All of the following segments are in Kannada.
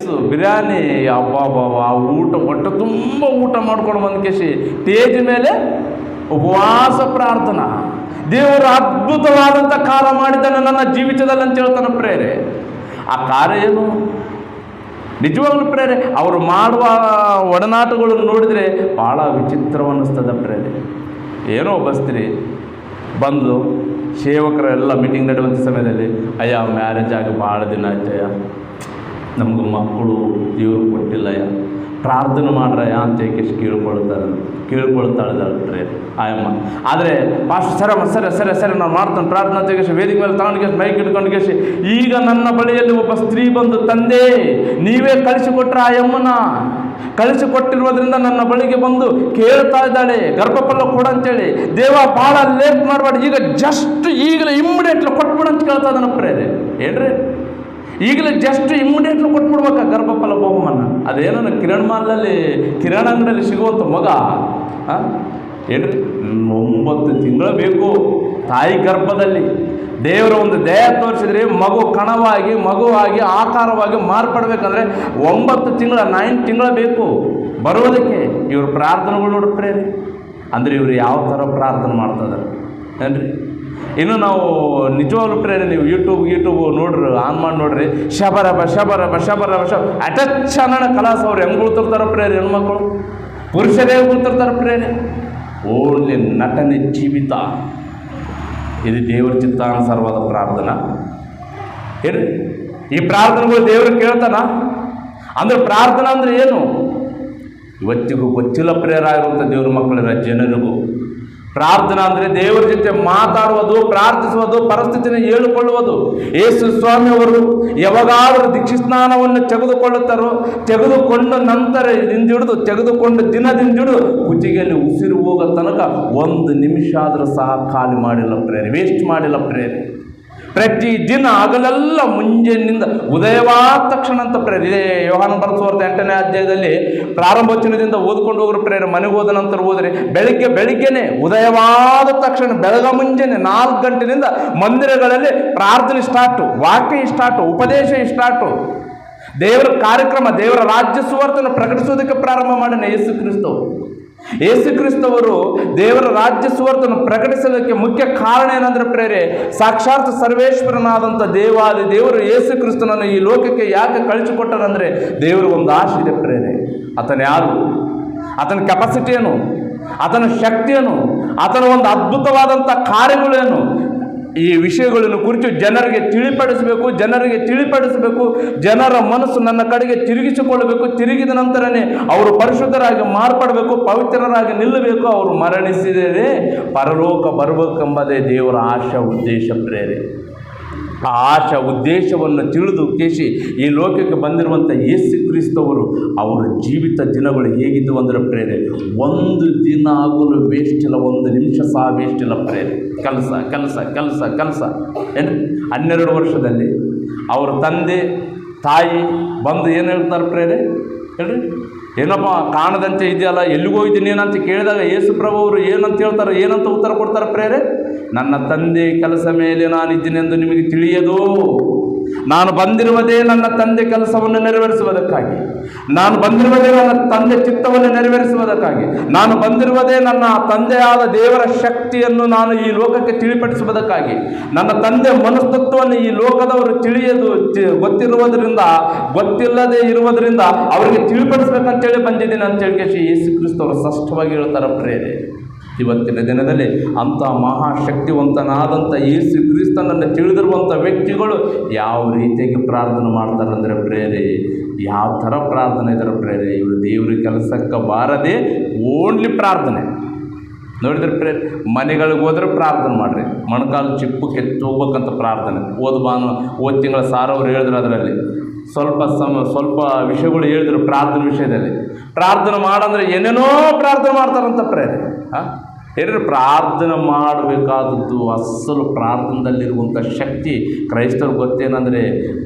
ರೈಸು ಬಿರಿಯಾನಿ ಅಬ್ಬಾಬಾಬ ಊಟ ಹೊಟ್ಟೆ ತುಂಬ ಊಟ ಮಾಡ್ಕೊಂಡು ಬಂದು ಕೇಸಿ ಸ್ಟೇಜ್ ಮೇಲೆ ಉಪವಾಸ ಪ್ರಾರ್ಥನಾ. ದೇವರು ಅದ್ಭುತವಾದಂಥ ಕಾರ್ಯ ಮಾಡಿದ್ದಾನೆ ನನ್ನ ಜೀವಿತದಲ್ಲಿ ಅಂತ ಹೇಳ್ತಾನೆ ಪ್ರೇರೆ. ಆ ಕಾರ್ಯ ಏನು? ನಿಜವಾಗ್ಲೂ ಪ್ರೇರೆ ಅವರು ಮಾಡುವ ಒಡನಾಟಗಳನ್ನು ನೋಡಿದರೆ ಭಾಳ ವಿಚಿತ್ರವನ್ನಿಸ್ತದೆ ಪ್ರೇರೆ. ಏನೋ ಒಬ್ಬ ಸ್ತ್ರೀ ಬಂದು ಸೇವಕರೆಲ್ಲ ಮೀಟಿಂಗ್ ನಡೆಯುವಂಥ ಸಮಯದಲ್ಲಿ, ಅಯ್ಯ ಮ್ಯಾರೇಜ್ ಆಗಿ ಭಾಳ ದಿನ ಆಯ್ತಯ್ಯ, ನಮಗೂ ಮಕ್ಕಳು ದೇವರು ಕೊಟ್ಟಿಲ್ಲಯ್ಯ, ಪ್ರಾರ್ಥನೆ ಮಾಡ್ರಯ್ಯ ಅಂತ ಏಕೆಷ್ಟು ಕೇಳ್ಕೊಳ್ತಾಳೆ ಪ್ರೇರೆ ಆಯಮ್ಮ. ಆದರೆ ಪಾಸ್ಟ್ ಸರಿ ನಾನು ಮಾಡ್ತಾನೆ ಪ್ರಾರ್ಥನಾ ತೆಗೆಸಿ ವೇದಿಕೆ ಮೇಲೆ ತಗೊಂಡು ಮೈಕ್ ಇಟ್ಕೊಂಡು ಕೇಸಿ, ಈಗ ನನ್ನ ಬಳಿಯಲ್ಲಿ ಒಬ್ಬ ಸ್ತ್ರೀ ಬಂದು, ತಂದೆ ನೀವೇ ಕಳಿಸಿಕೊಟ್ರೆ ಆಯಮ್ಮನ ಕಳಿಸಿಕೊಟ್ಟಿರೋದ್ರಿಂದ ನನ್ನ ಬಳಿಗೆ ಬಂದು ಕೇಳ್ತಾ ಇದ್ದಾಳೆ ಗರ್ಭಫಲ ಕೊಡಂತೇಳಿ. ದೇವ ಭಾಳ ಲೇಟ್ ಮಾಡಬೇಡಿ, ಈಗ ಈಗಲೇ ಇಮ್ಮಿಡಿಯೇಟ್ಲಿ ಕೊಟ್ಬಿಡು ಅಂತ ಕೇಳ್ತಾ ಇದ್ದಾನೆ ಪ್ರೇರೆ. ಏನ್ರಿ ಈಗಲೇ ಇಮ್ಮಿಡಿಯೇಟ್ಲಿ ಕೊಟ್ಬಿಡ್ಬೇಕಾ ಗರ್ಭಫಲ ಬಹುಮಾನ? ಅದೇನೋ ಕಿರಾಣ ಅಂಗಡಿಯಲ್ಲಿ ಸಿಗುವಂಥ ಮಗ ಏನ್ರಿ 9 ತಿಂಗಳು ಬೇಕು ತಾಯಿ ಗರ್ಭದಲ್ಲಿ. ದೇವರ ಒಂದು ದಯ ತೋರಿಸಿದ್ರೆ ಮಗುವಾಗಿ ಆಕಾರವಾಗಿ ಮಾರ್ಪಡಬೇಕಂದ್ರೆ 9 ತಿಂಗಳು ಬೇಕು ಬರೋದಕ್ಕೆ. ಇವ್ರ ಪ್ರಾರ್ಥನೆಗಳು ನೋಡ್ರಿ ಪ್ರೇರೆ, ಅಂದರೆ ಇವರು ಯಾವ ಥರ ಪ್ರಾರ್ಥನೆ ಮಾಡ್ತಾ ಇದ್ದಾರೆ ಏನ್ರಿ. ಇನ್ನು ನಾವು ನಿಜವಾಗ್ಲೂ ಪ್ರೇರೆ ನೀವು ಯೂಟ್ಯೂಬ್ ನೋಡ್ರಿ, ಆನ್ ಮಾಡಿ ನೋಡ್ರಿ, ಶಬರಬ ಅಟಚ್ ಅನ್ನೋಣ ಕಲಾಸ ಅವ್ರು ಹೆಂಗೆ ಕೂತಿರ್ತಾರ ಪ್ರೇರೆ, ಹೆಣ್ಮಕ್ಳು ಪುರುಷರೇ ಕೂತಿರ್ತಾರೆ ಪ್ರೇರೆ. ಓನ್ಲಿ ನಟನೆ ಜೀವಿತ. ಇದು ದೇವರ ಚಿತ್ತಾನುಸಾರವಾದ ಪ್ರಾರ್ಥನಾ ಏನ್ರಿ? ಈ ಪ್ರಾರ್ಥನೆಗಳು ದೇವರು ಕೇಳ್ತಾನ? ಅಂದ್ರೆ ಪ್ರಾರ್ಥನಾ ಅಂದರೆ ಏನು ಇವತ್ತಿಗೂ ಗೊತ್ತಿಲ್ಲ ಪ್ರೇರಾಗಿರುವಂಥ ದೇವ್ರ ಮಕ್ಕಳಿರ ಜನರಿಗೂ. ಪ್ರಾರ್ಥನಾ ಅಂದರೆ ದೇವರ ಜೊತೆ ಮಾತಾಡುವುದು, ಪ್ರಾರ್ಥಿಸುವುದು, ಪರಿಸ್ಥಿತಿನ ಹೇಳಿಕೊಳ್ಳುವುದು. ಯೇಸು ಸ್ವಾಮಿಯವರು ಯಾವಾಗಾದರೂ ದೀಕ್ಷಾಸ್ನಾನವನ್ನು ತೆಗೆದುಕೊಂಡ ನಂತರ ತೆಗೆದುಕೊಂಡು ದಿನದಿಂದಿಡಿದು ಕುತ್ತಿಗೆಯಲ್ಲಿ ಉಸಿರು ಹೋಗೋ ತನಕ 1 ನಿಮಿಷ ಆದರೂ ಸಹ ಖಾಲಿ ಮಾಡಿಲ್ಲ ಪ್ರೇರೆ, ವೇಸ್ಟ್ ಮಾಡಿಲ್ಲ ಪ್ರೇರೆ. ಪ್ರತಿ ದಿನ ಹಗಲೆಲ್ಲ ಮುಂಜಾನಿಂದ ಉದಯವಾದ ತಕ್ಷಣ ಅಂತ ಪ್ರೇರೆ. ಇದೇ ಯೋಹಾನ ಬರೆಸುವಾರ್ತೆ 8ನೇ ಅಧ್ಯಾಯದಲ್ಲಿ ಪ್ರಾರಂಭೋಚನದಿಂದ ಓದ್ಕೊಂಡು ಹೋಗ್ರಿ ಪ್ರೇರೆ. ಮನೆಗೆ ಹೋದ ನಂತರ ಹೋದರೆ ಬೆಳಿಗ್ಗೆನೆ ಉದಯವಾದ ತಕ್ಷಣ ಮುಂಜಾನೆ 4 ಗಂಟೆಯಿಂದ ಮಂದಿರಗಳಲ್ಲಿ ಪ್ರಾರ್ಥನೆ ಸ್ಟಾರ್ಟು, ವಾಕ್ಯ ಸ್ಟಾರ್ಟು, ಉಪದೇಶ ಸ್ಟಾರ್ಟು. ದೇವರ ಕಾರ್ಯಕ್ರಮ, ದೇವರ ರಾಜ್ಯ ಸುವಾರ್ತೆಯನ್ನು ಪ್ರಕಟಿಸೋದಕ್ಕೆ ಪ್ರಾರಂಭ ಮಾಡಿದ ಯೇಸು ಕ್ರಿಸ್ತವರು ದೇವರ ರಾಜ್ಯ ಸುವಾರ್ತೆಯನ್ನು ಪ್ರಕಟಿಸಲಿಕ್ಕೆ ಮುಖ್ಯ ಕಾರಣ ಏನಂದ್ರೆ ಪ್ರೇರೆ, ಸಾಕ್ಷಾತ್ ಸರ್ವೇಶ್ವರನಾದಂಥ ದೇವರು ಯೇಸು ಕ್ರಿಸ್ತನನ್ನು ಈ ಲೋಕಕ್ಕೆ ಯಾಕೆ ಕಳಿಸಿಕೊಟ್ಟರಂದರೆ ದೇವರು ಒಂದು ಆಶೆ ಇದೆ ಪ್ರೇರೆ. ಆತನ ಯಾರು, ಆತನ ಕೆಪಾಸಿಟಿ ಏನು, ಆತನ ಶಕ್ತಿ ಏನು, ಆತನ ಒಂದು ಅದ್ಭುತವಾದಂಥ ಕಾರ್ಯಗಳೇನು, ಈ ವಿಷಯಗಳನ್ನು ಕುರಿತು ಜನರಿಗೆ ತಿಳಿಪಡಿಸಬೇಕು. ಜನರ ಮನಸ್ಸು ನನ್ನ ಕಡೆಗೆ ತಿರುಗಿಸಿಕೊಳ್ಳಬೇಕು. ತಿರುಗಿದ ನಂತರನೇ ಅವರು ಪರಿಶುದ್ಧರಾಗಿ ಮಾರ್ಪಡಬೇಕು, ಪವಿತ್ರರಾಗಿ ನಿಲ್ಲಬೇಕು. ಅವರು ಮರಣಿಸಿದರೆ ಪರಲೋಕ ಬರಬೇಕೆಂಬುದೇ ದೇವರ ಆಶಾ ಉದ್ದೇಶ ಪ್ರೇರೆ. ಆ ಆಶಾ ಉದ್ದೇಶವನ್ನು ತಿಳಿದು ಕೇಸಿ ಈ ಲೋಕಕ್ಕೆ ಬಂದಿರುವಂಥ ಯೇಸು ಕ್ರಿಸ್ತವರು ಅವರ ಜೀವಿತ ದಿನಗಳು ಹೇಗಿದ್ದು ಅಂದರೆ ಪ್ರೇರೆ, 1 ದಿನ ಆಗಲು ವೇಸ್ಟ್ ಇಲ್ಲ, 1 ನಿಮಿಷ ಸಹ ವೇಸ್ಟ್ ಇಲ್ಲ ಪ್ರೇರೆ. ಕೆಲಸ ಏನು 12 ವರ್ಷದಲ್ಲಿ ಅವರ ತಂದೆ ತಾಯಿ ಬಂದು ಏನು ಹೇಳ್ತಾರೆ ಪ್ರೇರೆ ಹೇಳ್ರಿ, ಏನಪ್ಪ ಕಾಣದಂತೆ ಇದೆಯಲ್ಲ, ಎಲ್ಲಿಗೋಗಿದ್ದೀನಿ ಏನಂತ ಕೇಳಿದಾಗ ಯೇಸು ಪ್ರಭು ಅವರು ಏನಂತ ಹೇಳ್ತಾರೆ, ಏನಂತ ಉತ್ತರ ಕೊಡ್ತಾರೆ ಪ್ರೇರೆ? ನನ್ನ ತಂದೆ ಕೆಲಸ ಮೇಲೆ ನಾನಿದ್ದೀನಿ ಎಂದು ನಿಮಗೆ ತಿಳಿಯದು. ನಾನು ಬಂದಿರುವುದೇ ನನ್ನ ತಂದೆ ಕೆಲಸವನ್ನು ನೆರವೇರಿಸುವುದಕ್ಕಾಗಿ, ನಾನು ಬಂದಿರುವುದೇ ನನ್ನ ತಂದೆ ಚಿತ್ತವನ್ನು ನೆರವೇರಿಸುವುದಕ್ಕಾಗಿ, ನಾನು ಬಂದಿರುವುದೇ ನನ್ನ ತಂದೆಯಾದ ದೇವರ ಶಕ್ತಿಯನ್ನು ನಾನು ಈ ಲೋಕಕ್ಕೆ ತಿಳಿಪಡಿಸುವುದಕ್ಕಾಗಿ. ನನ್ನ ತಂದೆ ಮನಸ್ತತ್ವವನ್ನು ಈ ಲೋಕದವರು ಗೊತ್ತಿಲ್ಲದೆ ಇರುವುದರಿಂದ ಅವರಿಗೆ ತಿಳಿಪಡಿಸ್ಬೇಕಂತೇಳಿ ಬಂದಿದ್ದೀನಿ ಅಂತೇಳಿ ಯೇಸು ಕ್ರಿಸ್ತವರು ಸ್ಪಷ್ಟವಾಗಿ ಹೇಳ್ತಾರೆ ಪ್ರೇರೆ. ಇವತ್ತಿನ ದಿನದಲ್ಲಿ ಅಂಥ ಮಹಾಶಕ್ತಿವಂತನಾದಂಥ ಯೇಸು ಕ್ರಿಸ್ತನನ್ನು ತಿಳಿದಿರುವಂಥ ವ್ಯಕ್ತಿಗಳು ಯಾವ ರೀತಿಯಾಗಿ ಪ್ರಾರ್ಥನೆ ಮಾಡ್ತಾರೆ ಅಂದರೆ ಪ್ರೇರೆ, ಯಾವ ಥರ ಪ್ರಾರ್ಥನೆ ಇದ್ದಾರೆ ಪ್ರೇರೆ. ಇವರು ದೇವ್ರ ಕೆಲಸಕ್ಕೆ ಬಾರದೆ ಓನ್ಲಿ ಪ್ರಾರ್ಥನೆ ನೋಡಿದ್ರೆ ಪ್ರೇರೆ. ಮನೆಗಳಿಗೆ ಹೋದ್ರೆ ಪ್ರಾರ್ಥನೆ ಮಾಡಿರಿ, ಮೊಣಕಾಲು ಚಿಪ್ಪು ಕೆತ್ತು ಹೋಗ್ಬೇಕಂತ ಪ್ರಾರ್ಥನೆ. ಹೋದ ತಿಂಗಳ ಸಾರವ್ರು ಹೇಳಿದ್ರು, ಅದರಲ್ಲಿ ಸ್ವಲ್ಪ ವಿಷಯಗಳು ಹೇಳಿದ್ರು ಪ್ರಾರ್ಥನೆ ವಿಷಯದಲ್ಲಿ. ಪ್ರಾರ್ಥನೆ ಮಾಡಂದ್ರೆ ಏನೇನೋ ಪ್ರಾರ್ಥನೆ ಮಾಡ್ತಾರಂತ ಪ್ರೇರೆ. ಹೇಳ್ರಿ, ಪ್ರಾರ್ಥನೆ ಮಾಡಬೇಕಾದದ್ದು ಅಸಲು ಪ್ರಾರ್ಥನೆಯಲ್ಲಿರುವಂಥ ಶಕ್ತಿ ಕ್ರೈಸ್ತವ್ರಿಗೆ ಗೊತ್ತೇನಂದರೆ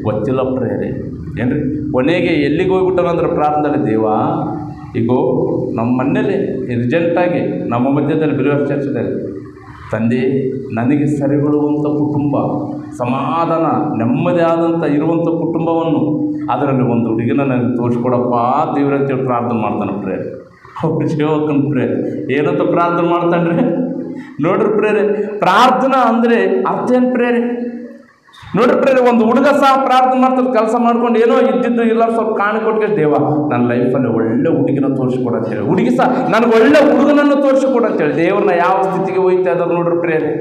ಗೊತ್ತಿಲ್ಲ ಪ್ರೇರೆ. ಏನ್ರಿ, ಕೊನೆಗೆ ಎಲ್ಲಿಗೆ ಹೋಗ್ಬಿಟ್ಟನಂದ್ರೆ ಪ್ರಾರ್ಥನೆಯಲ್ಲಿ, ದೇವಾ ಈಗೋ ನಮ್ಮ ಮನೇಲಿ ರಿಜೆಂಟಾಗಿ ನಮ್ಮ ಮಧ್ಯದಲ್ಲಿ ಬಿರುವ ಚರ್ಚದಲ್ಲಿ ತಂದೆ, ನನಗೆ ಸರಿಗೊಳ್ಳುವಂಥ ಕುಟುಂಬ, ಸಮಾಧಾನ, ನೆಮ್ಮದಿ ಆದಂಥ ಇರುವಂಥ ಕುಟುಂಬವನ್ನು, ಅದರಲ್ಲಿ ಒಂದು ಹುಡುಗಿನ ನನಗೆ ತೋರಿಸ್ಕೊಡಪ್ಪ ದೇವ್ರ ಅಂತೇಳಿ ಪ್ರಾರ್ಥನೆ ಮಾಡ್ತಾನೆ ಪ್ರೇರೆ. ಅವ್ರ ಸೇವಕನ ಪ್ರೇರೆ ಏನಂತ ಪ್ರಾರ್ಥನೆ ಮಾಡ್ತಾನ್ರಿ ನೋಡ್ರಿ ಪ್ರೇರೆ. ಪ್ರಾರ್ಥನಾ ಅಂದರೆ ಅರ್ಥ ಏನು ಪ್ರೇರೆ? ನೋಡ್ರಿ ಪ್ರೇರೆ, ಒಂದು ಹುಡುಗ ಸಹ ಪ್ರಾರ್ಥನೆ ಮಾಡ್ತಾರೆ, ಕೆಲಸ ಮಾಡ್ಕೊಂಡು ಏನೋ ಇದ್ದಿದ್ದು ಇಲ್ಲ ಸ್ವಲ್ಪ ಕಾಣಿ ಕೊಟ್ಟು, ದೇವ ನನ್ನ ಲೈಫಲ್ಲಿ ಒಳ್ಳೆ ಹುಡುಗಿನ ತೋರಿಸ್ಕೊಡು ಅಂತೇಳಿ, ಹುಡುಗಿ ಸಹ ನನಗೆ ಒಳ್ಳೆ ಹುಡುಗನನ್ನು ತೋರಿಸ್ಕೊಡು ಅಂತೇಳಿ ದೇವ್ರನ್ನ ಯಾವ ಸ್ಥಿತಿಗೆ ಒಯ್ತಾ ಇದ್ದಾರೆ ನೋಡ್ರಿ ಪ್ರೇರೆ.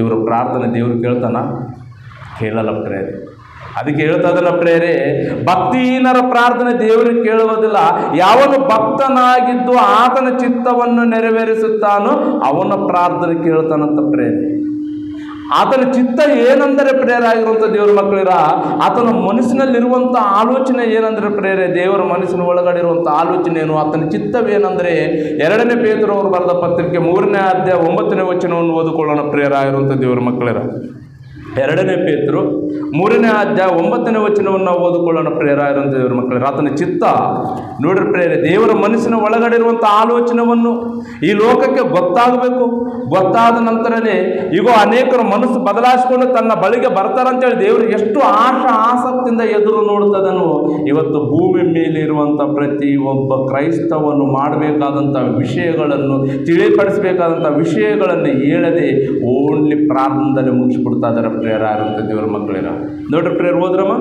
ಇವರು ಪ್ರಾರ್ಥನೆ ದೇವ್ರು ಕೇಳ್ತಾನ? ಕೇಳಲ್ಲ ಪ್ರೇರೆ. ಅದಕ್ಕೆ ಹೇಳ್ತಾ ಇದ್ದಲ್ಲ ಪ್ರೇರೆ, ಭಕ್ತಿಹೀನರ ಪ್ರಾರ್ಥನೆ ದೇವರಿಗೆ ಕೇಳುವುದಿಲ್ಲ. ಯಾವನು ಭಕ್ತನಾಗಿದ್ದು ಆತನ ಚಿತ್ತವನ್ನು ನೆರವೇರಿಸುತ್ತಾನೋ ಅವನ ಪ್ರಾರ್ಥನೆ ಕೇಳ್ತಾನಂತ ಪ್ರೇರೆ. ಆತನ ಚಿತ್ತ ಏನಂದರೆ ಪ್ರೇರಾಗಿರುವಂಥ ದೇವರ ಮಕ್ಕಳಿರ, ಆತನ ಮನಸ್ಸಿನಲ್ಲಿರುವಂಥ ಆಲೋಚನೆ ಏನಂದರೆ ಪ್ರೇರೆ, ದೇವರ ಮನಸ್ಸಿನ ಒಳಗಡೆ ಇರುವಂಥ ಆಲೋಚನೆ ಏನು, ಆತನ ಚಿತ್ತವೇನೆಂದರೆ 2ನೇ ಪೇತ್ರವರು ಬರೆದ ಪತ್ರಿಕೆ 3ನೇ ಅಧ್ಯಾಯ 9ನೇ ವಚನವನ್ನು ಓದಿಕೊಳ್ಳೋಣ ಪ್ರೇರಾಗಿರುವಂಥ ದೇವರ ಮಕ್ಕಳಿರ. 2ನೇ ಪೇತ್ರರು 3ನೇ ಅಧ್ಯಾಯ 9ನೇ ವಚನವನ್ನು ನಾವು ಓದಿಕೊಳ್ಳೋಣ ಪ್ರೇರಾಗಿರುವಂಥ ದೇವರ ಮಕ್ಕಳಿರ. ಆತನ ಚಿತ್ತ ನೋಡ್ರಿ ಪ್ರೇರೆ, ದೇವರ ಮನಸ್ಸಿನ ಒಳಗಡೆ ಇರುವಂಥ ಆಲೋಚನೆಯನ್ನು ಈ ಲೋಕಕ್ಕೆ ಗೊತ್ತಾಗಬೇಕು. ಗೊತ್ತಾದ ನಂತರನೇ ಈಗ ಅನೇಕರು ಮನಸ್ಸು ಬದಲಾಯಿಸಿಕೊಂಡು ತನ್ನ ಬಳಿಗೆ ಬರ್ತಾರಂತೇಳಿ ದೇವರು ಎಷ್ಟು ಆಸಕ್ತಿಯಿಂದ ಎದುರು ನೋಡ್ತದನು. ಇವತ್ತು ಭೂಮಿ ಮೇಲೆ ಇರುವಂಥ ಪ್ರತಿ ಒಬ್ಬ ಕ್ರೈಸ್ತವನ್ನು ಮಾಡಬೇಕಾದಂಥ ವಿಷಯಗಳನ್ನು, ತಿಳಿಪಡಿಸಬೇಕಾದಂಥ ವಿಷಯಗಳನ್ನು ಹೇಳದೆ ಓನ್ಲಿ ಪ್ರಾರ್ಥನೆಯಲ್ಲಿ ಮುಗಿಸ್ಬಿಡ್ತಾ ಇದ್ದಾರೆ ಪ್ರೇರಾಗಿರುವಂಥ ದೇವರ ಮಕ್ಕಳಿರ. ನೋಡ್ರಿ ಪ್ರೇರ್ ಹೋದ್ರಮ್ಮ,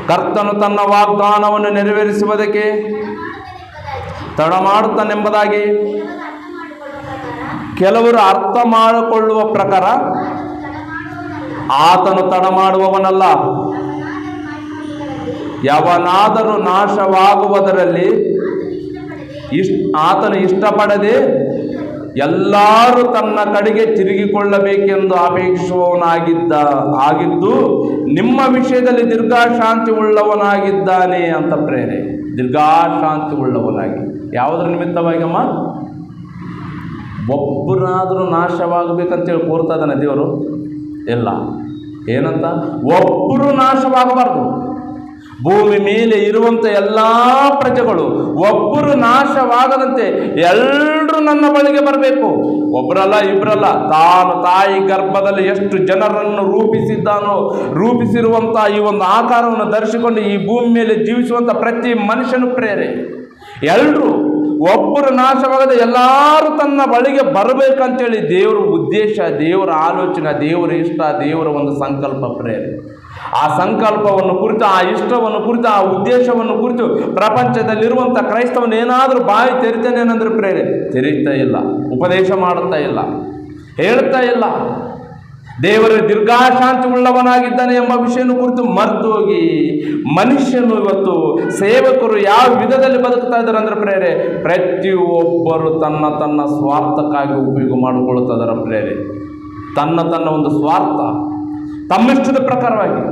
ಕರ್ತನು ತನ್ನ ವಾಗ್ದಾನವನ್ನು ನೆರವೇರಿಸುವುದಕ್ಕೆ ತಡ ಮಾಡುತ್ತಾನೆಂಬುದಾಗಿ ಕೆಲವರು ಅರ್ಥ ಮಾಡಿಕೊಳ್ಳುವ ಪ್ರಕಾರ ಆತನು ತಡ ಮಾಡುವವನಲ್ಲ. ಯಾವನಾದರೂ ನಾಶವಾಗುವುದರಲ್ಲಿ ಆತನು ಇಷ್ಟಪಡದೆ ಎಲ್ಲರೂ ತನ್ನ ಕಡೆಗೆ ತಿರುಗಿಕೊಳ್ಳಬೇಕೆಂದು ಆಗಿದ್ದು ನಿಮ್ಮ ವಿಷಯದಲ್ಲಿ ದೀರ್ಘಶಾಂತಿ ಉಳ್ಳವನಾಗಿದ್ದಾನೆ ಅಂತ ಪ್ರೇರೆ. ದೀರ್ಘಶಾಂತಿ ಉಳ್ಳವನಾಗಿ ಯಾವುದರ ನಿಮಿತ್ತವಾಗಮ್ಮ? ಒಬ್ಬರಾದರೂ ನಾಶವಾಗಬೇಕಂತೇಳಿ ಕೋರ್ತಾ ಇದ್ದಾನೆ ದೇವರು? ಇಲ್ಲ. ಏನಂತ? ಒಬ್ಬರು ನಾಶವಾಗಬಾರ್ದು. ಭೂಮಿ ಮೇಲೆ ಇರುವಂಥ ಎಲ್ಲ ಪ್ರಜೆಗಳು ಒಬ್ಬರು ನಾಶವಾಗದಂತೆ ಎಲ್ಲರೂ ನನ್ನ ಬಳಿಗೆ ಬರಬೇಕು. ಒಬ್ಬರಲ್ಲ, ಇಬ್ಬರಲ್ಲ, ತಾನು ತಾಯಿ ಗರ್ಭದಲ್ಲಿ ಎಷ್ಟು ಜನರನ್ನು ರೂಪಿಸಿರುವಂಥ ಈ ಒಂದು ಆಕಾರವನ್ನು ಧರಿಸಿಕೊಂಡು ಈ ಭೂಮಿ ಮೇಲೆ ಜೀವಿಸುವಂಥ ಪ್ರತಿ ಮನುಷ್ಯನು ಪ್ರೇರೆ. ಎಲ್ಲರೂ ಒಬ್ಬರು ನಾಶವಾಗದೆ ಎಲ್ಲರೂ ತನ್ನ ಬಳಿಗೆ ಬರಬೇಕಂತೇಳಿ ದೇವರ ಉದ್ದೇಶ, ದೇವರ ಆಲೋಚನೆ, ದೇವರ ಇಷ್ಟ, ದೇವರ ಒಂದು ಸಂಕಲ್ಪ ಪ್ರೇರೆ. ಆ ಸಂಕಲ್ಪವನ್ನು ಕುರಿತು, ಆ ಇಷ್ಟವನ್ನು ಕುರಿತು, ಆ ಉದ್ದೇಶವನ್ನು ಕುರಿತು ಪ್ರಪಂಚದಲ್ಲಿರುವಂಥ ಕ್ರೈಸ್ತವನು ಏನಾದರೂ ಬಾಯಿ ತೆರಿತಾನೆ ಏನಂದ್ರೆ ಪ್ರೇರೆ? ತೆರೀತಾ ಇಲ್ಲ. ಉಪದೇಶ ಮಾಡುತ್ತಾ ಇಲ್ಲ, ಹೇಳ್ತಾ ಇಲ್ಲ. ದೇವರ ದೀರ್ಘಶಾಂತಿ ಉಳ್ಳವನಾಗಿದ್ದಾನೆ ಎಂಬ ವಿಷಯನ ಕುರಿತು ಮರೆತು ಹೋಗಿ ಮನುಷ್ಯನು ಇವತ್ತು ಸೇವಕರು ಯಾವ ವಿಧದಲ್ಲಿ ಬದುಕ್ತಾ ಇದ್ದಾರೆ ಅಂದರೆ ಪ್ರೇರೆ, ಪ್ರತಿಯೊಬ್ಬರು ತನ್ನ ಸ್ವಾರ್ಥಕ್ಕಾಗಿ ಉಪಯೋಗ ಮಾಡಿಕೊಳ್ತಾ ಇದ್ದಾರೆ ಪ್ರೇರೆ. ತನ್ನ ಒಂದು ಸ್ವಾರ್ಥ, ತಮ್ಮಿಷ್ಟದ ಪ್ರಕಾರವಾಗಿ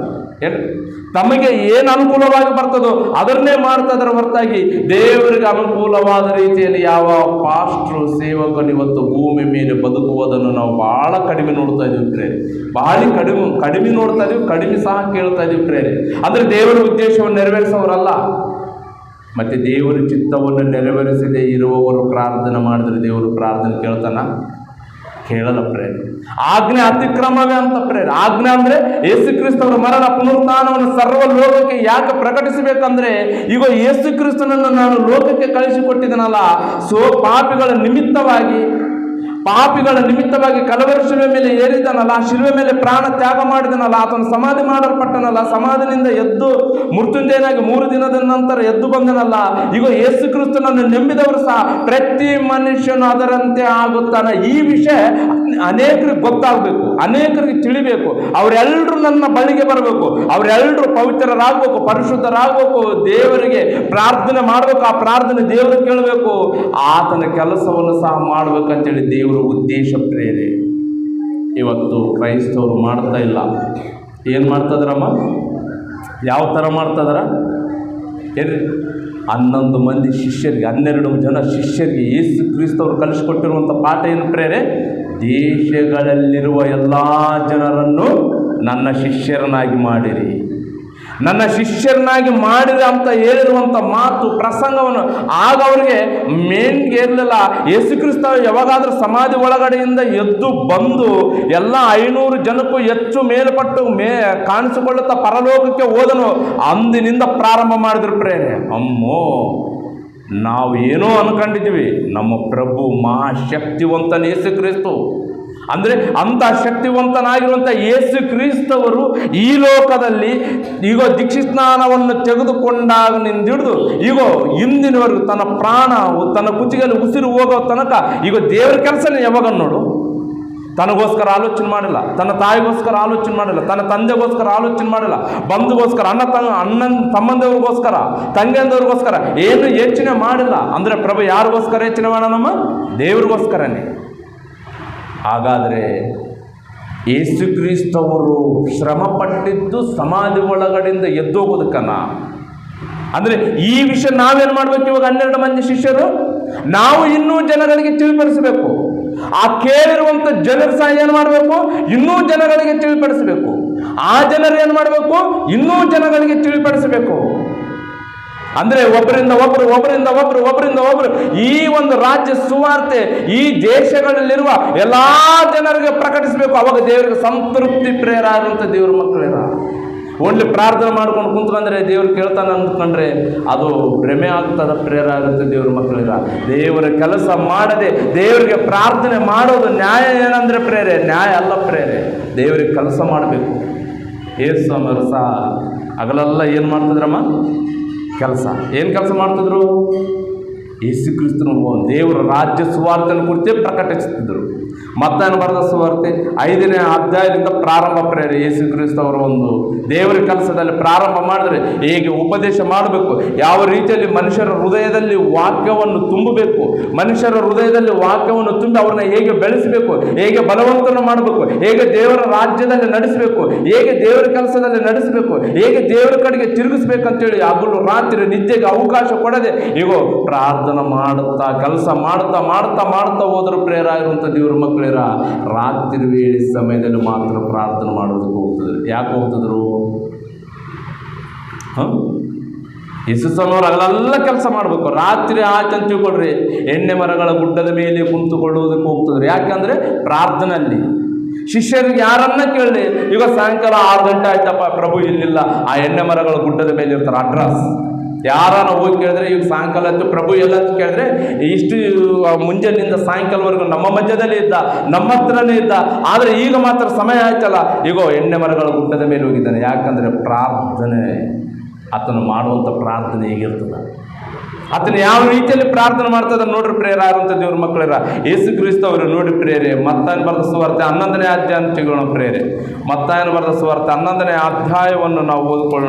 ತಮಗೆ ಏನು ಅನುಕೂಲವಾಗಿ ಬರ್ತದೋ ಅದನ್ನೇ ಮಾಡ್ತಾ ಇದ್ದಾರೆ ಹೊರತಾಗಿ ದೇವರಿಗೆ ಅನುಕೂಲವಾದ ರೀತಿಯಲ್ಲಿ ಯಾವ ಪಾಸ್ಟ್ರು, ಸೇವಕರು ಇವತ್ತು ಭೂಮಿ ಮೇಲೆ ಬದುಕುವುದನ್ನು ನಾವು ಭಾಳ ಕಡಿಮೆ ನೋಡ್ತಾ ಇದ್ದೀವಿ ಪ್ರೇರೆ. ಭಾಳ ಕಡಿಮೆ ನೋಡ್ತಾ ಇದ್ದೀವಿ, ಕಡಿಮೆ ಸಹ ಕೇಳ್ತಾ ಇದ್ದೀವಿ ಪ್ರೇರೆ. ಅಂದರೆ ದೇವರ ಉದ್ದೇಶವನ್ನು ನೆರವೇರಿಸೋರಲ್ಲ. ಮತ್ತು ದೇವರ ಚಿತ್ತವನ್ನು ನೆರವೇರಿಸದೆ ಇರುವವರು ಪ್ರಾರ್ಥನೆ ಮಾಡಿದ್ರೆ ದೇವರು ಪ್ರಾರ್ಥನೆ ಕೇಳ್ತಾನ? ಕೇಳಲ್ಲ ಪ್ರೇರೆ. ಆಜ್ಞೆ ಅತಿಕ್ರಮವೇ ಅಂತ ಪ್ರೇರೆ. ಆಜ್ಞೆ ಅಂದರೆ ಯೇಸು ಕ್ರಿಸ್ತವರ ಮರಣ ಪುನರುತ್ಥಾನವನ್ನು ಸರ್ವ ಲೋಕಕ್ಕೆ ಯಾಕೆ ಪ್ರಕಟಿಸಬೇಕಂದ್ರೆ, ಈಗ ಯೇಸು ಕ್ರಿಸ್ತನನ್ನು ನಾನು ಲೋಕಕ್ಕೆ ಕಳಿಸಿಕೊಟ್ಟಿದ್ದನಲ್ಲ, ಪಾಪಿಗಳ ನಿಮಿತ್ತವಾಗಿ ಕಲವರಿ ಶಿಲುವೆ ಮೇಲೆ ಏರಿದನಲ್ಲ, ಶಿಲುವೆ ಮೇಲೆ ಪ್ರಾಣ ತ್ಯಾಗ ಮಾಡಿದನಲ್ಲ, ಆತನು ಸಮಾಧಿ ಮಾಡಲ್ಪಟ್ಟನಲ್ಲ, ಸಮಾಧಿನಿಂದ ಎದ್ದು ಮೃತ್ಯುಂಜಯನಾಗಿ 3 ದಿನದ ನಂತರ ಎದ್ದು ಬಂದನಲ್ಲ. ಈಗ ಯೇಸು ಕ್ರಿಸ್ತನನ್ನು ನಂಬಿದವರು ಸಹ ಪ್ರತಿ ಮನುಷ್ಯನು ಅದರಂತೆ ಆಗುತ್ತಾನೆ. ಈ ವಿಷಯ ಅನೇಕರಿಗೆ ಗೊತ್ತಾಗಬೇಕು, ಅನೇಕರಿಗೆ ತಿಳಿಬೇಕು. ಅವರೆಲ್ಲರೂ ನನ್ನ ಬಳಿಗೆ ಬರಬೇಕು, ಅವರೆಲ್ಲರೂ ಪವಿತ್ರರಾಗಬೇಕು, ಪರಿಶುದ್ಧರಾಗಬೇಕು, ದೇವರಿಗೆ ಪ್ರಾರ್ಥನೆ ಮಾಡಬೇಕು, ಆ ಪ್ರಾರ್ಥನೆ ದೇವರು ಕೇಳಬೇಕು, ಆತನ ಕೆಲಸವನ್ನು ಸಹ ಮಾಡಬೇಕಂತೇಳಿ ದೇವರು ಉದ್ದೇಶ ಪ್ರೇರೆ. ಇವತ್ತು ಕ್ರೈಸ್ತವರು ಮಾಡ್ತಾ ಇಲ್ಲ. ಏನು ಮಾಡ್ತಾಯಿದ್ರಮ್ಮ? ಯಾವ ಥರ ಮಾಡ್ತಾಯಿದಾರ ಏನ್ರಿ? 11 ಮಂದಿ ಶಿಷ್ಯರಿಗೆ, 12 ಜನ ಶಿಷ್ಯರಿಗೆ ಯೇಸು ಕ್ರಿಸ್ತವರು ಕಲಿಸಿಕೊಟ್ಟಿರುವಂಥ ಪಾಠ ಏನು ಪ್ರೇರೆ? ದೇಶಗಳಲ್ಲಿರುವ ಎಲ್ಲ ಜನರನ್ನು ನನ್ನ ಶಿಷ್ಯರನ್ನಾಗಿ ಮಾಡಿರಿ. ನನ್ನ ಶಿಷ್ಯರನ್ನಾಗಿ ಮಾಡಿದೆ ಅಂತ ಹೇಳಿರುವಂಥ ಮಾತು ಪ್ರಸಂಗವನ್ನು ಆಗ ಅವರಿಗೆ ಮೇನ್ಗೆ ಇರಲಿಲ್ಲ. ಯೇಸುಕ್ರಿಸ್ತ ಯಾವಾಗಾದ್ರೂ ಸಮಾಧಿ ಒಳಗಡೆಯಿಂದ ಎದ್ದು ಬಂದು ಎಲ್ಲ 500 ಜನಕ್ಕೂ ಹೆಚ್ಚು ಮೇಲ್ಪಟ್ಟು ಕಾಣಿಸಿಕೊಳ್ಳುತ್ತಾ ಪರಲೋಕಕ್ಕೆ ಹೋದನು, ಅಂದಿನಿಂದ ಪ್ರಾರಂಭ ಮಾಡಿದ್ರು ಪ್ರೇರೆ. ಅಮ್ಮೋ, ನಾವು ಏನೋ ಅನ್ಕೊಂಡಿದ್ದೀವಿ, ನಮ್ಮ ಪ್ರಭು ಮಹಾಶಕ್ತಿವಂತನ ಯೇಸುಕ್ರಿಸ್ತು. ಅಂದರೆ ಅಂಥ ಶಕ್ತಿವಂತನಾಗಿರುವಂಥ ಯೇಸು ಕ್ರಿಸ್ತವರು ಈ ಲೋಕದಲ್ಲಿ ಈಗ ದೀಕ್ಷಾಸ್ನಾನವನ್ನು ತೆಗೆದುಕೊಂಡಾಗಿನಿಂದ ಈಗ ಇಂದಿನವರೆಗೂ ತನ್ನ ಪ್ರಾಣ ತನ್ನ ಕುತ್ತಿಗೆಯಲ್ಲಿ ಉಸಿರು ಹೋಗೋ ತನಕ ಈಗ ದೇವರ ಕೆಲಸನೇ ಯಾವಾಗ ನೋಡು. ತನಗೋಸ್ಕರ ಆಲೋಚನೆ ಮಾಡಿಲ್ಲ, ತನ್ನ ತಾಯಿಗೋಸ್ಕರ ಆಲೋಚನೆ ಮಾಡಿಲ್ಲ, ತನ್ನ ತಂದೆಗೋಸ್ಕರ ಆಲೋಚನೆ ಮಾಡಿಲ್ಲ, ಬಂಧುಗೋಸ್ಕರ, ಅಣ್ಣನ ತಮ್ಮಂದವ್ರಿಗೋಸ್ಕರ, ತಂಗಿಯಂದವ್ರಿಗೋಸ್ಕರ ಏನು ಯೋಚನೆ ಮಾಡಿಲ್ಲ. ಅಂದರೆ ಪ್ರಭು ಯಾರಿಗೋಸ್ಕರ ಯೋಚನೆ ಮಾಡ? ನಮ್ಮ ದೇವ್ರಿಗೋಸ್ಕರನೇ. ಹಾಗಾದರೆ ಯೇಸು ಕ್ರಿಸ್ತವರು ಶ್ರಮ ಪಟ್ಟಿದ್ದು ಸಮಾಧಿ ಒಳಗಡೆಯಿಂದ ಎದ್ದೋಗೋದಕ್ಕನ. ಅಂದರೆ ಈ ವಿಷಯ ನಾವೇನು ಮಾಡಬೇಕು? ಇವಾಗ 12 ಮಂದಿ ಶಿಷ್ಯರು ನಾವು ಇನ್ನೂ ಜನಗಳಿಗೆ ತಿಳಿಪಡಿಸಬೇಕು. ಆ ಕೇಳಿರುವಂಥ ಜನರು ಸಹ ಏನು ಮಾಡಬೇಕು? ಇನ್ನೂ ಜನಗಳಿಗೆ ತಿಳಿಪಡಿಸಬೇಕು. ಆ ಜನರು ಏನು ಮಾಡಬೇಕು? ಇನ್ನೂ ಜನಗಳಿಗೆ ತಿಳಿಪಡಿಸಬೇಕು. ಅಂದರೆ ಒಬ್ಬರಿಂದ ಒಬ್ಬರು ಈ ಒಂದು ರಾಜ್ಯ ಸುವಾರ್ತೆ ಈ ದೇಶಗಳಲ್ಲಿರುವ ಎಲ್ಲ ಜನರಿಗೆ ಪ್ರಕಟಿಸಬೇಕು. ಅವಾಗ ದೇವರಿಗೆ ಸಂತೃಪ್ತಿ ಪ್ರೇರ ಆಗುವಂಥ ದೇವ್ರ ಮಕ್ಕಳಿರ. ಓನ್ಲಿ ಪ್ರಾರ್ಥನೆ ಮಾಡ್ಕೊಂಡು ಕುಂತ್ಕೊಂಡ್ರೆ ದೇವ್ರು ಕೇಳ್ತಾನೆ ಅಂದ್ಕೊಂಡ್ರೆ ಅದು ಭ್ರಮೆ ಆಗ್ತದ, ಪ್ರೇರ ಆಗುತ್ತೆ ದೇವ್ರ ಮಕ್ಕಳಿರ. ದೇವರ ಕೆಲಸ ಮಾಡದೆ ದೇವರಿಗೆ ಪ್ರಾರ್ಥನೆ ಮಾಡೋದು ನ್ಯಾಯ ಏನಂದ್ರೆ ಪ್ರೇರೆ? ನ್ಯಾಯ ಅಲ್ಲ ಪ್ರೇರೆ. ದೇವರಿಗೆ ಕೆಲಸ ಮಾಡಬೇಕು. ಯೇಸು ಅವರು ಸಹ ಹಗಲೆಲ್ಲ ಏನು ಮಾಡ್ತಿದ್ರಮ್ಮ? ಕೆಲಸ. ಏನು ಕೆಲಸ ಮಾಡ್ತಿದ್ರು? ಯೇಸು ಕ್ರಿಸ್ತನು ದೇವರ ರಾಜ್ಯ ಸುವಾರ್ತೆಯನ್ನು ಕುರಿತೇ ಪ್ರಕಟಿಸುತ್ತಿದ್ದರು. ಮತ್ತಾಯನ ಬರೆದ ಸುವಾರ್ತೆ 5ನೇ ಅಧ್ಯಾಯದಿಂದ ಪ್ರಾರಂಭ ಪ್ರೇರೆ. ಯೇಸು ಕ್ರಿಸ್ತ ಅವರ ಒಂದು ದೇವರ ಕೆಲಸದಲ್ಲಿ ಪ್ರಾರಂಭ ಮಾಡಿದ್ರೆ ಹೇಗೆ ಉಪದೇಶ ಮಾಡಬೇಕು, ಯಾವ ರೀತಿಯಲ್ಲಿ ಮನುಷ್ಯರ ಹೃದಯದಲ್ಲಿ ವಾಕ್ಯವನ್ನು ತುಂಬಬೇಕು, ಮನುಷ್ಯರ ಹೃದಯದಲ್ಲಿ ವಾಕ್ಯವನ್ನು ತುಂಬಿ ಅವ್ರನ್ನ ಹೇಗೆ ಬೆಳೆಸಬೇಕು, ಹೇಗೆ ಬಲವಂತನ ಮಾಡಬೇಕು, ಹೇಗೆ ದೇವರ ರಾಜ್ಯದಲ್ಲಿ ನಡೆಸಬೇಕು, ಹೇಗೆ ದೇವರ ಕೆಲಸದಲ್ಲಿ ನಡೆಸಬೇಕು, ಹೇಗೆ ದೇವರ ಕಡೆಗೆ ತಿರುಗಿಸ್ಬೇಕಂತೇಳಿ ಹಗಲು ರಾತ್ರಿ ನಿದ್ದೆಗೆ ಅವಕಾಶ ಕೊಡದೆ ಈಗೋ ಪ್ರಾರ್ಥನೆ ಮಾಡುತ್ತಾ ಕೆಲಸ ಮಾಡ್ತಾ ಹೋದರೂ ಪ್ರೇರ ಆಗಿರುವಂಥ ದೇವ್ರ ಮಕ್ಕಳಿರ. ರಾತ್ರಿ ವೇಳೆ ಸಮಯದಲ್ಲಿ ಮಾತ್ರ ಪ್ರಾರ್ಥನೆ ಮಾಡೋದಕ್ಕೆ ಹೋಗ್ತಿದ್ರು. ಯಾಕೆ ಹೋಗ್ತಿದ್ರು? ಯೇಸು ಸ್ವಾಮಿಯವರು ಅಲ್ಲೆಲ್ಲ ಕೆಲಸ ಮಾಡಬೇಕು. ರಾತ್ರಿ ಆಚೆ ಅಂತ ತಿಳ್ಕೊಳ್ರಿ, ಎಣ್ಣೆ ಮರಗಳ ಗುಡ್ಡದ ಮೇಲೆ ಕುಂತುಕೊಳ್ಳುವುದಕ್ಕೆ ಹೋಗ್ತಿದ್ರು. ಯಾಕಂದರೆ ಪ್ರಾರ್ಥನೆಯಲ್ಲಿ ಶಿಷ್ಯರಿಗೆ ಯಾರನ್ನ ಕೇಳಲಿ, ಈಗ ಸಾಯಂಕಾಲ 6 ಗಂಟೆ ಆಯ್ತಪ್ಪ, ಪ್ರಭು ಇಲ್ಲಿಲ್ಲ, ಆ ಎಣ್ಣೆ ಮರಗಳ ಗುಡ್ಡದ ಮೇಲೆ ಇರ್ತಾರೆ ಅಡ್ರೆಸ್. ಯಾರನ್ನ ಹೋಗಿ ಕೇಳಿದ್ರೆ ಈಗ ಸಾಯಂಕಾಲ ಆಯ್ತು ಪ್ರಭು ಎಲ್ಲ ಕೇಳಿದ್ರೆ ಇಷ್ಟು ಮುಂಜಾನೆಯಿಂದ ಸಾಯಂಕಾಲವರೆಗೂ ನಮ್ಮ ಮಧ್ಯದಲ್ಲಿ ಇದ್ದ, ನಮ್ಮ ಹತ್ರನೇ ಇದ್ದ, ಆದರೆ ಈಗ ಮಾತ್ರ ಸಮಯ ಆಯ್ತಲ್ಲ, ಈಗ ಎಣ್ಣೆ ಮರಗಳ ಗುಡ್ಡದ ಮೇಲೆ ಹೋಗಿದ್ದಾನೆ. ಯಾಕಂದರೆ ಪ್ರಾರ್ಥನೆ, ಆತನು ಮಾಡುವಂಥ ಪ್ರಾರ್ಥನೆ ಹೇಗಿರ್ತದೆ, ಆತನ ಯಾವ ರೀತಿಯಲ್ಲಿ ಪ್ರಾರ್ಥನೆ ಮಾಡ್ತದ ನೋಡ್ರಿ ಪ್ರೇರ ಆಗುವಂಥ ದೇವ್ರ ಮಕ್ಕಳಿರ. ಯೇಸು ಕ್ರಿಸ್ತ ಅವರು ನೋಡಿ ಪ್ರೇರೆ. ಮತ್ತಾಯನ ಬರೆದ ಸುವಾರ್ತೆ 11ನೇ ಅಧ್ಯಾಯ ಅಂತ ತೆಗೊಳ್ಳೋಣ ಪ್ರೇರೆ. ಮತ್ತಾಯನ ಬರೆದ ಸುವಾರ್ತೆ 11ನೇ ಅಧ್ಯಾಯವನ್ನು ನಾವು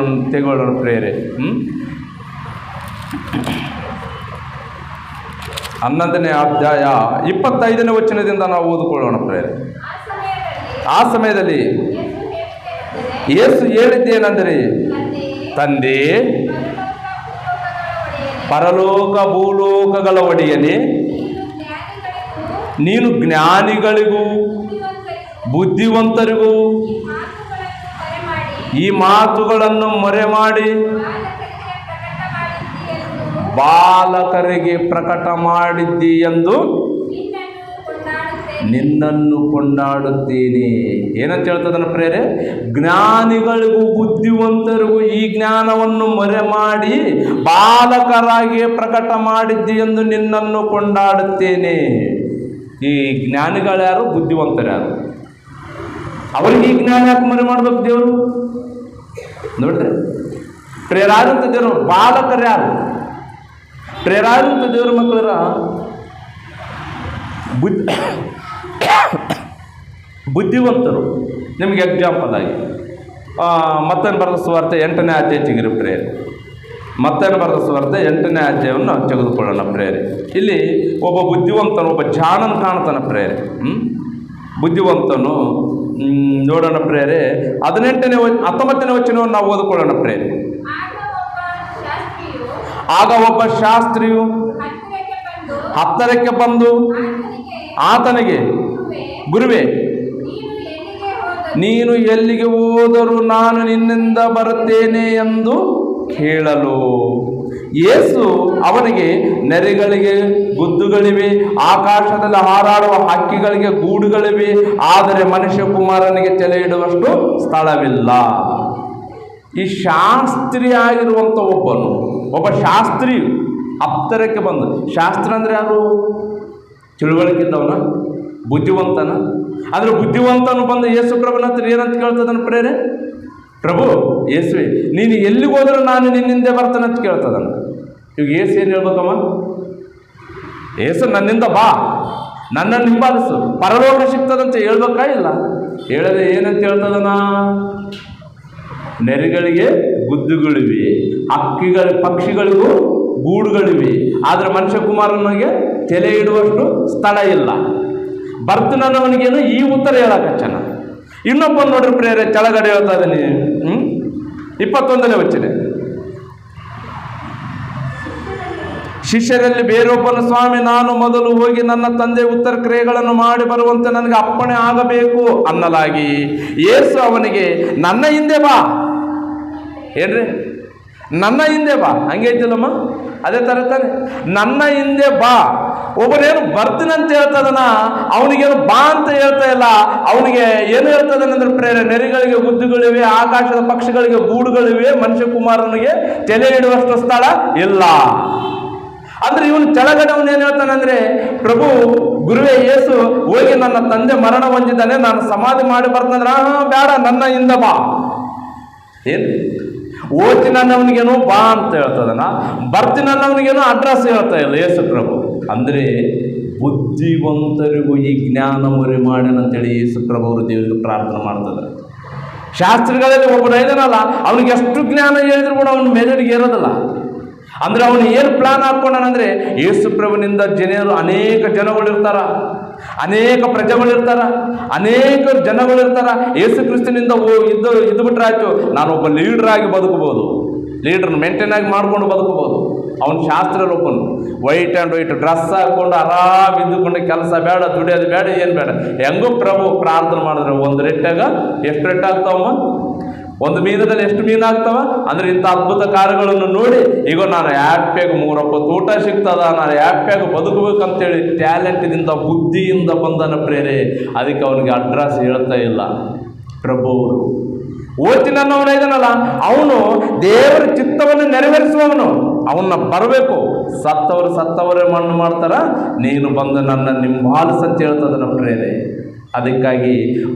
ತೆಗೊಳ್ಳೋಣ ಪ್ರೇರೆ. 11ನೇ ಅಧ್ಯಾಯ 25ನೇ ವಚನದಿಂದ ನಾವು ಓದಿಕೊಳ್ಳೋಣ ಪ್ರೇರೆ. ಆ ಸಮಯದಲ್ಲಿ ಯೇಸು ಹೇಳಿದ್ದೇನೆಂದರೆ, ತಂದೆ, ಪರಲೋಕ ಭೂಲೋಕಗಳ ಒಡೆಯನೇ, ನೀನು ಜ್ಞಾನಿಗಳಿಗೂ ಬುದ್ಧಿವಂತರಿಗೂ ಈ ಮಾತುಗಳನ್ನು ಮರೆಮಾಡಿ ಬಾಲಕರಿಗೆ ಪ್ರಕಟ ಮಾಡಿದ್ದಿ ಎಂದು ನಿನ್ನನ್ನು ಕೊಂಡಾಡುತ್ತೇನೆ. ಏನಂತ ಹೇಳ್ತದನ್ನ ಪ್ರೇರೆ? ಜ್ಞಾನಿಗಳಿಗೂ ಬುದ್ಧಿವಂತರಿಗೂ ಈ ಜ್ಞಾನವನ್ನು ಮರೆ ಮಾಡಿ ಬಾಲಕರಾಗಿ ಪ್ರಕಟ ಮಾಡಿದ್ದಿ ಎಂದು ನಿನ್ನನ್ನು ಕೊಂಡಾಡುತ್ತೇನೆ. ಈ ಜ್ಞಾನಿಗಳ್ಯಾರು? ಬುದ್ಧಿವಂತರ್ಯಾರು? ಅವರಿಗೆ ಈ ಜ್ಞಾನ ಯಾಕೆ ಮರೆ ಮಾಡ್ಬೇಕು ದೇವರು? ನೋಡ್ರಿ, ಪ್ರೇರಾದಂಥ ದೇವರು ಬಾಲಕರ್ಯಾರು? ಪ್ರೇರಾದಂಥ ದೇವ್ರ ಮಕ್ಕಳರ ಬುದ್ಧಿವಂತರು. ನಿಮಗೆ ಎಕ್ಸಾಂಪಲ್ ಆಗಿ ಮತ್ತಾಯನ ಬರೆದ ಸುವಾರ್ತೆ 8ನೇ ಅಧ್ಯಾಯ ತೆಗಿರಿ ಪ್ರೇರೆ. ಮತ್ತಾಯನ ಬರೆದ ಸುವಾರ್ತೆ 8ನೇ ಅಧ್ಯಾಯವನ್ನು ನಾವು ತೆಗೆದುಕೊಳ್ಳೋಣ ಪ್ರೇರೆ. ಇಲ್ಲಿ ಒಬ್ಬ ಬುದ್ಧಿವಂತನು, ಒಬ್ಬ ಜಾಣನ ಕಾಣ್ತಾನೆ ಪ್ರೇರೆ. ಬುದ್ಧಿವಂತನು ನೋಡೋಣ ಪ್ರೇರೆ. 19ನೇ ವಚನವನ್ನು ನಾವು ಓದಿಕೊಳ್ಳೋಣ ಪ್ರೇರೆ. ಆಗ ಒಬ್ಬ ಶಾಸ್ತ್ರಿಯು ಹತ್ತಿರಕ್ಕೆ ಬಂದು ಆತನಿಗೆ, ಗುರುವೇ, ನೀನು ಎಲ್ಲಿಗೆ ಹೋದರೂ ನಾನು ನಿನ್ನಿಂದ ಬರುತ್ತೇನೆ ಎಂದು ಕೇಳಲು, ಯೇಸು ಅವನಿಗೆ, ನೆರೆಗಳಿಗೆ ಗುದ್ದುಗಳಿವೆ, ಆಕಾಶದಲ್ಲಿ ಹಾರಾಡುವ ಹಕ್ಕಿಗಳಿಗೆ ಗೂಡುಗಳಿವೆ, ಆದರೆ ಮನುಷ್ಯಕುಮಾರನಿಗೆ ತಲೆ ಇಡುವಷ್ಟು ಸ್ಥಳವಿಲ್ಲ. ಈ ಶಾಸ್ತ್ರಿ ಆಗಿರುವಂಥ ಒಬ್ಬ ಶಾಸ್ತ್ರಿ ಹತ್ತರಕ್ಕೆ ಬಂದು, ಶಾಸ್ತ್ರ ಅಂದರೆ ಯಾರು? ತಿಳುವಳಿಕಿದ್ದವನ, ಬುದ್ಧಿವಂತನ. ಆದರೆ ಬುದ್ಧಿವಂತನು ಬಂದು ಯೇಸು ಪ್ರಭುನ ಹತ್ರ ಏನಂತ ಕೇಳ್ತದನ ಪ್ರೇರೆ? ಪ್ರಭು ಯೇಸುವೆ, ನೀನು ಎಲ್ಲಿಗೆ ಹೋದರೂ ನಾನು ನಿನ್ನಿಂದೆ ಬರ್ತಾನೆ ಅಂತ ಕೇಳ್ತದನ. ಇವಾಗ ಯೇಸು ಏನು ಹೇಳ್ಬೇಕಮ್ಮ? ಯೇಸು ನನ್ನಿಂದ ಬಾ, ನನ್ನನ್ನು ಹಿಂಬಾಲಿಸು, ಪರಲೋಕ ಸಿಗ್ತದಂತ ಹೇಳ್ಬೇಕಾ? ಇಲ್ಲ. ಹೇಳದೆ ಏನಂತ ಹೇಳ್ತದನ? ನೆರೆಗಳಿಗೆ ಗುದ್ದುಗಳಿವೆ, ಪಕ್ಷಿಗಳಿಗೂ ಗೂಡುಗಳಿವೆ, ಆದರೆ ಮನುಷ್ಯಕುಮಾರನಿಗೆ ತಲೆ ಇಡುವಷ್ಟು ಸ್ಥಳ ಇಲ್ಲ. ಭರ್ತನವನಿಗೇನು ಈ ಉತ್ತರ ಹೇಳಕಚ್ಚನ. ಇನ್ನೊಬ್ಬ ನೋಡ್ರಿ ಪ್ರೇರೆ, ಕೆಳಗಡೆ ಹೇಳ್ತಾ ಇದ್ದೀನಿ, 21ನೇ ವಚನ. ಶಿಷ್ಯರಲ್ಲಿ ಬೇರೊಬ್ಬನು, ಸ್ವಾಮಿ, ನಾನು ಮೊದಲು ಹೋಗಿ ನನ್ನ ತಂದೆ ಉತ್ತರ ಕ್ರಿಯೆಗಳನ್ನು ಮಾಡಿ ಬರುವಂತೆ ನನಗೆ ಅಪ್ಪಣೆ ಆಗಬೇಕು ಅನ್ನಲಾಗಿ, ಯೇಸು ಅವನಿಗೆ, ನನ್ನ ಹಿಂದೆ ಬಾ. ಏನ್ರಿ? ನನ್ನ ಹಿಂದೆ ಬಾ. ಹಂಗೆ ಐತಿಲ್ಲಮ್ಮ, ಅದೇ ಥರ ತಾನೆ. ನನ್ನ ಹಿಂದೆ ಬಾ. ಒಬ್ಬನೇನು ಬರ್ತೀನಂತ ಹೇಳ್ತದನ, ಅವನಿಗೇನು ಬಾ ಅಂತ ಹೇಳ್ತಾ ಇಲ್ಲ. ಅವನಿಗೆ ಏನು ಹೇಳ್ತದನಂದ್ರೆ ಪ್ರೇರೆ, ನೆರೆಗಳಿಗೆ ಗುದ್ದುಗಳಿವೆ, ಆಕಾಶದ ಪಕ್ಷಿಗಳಿಗೆ ಗೂಡುಗಳಿವೆ, ಮನುಷ್ಯಕುಮಾರನಿಗೆ ತಲೆ ಇಡುವಷ್ಟು ಸ್ಥಳ ಇಲ್ಲ. ಅಂದ್ರೆ ಇವನು ಕೆಳಗಡೆ ಅವನು ಏನು ಹೇಳ್ತಾನಂದ್ರೆ, ಪ್ರಭು ಗುರುವೇ ಯೇಸು, ಹೋಗಿ ನನ್ನ ತಂದೆ ಮರಣ ಹೊಂದಿದ್ದಾನೆ, ನಾನು ಸಮಾಧಿ ಮಾಡಿ ಬರ್ತಂದ್ರೆ, ಬೇಡ, ನನ್ನ ಹಿಂದ ಬಾ. ಏನು ಓದ್ತೀನಿ ಅನ್ನೋವನಿಗೇನೋ ಬಾ ಅಂತ ಹೇಳ್ತದನ, ಬರ್ತೀನಿ ಅನ್ನೋವನಿಗೇನೋ ಅಡ್ರೆಸ್ ಹೇಳ್ತಾ ಇಲ್ಲ ಯೇಸು ಪ್ರಭು. ಅಂದರೆ ಬುದ್ಧಿವಂತರಿಗೂ ಈ ಜ್ಞಾನ ಮೊರೆ ಮಾಡ್ಯಾನಂತೇಳಿ ಯೇಸು ಪ್ರಭು ಅವರು ದೇವರಿಗೆ ಪ್ರಾರ್ಥನೆ ಮಾಡ್ತಿದ್ದಾರೆ. ಶಾಸ್ತ್ರಿಗಳಲ್ಲಿ ಒಬ್ಬರು ಇದಾನಲ್ಲ, ಅವನಿಗೆ ಎಷ್ಟು ಜ್ಞಾನ ಹೇಳಿದ್ರು ಕೂಡ ಅವನ ಮೆದಡಿಗೆ ಇರೋದಿಲ್ಲ. ಅಂದರೆ ಅವನು ಏನು ಪ್ಲಾನ್ ಹಾಕ್ಕೊಂಡಾನಂದರೆ, ಯೇಸು ಪ್ರಭುವಿನಿಂದ ಅನೇಕ ಜನಗಳಿರ್ತಾರ, ಅನೇಕ ಪ್ರಜೆಗಳಿರ್ತಾರ, ಅನೇಕ ಜನಗಳಿರ್ತಾರ. ಯೇಸು ಕ್ರಿಸ್ತನಿಂದ ಇದ್ದು ಬಿಟ್ರಾಯ್ತು, ನಾನೊಬ್ಬ ಲೀಡರ್ ಆಗಿ ಬದುಕಬಹುದು, ಲೀಡ್ರನ್ನ ಮೇಂಟೈನ್ ಆಗಿ ಮಾಡ್ಕೊಂಡು ಬದುಕಬಹುದು. ಅವನ ಶಾಸ್ತ್ರ ಒಬ್ಬನು ವೈಟ್ ಆ್ಯಂಡ್ ವೈಟ್ ಡ್ರೆಸ್ ಹಾಕ್ಕೊಂಡು ಆರಾಮ್ ಇದ್ದುಕೊಂಡು, ಕೆಲಸ ಬೇಡ, ದುಡಿಯೋದು ಬೇಡ, ಏನು ಬೇಡ, ಹೆಂಗೂ ಪ್ರಭು ಪ್ರಾರ್ಥನೆ ಮಾಡಿದ್ರೆ ಒಂದು ರೆಟ್ಟಾಗ ಎಷ್ಟು ರೆಟ್ ಆಗ್ತಾವಮ್ಮ? ಒಂದು ಮೀನದಲ್ಲಿ ಎಷ್ಟು ಮೀನು ಆಗ್ತಾವ? ಅಂದರೆ ಇಂಥ ಅದ್ಭುತ ಕಾರ್ಯಗಳನ್ನು ನೋಡಿ, ಈಗ ನಾನು ಹ್ಯಾಪಿಯಾಗಿ 3 ಹೊತ್ತು ಊಟ ಸಿಗ್ತದ, ನಾನು ಹ್ಯಾಪಿಯಾಗಿ ಬದುಕಬೇಕಂತೇಳಿ ಟ್ಯಾಲೆಂಟಿನಿಂದ, ಬುದ್ಧಿಯಿಂದ ಬಂದನ ಪ್ರೇರೆ. ಅದಕ್ಕೆ ಅವನಿಗೆ ಅಡ್ರೆಸ್ ಹೇಳ್ತಾ ಇಲ್ಲ ಪ್ರಭು ಅವರು. ಓದ್ತೀನಿ ಅನ್ನೋವನ ಇದನ್ನಲ್ಲ, ಅವನು ದೇವರ ಚಿತ್ತವನ್ನು ನೆರವೇರಿಸುವವನು. ಅವನ್ನ ಬರಬೇಕು. ಸತ್ತವರೇ ಮಣ್ಣು ಮಾಡ್ತಾರ, ನೀನು ಬಂದು ನನ್ನ ಹಿಂಬಾಲಿಸಂತ ಹೇಳ್ತದನ ಪ್ರೇರೆ. ಅದಕ್ಕಾಗಿ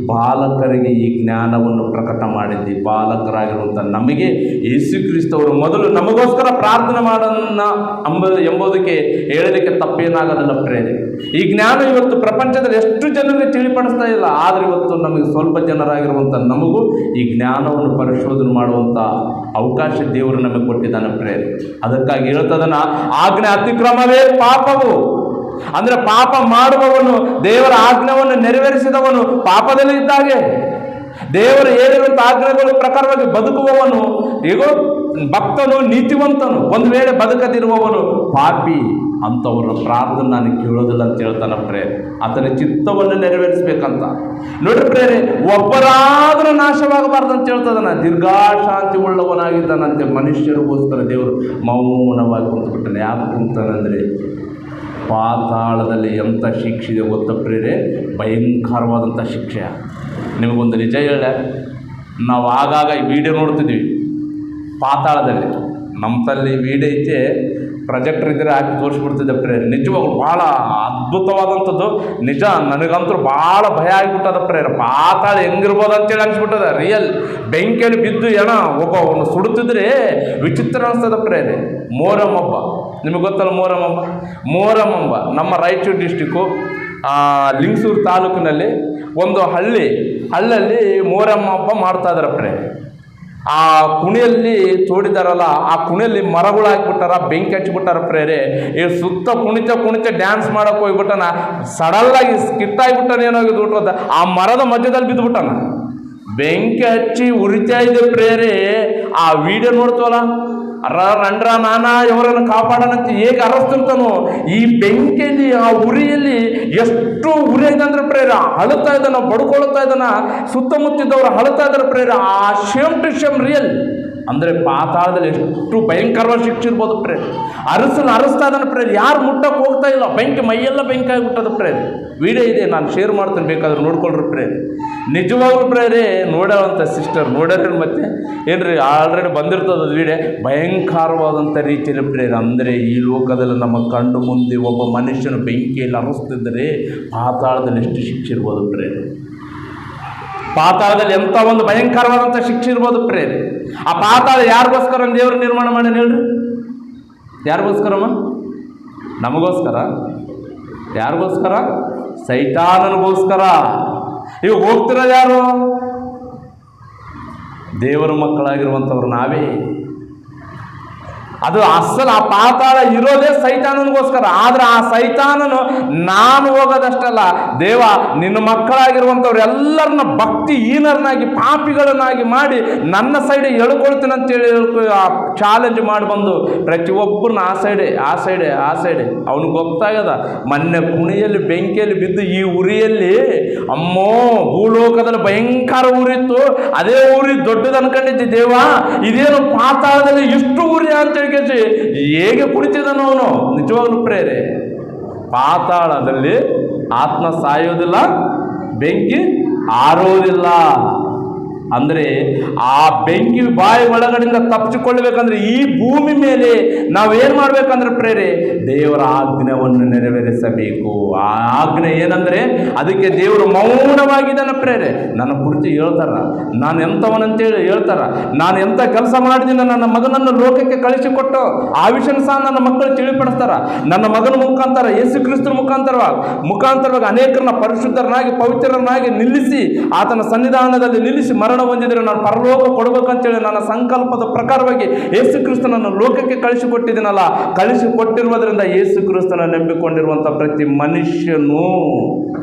ಬಾಲಕರಿಗೆ ಈ ಜ್ಞಾನವನ್ನು ಪ್ರಕಟ ಮಾಡಿದ್ದಿ. ಬಾಲಕರಾಗಿರುವಂಥ ನಮಗೆ ಯೇಸು ಕ್ರಿಸ್ತವರು ಮೊದಲು ನಮಗೋಸ್ಕರ ಪ್ರಾರ್ಥನೆ ಮಾಡೋಣ ಎಂಬುದಕ್ಕೆ ಹೇಳಲಿಕ್ಕೆ ತಪ್ಪೇನಾಗೋದಿಲ್ಲ ಪ್ರೇರೆ. ಈ ಜ್ಞಾನ ಇವತ್ತು ಪ್ರಪಂಚದಲ್ಲಿ ಎಷ್ಟು ಜನರಿಗೆ ತಿಳಿಪಡಿಸ್ತಾ ಇಲ್ಲ. ಆದರೆ ಇವತ್ತು ನಮಗೆ ಸ್ವಲ್ಪ ಜನರಾಗಿರುವಂಥ ನಮಗೂ ಈ ಜ್ಞಾನವನ್ನು ಪರಿಶೋಧನೆ ಮಾಡುವಂಥ ಅವಕಾಶ ದೇವರು ನಮಗೆ ಕೊಟ್ಟಿದ್ದಾನೆ ಪ್ರೇರೆ. ಅದಕ್ಕಾಗಿ ಹೇಳ್ತದನ, ಆಜ್ಞೆ ಅತಿಕ್ರಮವೇ ಪಾಪವು. ಅಂದ್ರೆ ಪಾಪ ಮಾಡುವವನು, ದೇವರ ಆಜ್ಞೆಯನ್ನು ನೆರವೇರಿಸಿದವನು ಪಾಪದಲ್ಲಿ ಇದ್ದಾಗೆ. ದೇವರು ಹೇಳಿರುವಂಥ ಆಜ್ಞೆಗಳ ಪ್ರಕಾರವಾಗಿ ಬದುಕುವವನು ಈಗ ಭಕ್ತನು, ನೀತಿವಂತನು. ಒಂದು ವೇಳೆ ಬದುಕದಿರುವವನು ಪಾಪಿ. ಅಂಥವ್ರ ಪ್ರಾರ್ಥನೆ ನಾನು ಕೇಳೋದಿಲ್ಲ ಅಂತ ಹೇಳ್ತಾನೆ ಪ್ರೇರೆ. ಆತನ ಚಿತ್ತವನ್ನು ನೆರವೇರಿಸ್ಬೇಕಂತ ನೋಡ್ರಿ ಪ್ರೇರೆ. ಒಬ್ಬರಾದರೂ ನಾಶವಾಗಬಾರ್ದು ಅಂತ ಹೇಳ್ತದನ. ದೀರ್ಘಾಶಾಂತಿ ಉಳ್ಳವನಾಗಿದ್ದಾನಂತೆ. ಮನುಷ್ಯರಿಗೋಸ್ಕರ ದೇವರು ಮೌನವಾಗಿ ಕುಂತುಬಿಟ್ಟನೆ. ಯಾಕೆ ಕುಂತಾನಂದರೆ, ಪಾತಾಳದಲ್ಲಿ ಎಂಥ ಶಿಕ್ಷೆ ಇದೆ ಗೊತ್ತ ಪ್ರೇರೆ? ಭಯಂಕರವಾದಂಥ ಶಿಕ್ಷೆ. ನಿಮಗೊಂದು ನಿಜ ಹೇಳ, ನಾವು ಆಗಾಗ ಈ ವಿಡಿಯೋ ನೋಡ್ತಿದ್ವಿ ಪಾತಾಳದಲ್ಲಿ. ನಮ್ಮ ತಲ್ಲಿ ವಿಡಿಯೋ ಐತೆ, ಪ್ರೊಜೆಕ್ಟರ್ ಇದ್ದರೆ ಹಾಕಿ ತೋರಿಸ್ಬಿಡ್ತಿದ್ದೆ ಪ್ರೇರೆ. ನಿಜವಾಗ್ಲು ಭಾಳ ಅದ್ಭುತವಾದಂಥದ್ದು. ನಿಜ ನನಗಂತೂ ಭಾಳ ಭಯ ಆಗಿಬಿಟ್ಟದ ಪ್ರೇರೆ. ಪಾತಾಳ ಹೆಂಗಿರ್ಬೋದು ಅಂತೇಳಿ ಅನ್ಸ್ಬಿಟ್ಟದ. ರಿಯಲ್ ಬೆಂಕಿಯಲ್ಲಿ ಬಿದ್ದು ಒಬ್ಬ ಸುಡುತ್ತಿದ್ರೆ ವಿಚಿತ್ರ ಅನಿಸ್ತದ ಪ್ರೇರೆ. ಮೊಹರಂ ಹಬ್ಬ ನಿಮಗೆ ಗೊತ್ತಲ್ಲ? ಮೊಹರಂ ಹಬ್ಬ ನಮ್ಮ ರಾಯಚೂರು ಡಿಸ್ಟಿಕ್ಕು ಲಿಂಗಸೂರು ತಾಲೂಕಿನಲ್ಲಿ ಒಂದು ಹಳ್ಳಿಯಲ್ಲಿ ಮೊಹರಂ ಹಬ್ಬ ಮಾಡ್ತಾ ಇದ್ದಾರೆ ಪ್ರೇರೆ. ಆ ಕುಣಿಯಲ್ಲಿ ತೋಡಿದಾರಲ್ಲ, ಆ ಕುಣಿಯಲ್ಲಿ ಮರಗಳು ಹಾಕಿಬಿಟ್ಟಾರ, ಬೆಂಕಿ ಹಚ್ಚಿಬಿಟ್ಟಾರ ಪ್ರೇರೆ. ಈ ಸುತ್ತ ಕುಣಿತ ಡ್ಯಾನ್ಸ್ ಮಾಡೋಕೆ ಹೋಗ್ಬಿಟ್ಟಾನ. ಸಡಲ್ಲಾಗಿ ಸ್ಕಿಟ್ ಆಗಿಬಿಟ್ಟಾನ, ಏನಾಗಿದ್ದು ಬಿಟ್ಟದ, ಆ ಮರದ ಮಧ್ಯದಲ್ಲಿ ಬಿದ್ದುಬಿಟ್ಟಾನ. ಬೆಂಕಿ ಹಚ್ಚಿ ಉರಿತಾ ಇದೆ ಪ್ರೇರೆ. ಆ ವಿಡಿಯೋ ನೋಡ್ತವಲ್ಲ, ರಂಡ್ರ ನಾನಾ ಇವರನ್ನು ಕಾಪಾಡೋಣಂತ ಹೇಗೆ ಅರಸ್ತಿರ್ತಾನೋ, ಈ ಬೆಂಕಿಯಲ್ಲಿ ಆ ಉರಿಯಲ್ಲಿ ಎಷ್ಟು ಉರಿ ಇದೆ ಅಂದ್ರೆ ಪ್ರೇರ, ಅಳುತ್ತಾ ಇದ್ದಾನ, ಬಡ್ಕೊಳ್ತಾ ಇದ್ದಾನ, ಸುತ್ತಮುತ್ತಿದ್ದವರು ಅಳುತ್ತಾ ಇದ್ದಾರೆ ಪ್ರೇರ. ಆ ಶೇಮ್ ಟು ಶೇಮ್ ರಿಯಲ್ ಅಂದರೆ ಪಾತಾಳದಲ್ಲಿ ಎಷ್ಟು ಭಯಂಕರವಾದ ಶಿಕ್ಷೆ ಇರ್ಬೋದು ಪ್ರೇರ್. ಅರಸ್ತಾ ಇದ್ದಾನೆ ಪ್ರೇರ್, ಯಾರು ಮುಟ್ಟಕ್ಕೆ ಹೋಗ್ತಾ ಇಲ್ಲ, ಬೆಂಕಿ ಮೈಯೆಲ್ಲ ಬೆಂಕಿ ಆಗಿಬಿಟ್ಟದ ಪ್ರೇರ್. ವಿಡಿಯೋ ಇದೆ, ನಾನು ಶೇರ್ ಮಾಡ್ತೀನಿ, ಬೇಕಾದ್ರೆ ನೋಡ್ಕೊಳ್ರಿ ಪ್ರೇರ್. ನಿಜವಾಗ್ಲೂ ಪ್ರೇರೇ ನೋಡೋವಂಥ ಸಿಸ್ಟರ್ ನೋಡ್ರಿ, ಮತ್ತೆ ಏನ್ರಿ ಆಲ್ರೆಡಿ ಬಂದಿರ್ತದ ವಿಡಿಯೋ. ಭಯಂಕರವಾದಂಥ ರೀತಿಯಲ್ಲಿ ಪ್ರೇರ, ಅಂದರೆ ಈ ಲೋಕದಲ್ಲಿ ನಮ್ಮ ಕಣ್ಣು ಮುಂದೆ ಒಬ್ಬ ಮನುಷ್ಯನು ಬೆಂಕಿಯಲ್ಲಿ ಅರಸ್ತಿದ್ದರೆ ಪಾತಾಳದಲ್ಲಿ ಎಷ್ಟು ಶಿಕ್ಷೆ ಇರ್ಬೋದು ಪ್ರೇರ್. ಪಾತಾಳದಲ್ಲಿ ಎಂಥ ಒಂದು ಭಯಂಕರವಾದಂಥ ಶಿಕ್ಷೆ ಇರ್ಬೋದು ಪ್ರೇರೆ. ಆ ಪಾತಾಳ ಯಾರಿಗೋಸ್ಕರ ದೇವರು ನಿರ್ಮಾಣ ಮಾಡಿ ಹೇಳ್ರಿ? ಯಾರಿಗೋಸ್ಕರಮ್ಮ? ನಮಗೋಸ್ಕರ. ಯಾರಿಗೋಸ್ಕರ? ಸೈತಾನನಿಗೋಸ್ಕರ. ಇವು ಹೋಗ್ತಿರೋದು ಯಾರು? ದೇವರ ಮಕ್ಕಳಾಗಿರುವಂಥವ್ರು ನಾವೇ. ಅದು ಅಸಲು ಆ ಪಾತಾಳ ಇರೋದೇ ಸೈತಾನನಿಗೋಸ್ಕರ. ಆದರೆ ಆ ಸೈತಾನನು ನಾನು ಹೋಗೋದಷ್ಟಲ್ಲ, ದೇವ ನಿನ್ನ ಮಕ್ಕಳಾಗಿರುವಂಥವ್ರು ಎಲ್ಲರನ್ನ ಭಕ್ತಿಹೀನರನ್ನಾಗಿ ಪಾಪಿಗಳನ್ನಾಗಿ ಮಾಡಿ ನನ್ನ ಸೈಡೆ ಎಳ್ಕೊಳ್ತೀನಿ ಅಂತೇಳಿ ಚಾಲೆಂಜ್ ಮಾಡಿ ಬಂದು ಪ್ರತಿಯೊಬ್ಬರನ್ನ ಆ ಸೈಡೆ ಅವನಿಗೆ ಗೊತ್ತಾಗದ. ಮೊನ್ನೆ ಕುಣಿಯಲ್ಲಿ ಬೆಂಕಿಯಲ್ಲಿ ಬಿದ್ದು ಈ ಉರಿಯಲ್ಲಿ ಅಮ್ಮೋ ಭೂಲೋಕದಲ್ಲಿ ಭಯಂಕರ ಉರಿತ್ತು, ಅದೇ ಉರಿ ದೊಡ್ಡದು ಅನ್ಕೊಂಡಿದ್ದೆ ದೇವ, ಇದೇನು ಪಾತಾಳದಲ್ಲಿ ಇಷ್ಟು ಉರಿ ಅಂತೇಳಿ ಹೇಗೆ ಕುಡಿತಿದ್ದಾನೋ ಅವನು. ನಿಜವಾಗ್ಲೂ ಪ್ರೇರೆ, ಪಾತಾಳದಲ್ಲಿ ಆತ್ಮ ಸಾಯೋದಿಲ್ಲ, ಬೆಂಕಿ ಆರೋದಿಲ್ಲ. ಅಂದರೆ ಆ ಬೆಂಕಿ ಬಾಯಿ ಒಳಗಡೆಯಿಂದ ತಪ್ಪಿಸಿಕೊಳ್ಳಬೇಕಂದ್ರೆ ಈ ಭೂಮಿ ಮೇಲೆ ನಾವೇನು ಮಾಡಬೇಕಂದ್ರೆ ಪ್ರೇರೆ, ದೇವರ ಆಜ್ಞೆಯನ್ನು ನೆರವೇರಿಸಬೇಕು. ಆ ಆಜ್ಞೆ ಏನಂದರೆ ಅದಕ್ಕೆ ದೇವರು ಮೌನವಾಗಿದ್ದಾನೆ ಪ್ರೇರೆ. ನನ್ನ ಕುರಿತು ಹೇಳ್ತಾರ, ನಾನು ಎಂಥವನಂತೇಳಿ ಹೇಳ್ತಾರ, ನಾನು ಎಂಥ ಕೆಲಸ ಮಾಡಿದ್ದೀನಿ, ನನ್ನ ಮಗನನ್ನು ಲೋಕಕ್ಕೆ ಕಳಿಸಿಕೊಟ್ಟು ಆ ವಿಷಯ ಸಹ ನನ್ನ ಮಕ್ಕಳು ತಿಳಿಪಡಿಸ್ತಾರ. ನನ್ನ ಮಗನ ಮುಖಾಂತರ, ಯೇಸು ಕ್ರಿಸ್ತನ ಮುಖಾಂತರವಾಗಿ ಅನೇಕರನ್ನ ಪರಿಶುದ್ಧರನ್ನಾಗಿ ಪವಿತ್ರರನ್ನಾಗಿ ನಿಲ್ಲಿಸಿ ಆತನ ಸನ್ನಿಧಾನದಲ್ಲಿ ನಿಲ್ಲಿಸಿ ಮರಣ ಹೊಂದಿದರೆ ನಾನು ಪರಲೋಕ ಕೊಡಬೇಕಂತೇಳಿ ನನ್ನ ಸಂಕಲ್ಪದ ಪ್ರಕಾರವಾಗಿ ಯೇಸು ಕ್ರಿಸ್ತನನ್ನು ಲೋಕಕ್ಕೆ ಕಳಿಸಿಕೊಟ್ಟಿದ್ದೀನಲ್ಲ. ಕಳಿಸಿಕೊಟ್ಟಿರುವುದರಿಂದ ಯೇಸು ಕ್ರಿಸ್ತನ ನಂಬಿಕೊಂಡಿರುವಂಥ ಪ್ರತಿ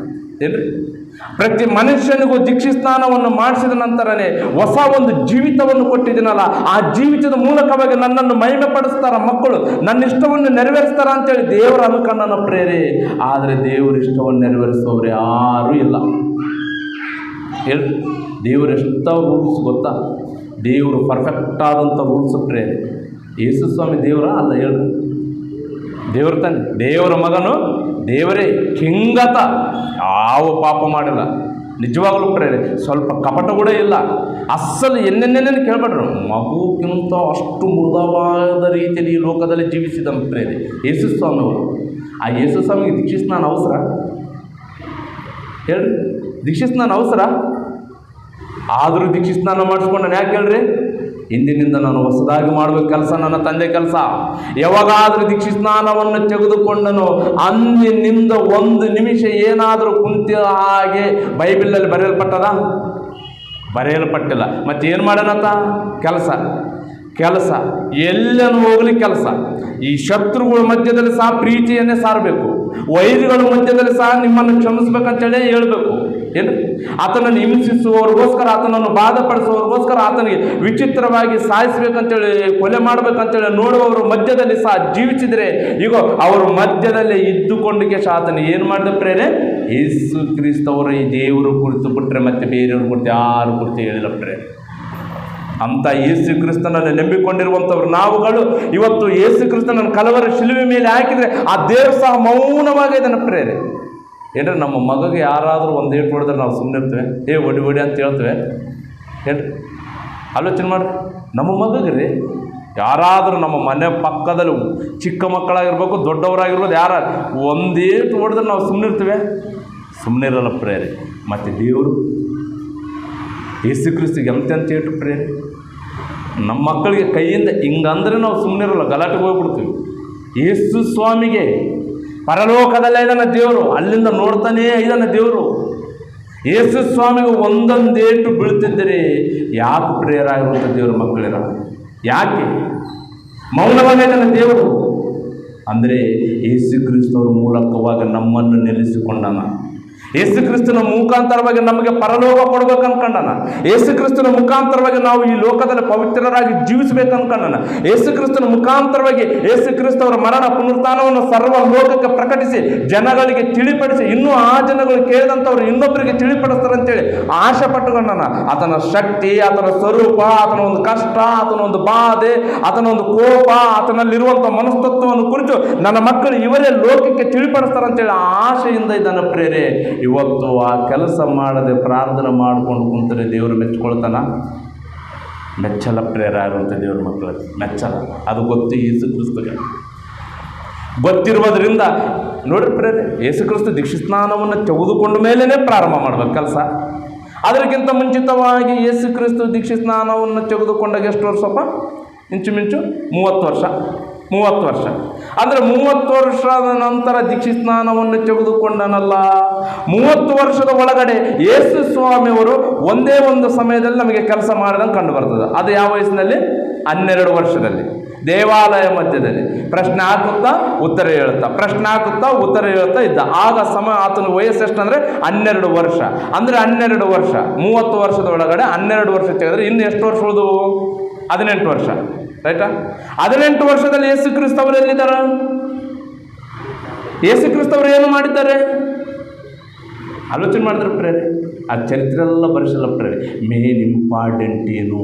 ಮನುಷ್ಯನಿಗೂ ದೀಕ್ಷಾಸ್ನಾನವನ್ನು ಮಾಡಿಸಿದ ನಂತರನೇ ಹೊಸ ಒಂದು ಜೀವಿತವನ್ನು ಕೊಟ್ಟಿದ್ದೀನಲ್ಲ. ಆ ಜೀವಿತದ ಮೂಲಕವಾಗಿ ನನ್ನನ್ನು ಮಹಿಮೆ ಪಡಿಸ್ತಾರ ಮಕ್ಕಳು, ನನ್ನ ಇಷ್ಟವನ್ನು ನೆರವೇರಿಸ್ತಾರ ಅಂತೇಳಿ ದೇವರ ಅನುಕಂಡನ ಪ್ರೇರೆ. ಆದರೆ ದೇವರ ಇಷ್ಟವನ್ನು ನೆರವೇರಿಸುವವರು ಯಾರೂ ಇಲ್ಲ. ಹೇಳಿ, ದೇವರು ಎಷ್ಟೋ ರೂಲ್ಸ್ ಗೊತ್ತಾ? ದೇವರು ಪರ್ಫೆಕ್ಟ್ ಆದಂಥ ರೂಲ್ಸ್ ಪ್ರೇರೆ. ಯೇಸು ಸ್ವಾಮಿ ದೇವರ ಅಲ್ಲ? ಹೇಳ್ರಿ, ದೇವ್ರ ತಾನೆ, ದೇವರ ಮಗನು ದೇವರೇ, ಕಿಂಗತ, ಯಾವ ಪಾಪ ಮಾಡಿಲ್ಲ. ನಿಜವಾಗ್ಲೂ ಪ್ರೇರೆ, ಸ್ವಲ್ಪ ಕಪಟ ಕೂಡ ಇಲ್ಲ. ಅಸಲು ಎನ್ನೆನ್ನೇನು ಕೇಳ್ಬೇಡ್ರಿ, ಮಗುಕ್ಕಿಂತ ಅಷ್ಟು ಮೃದುವಾದ ರೀತಿಯಲ್ಲಿ ಈ ಲೋಕದಲ್ಲಿ ಜೀವಿಸಿದ ಪ್ರೇರೆ ಯೇಸು ಸ್ವಾಮಿ ಅವರು. ಆ ಯೇಸು ಸ್ವಾಮಿಗೆ ದೀಕ್ಷಾಸ್ನಾನ ಅವಸರ? ಹೇಳ್ರಿ, ದೀಕ್ಷಾಸ್ನಾನ ಅವಸರ? ಆದರೂ ದೀಕ್ಷಾಸ್ನಾನ ಮಾಡಿಸ್ಕೊಂಡು ಯಾಕೆ ಹೇಳ್ರಿ? ಇಂದಿನಿಂದ ನಾನು ಹೊಸದಾಗಿ ಮಾಡಬೇಕು ಕೆಲಸ, ನನ್ನ ತಂದೆ ಕೆಲಸ. ಯಾವಾಗಾದರೂ ದೀಕ್ಷಾಸ್ನಾನವನ್ನು ತೆಗೆದುಕೊಂಡನು ಅಂದಿನಿಂದ ಒಂದು ನಿಮಿಷ ಏನಾದರೂ ಕುಂತ ಹಾಗೆ ಬೈಬಲಲ್ಲಿ ಬರೆಯಲ್ಪಟ್ಟಿಲ್ಲ. ಮತ್ತೇನು ಮಾಡೋಣಂತ? ಕೆಲಸ ಎಲ್ಲನೂ ಹೋಗಲಿ ಕೆಲಸ. ಈ ಶತ್ರುಗಳ ಮಧ್ಯದಲ್ಲಿ ಸಹ ಪ್ರೀತಿಯನ್ನೇ ಸಾರಬೇಕು, ವೈರಿಗಳ ಮಧ್ಯದಲ್ಲಿ ಸಹ ನಿಮ್ಮನ್ನು ಕ್ಷಮಿಸ್ಬೇಕಂತೇಳಿ ಹೇಳಬೇಕು. ಏನು? ಆತನನ್ನು ಹಿಂಸಿಸುವವ್ರಿಗೋಸ್ಕರ, ಆತನನ್ನು ಬಾಧಪಡಿಸುವವ್ರಿಗೋಸ್ಕರ, ಆತನಿಗೆ ವಿಚಿತ್ರವಾಗಿ ಸಾಯಿಸಬೇಕಂತೇಳಿ, ಕೊಲೆ ಮಾಡಬೇಕಂತೇಳಿ ನೋಡುವವರು ಮಧ್ಯದಲ್ಲಿ ಸಹ ಜೀವಿಸಿದರೆ ಈಗ ಅವರ ಮಧ್ಯದಲ್ಲೇ ಇದ್ದುಕೊಂಡಕ್ಕೆ ಆತನಿಗೆ ಏನು ಮಾಡಿದ ಪ್ರೇರೆ? ಯೇಸು ಕ್ರಿಸ್ತವರ ಈ ದೇವರು ಕುರಿತು ಬಿಟ್ಟರೆ ಮತ್ತೆ ಬೇರೆಯವ್ರ ಕುರಿತು ಯಾರು ಕುರಿತು ಹೇಳಿಲ್ಲ ಪ್ರೇರೆ. ಅಂತ ಯೇಸು ಕ್ರಿಸ್ತನನ್ನು ನಂಬಿಕೊಂಡಿರುವಂಥವ್ರು ನಾವುಗಳು ಇವತ್ತು ಯೇಸು ಕ್ರಿಸ್ತನನ್ನು ಕಲವರ ಶಿಲುವೆ ಮೇಲೆ ಹಾಕಿದರೆ ಆ ದೇವರು ಸಹ ಮೌನವಾಗಿದ್ದಾನೆ ಪ್ರೇರೆ. ಏನ್ರಿ, ನಮ್ಮ ಮಗಗೆ ಯಾರಾದರೂ ಒಂದು ಏಟು ಹೊಡೆದ್ರೆ ನಾವು ಸುಮ್ಮನೆ ಇರ್ತೇವೆ, ಹೊಡಿ ಅಂತ ಹೇಳ್ತೇವೆ? ಹೇಳ್ರಿ, ಆಲೋಚನೆ ಮಾಡಿರಿ. ನಮ್ಮ ಮಗಗೆ ರೀ ಯಾರಾದರೂ ನಮ್ಮ ಮನೆ ಪಕ್ಕದಲ್ಲಿ ಚಿಕ್ಕ ಮಕ್ಕಳಾಗಿರ್ಬೇಕು, ದೊಡ್ಡವರಾಗಿರ್ಬೋದು, ಒಂದೇಟು ಹೊಡೆದ್ರೆ ನಾವು ಸುಮ್ಮನೆ ಇರ್ತೇವೆ? ಸುಮ್ಮನೆ ಇರಲ್ಲ ಪ್ರೇರೆ. ಮತ್ತು ದೇವರು ಯೇಸು ಕ್ರಿಸ್ತಿಗೆ ಎಂತೆಂತ ಏಟು ಪ್ರೇರೆ. ನಮ್ಮ ಮಕ್ಕಳಿಗೆ ಕೈಯಿಂದ ಹಿಂಗಂದ್ರೆ ನಾವು ಸುಮ್ಮನೆ ಇರಲ್ಲ, ಗಲಾಟೆಗೆ ಹೋಗ್ಬಿಡ್ತೀವಿ. ಯೇಸು ಸ್ವಾಮಿಗೆ ಪರಲೋಕದಲ್ಲೇ ಇದ್ದಾನೆ ದೇವರು, ಅಲ್ಲಿಂದ ನೋಡ್ತಾನೇ ಇದ್ದಾನೆ ದೇವರು. ಯೇಸು ಸ್ವಾಮಿಗೆ ಒಂದೊಂದೇಟು ಬೀಳ್ತಿದ್ದರೆ ಯಾಕೆ ಪ್ರೇರಾಗಿರುವಂಥ ದೇವರ ಮಕ್ಕಳಿರ? ಯಾಕೆ ಮೌನವಾಗಿದ್ದಾನೆ ದೇವರು? ಅಂದರೆ ಯೇಸು ಕ್ರಿಸ್ತವ್ರ ಮೂಲಕವಾಗಿ ನಮ್ಮನ್ನು ನೆಲೆಸಿಕೊಂಡನ. ಯೇಸು ಕ್ರಿಸ್ತನ ಮುಖಾಂತರವಾಗಿ ನಮಗೆ ಪರಲೋಕ ಕೊಡ್ಬೇಕು ಅನ್ಕೊಂಡನ. ಯೇಸು ಕ್ರಿಸ್ತನ ಮುಖಾಂತರವಾಗಿ ನಾವು ಈ ಲೋಕದಲ್ಲಿ ಪವಿತ್ರರಾಗಿ ಜೀವಿಸಬೇಕು ಅನ್ಕೊಂಡನ. ಯೇಸು ಕ್ರಿಸ್ತನ ಮುಖಾಂತರವಾಗಿ ಯೇಸು ಕ್ರಿಸ್ತವರ ಮರಣ ಪುನರುತ್ಥಾನವನ್ನು ಸರ್ವ ಲೋಕಕ್ಕೆ ಪ್ರಕಟಿಸಿ ಜನಗಳಿಗೆ ತಿಳಿಪಡಿಸಿ, ಇನ್ನೂ ಆ ಜನಗಳು ಕೇಳಿದಂಥವ್ರು ಇನ್ನೊಬ್ಬರಿಗೆ ತಿಳಿಪಡಿಸ್ತಾರೆ ಅಂತೇಳಿ ಆಶೆ ಪಟ್ಟುಕೊಂಡನ. ಆತನ ಶಕ್ತಿ, ಆತನ ಸ್ವರೂಪ, ಆತನ ಒಂದು ಕಷ್ಟ, ಆತನ ಒಂದು ಬಾಧೆ, ಆತನ ಒಂದು ಕೋಪ, ಆತನಲ್ಲಿರುವಂಥ ಮನಸ್ತತ್ವವನ್ನು ಕುರಿತು ನನ್ನ ಮಕ್ಕಳು ಇವರೇ ಲೋಕಕ್ಕೆ ತಿಳಿಪಡಿಸ್ತಾರೆ ಅಂತೇಳಿ ಆಶೆಯಿಂದ ಇದನ್ನು ಪ್ರೇರೆ. ಇವತ್ತು ಆ ಕೆಲಸ ಮಾಡದೆ ಪ್ರಾರ್ಥನೆ ಮಾಡಿಕೊಂಡು ಕುಂತರೆ ದೇವರು ಮೆಚ್ಕೊಳ್ತಾನ? ಮೆಚ್ಚಲ. ಪ್ರೇರ ಇರುವಂಥ ದೇವ್ರ ಮಕ್ಕಳಿಗೆ ಮೆಚ್ಚಲ. ಅದು ಗೊತ್ತು ಯೇಸು ಕ್ರಿಸ್ತಗೆ ಗೊತ್ತಿರುವುದರಿಂದ ನೋಡ್ರಿ ಪ್ರೇರೆ, ಯೇಸು ಕ್ರಿಸ್ತ ದೀಕ್ಷಾಸ್ನಾನವನ್ನು ತೆಗೆದುಕೊಂಡ ಮೇಲೇ ಪ್ರಾರಂಭ ಮಾಡಬೇಕು ಕೆಲಸ. ಅದಕ್ಕಿಂತ ಮುಂಚಿತವಾಗಿ ಯೇಸು ಕ್ರಿಸ್ತ ದೀಕ್ಷಾಸ್ನಾನವನ್ನು ತೆಗೆದುಕೊಂಡಾಗ ಎಷ್ಟು ವರ್ಷಪ್ಪ? ಇಂಚುಮಿಂಚು 30 ವರ್ಷ. ಅಂದರೆ 30 ವರ್ಷದ ನಂತರ ದೀಕ್ಷಾಸ್ನಾನವನ್ನು ತೆಗೆದುಕೊಂಡನಲ್ಲ. 30 ವರ್ಷದ ಒಳಗಡೆ ಯೇಸು ಸ್ವಾಮಿಯವರು ಒಂದೇ ಒಂದು ಸಮಯದಲ್ಲಿ ನಮಗೆ ಕೆಲಸ ಮಾಡಿದಂಗೆ ಕಂಡು ಬರ್ತದೆ. ಅದು ಯಾವ ವಯಸ್ಸಿನಲ್ಲಿ? 12 ವರ್ಷದಲ್ಲಿ, ದೇವಾಲಯ ಮಧ್ಯದಲ್ಲಿ ಪ್ರಶ್ನೆ ಹಾಕುತ್ತಾ ಉತ್ತರ ಹೇಳ್ತಾ, ಪ್ರಶ್ನೆ ಹಾಕುತ್ತಾ ಉತ್ತರ ಹೇಳ್ತಾ ಇದ್ದ. ಆಗ ಆತನ ವಯಸ್ಸು ಎಷ್ಟಂದರೆ 12 ವರ್ಷ. ಅಂದರೆ 12 ವರ್ಷ, 30 ವರ್ಷದ ಒಳಗಡೆ 12 ವರ್ಷ ತೆಗೆದ್ರೆ ಇನ್ನು ಎಷ್ಟು ವರ್ಷ ಉಳಿದು? 18 ವರ್ಷ. ರೈಟಾ? 18 ವರ್ಷದಲ್ಲಿ ಯೇಸು ಕ್ರಿಸ್ತವರು ಎಲ್ಲಿದ್ದಾರೆ? ಯೇಸು ಕ್ರಿಸ್ತವರು ಏನು ಮಾಡಿದ್ದಾರೆ? ಆಲೋಚನೆ ಮಾಡಿದ್ರೆ ಪ್ರೇರೆ, ಆ ಚರಿತ್ರೆ ಎಲ್ಲ ಬರೆಸಲ್ಲ ಪ್ರೇರೆ. ಮೇನ್ ಇಂಪಾರ್ಟೆಂಟ್ ಏನು?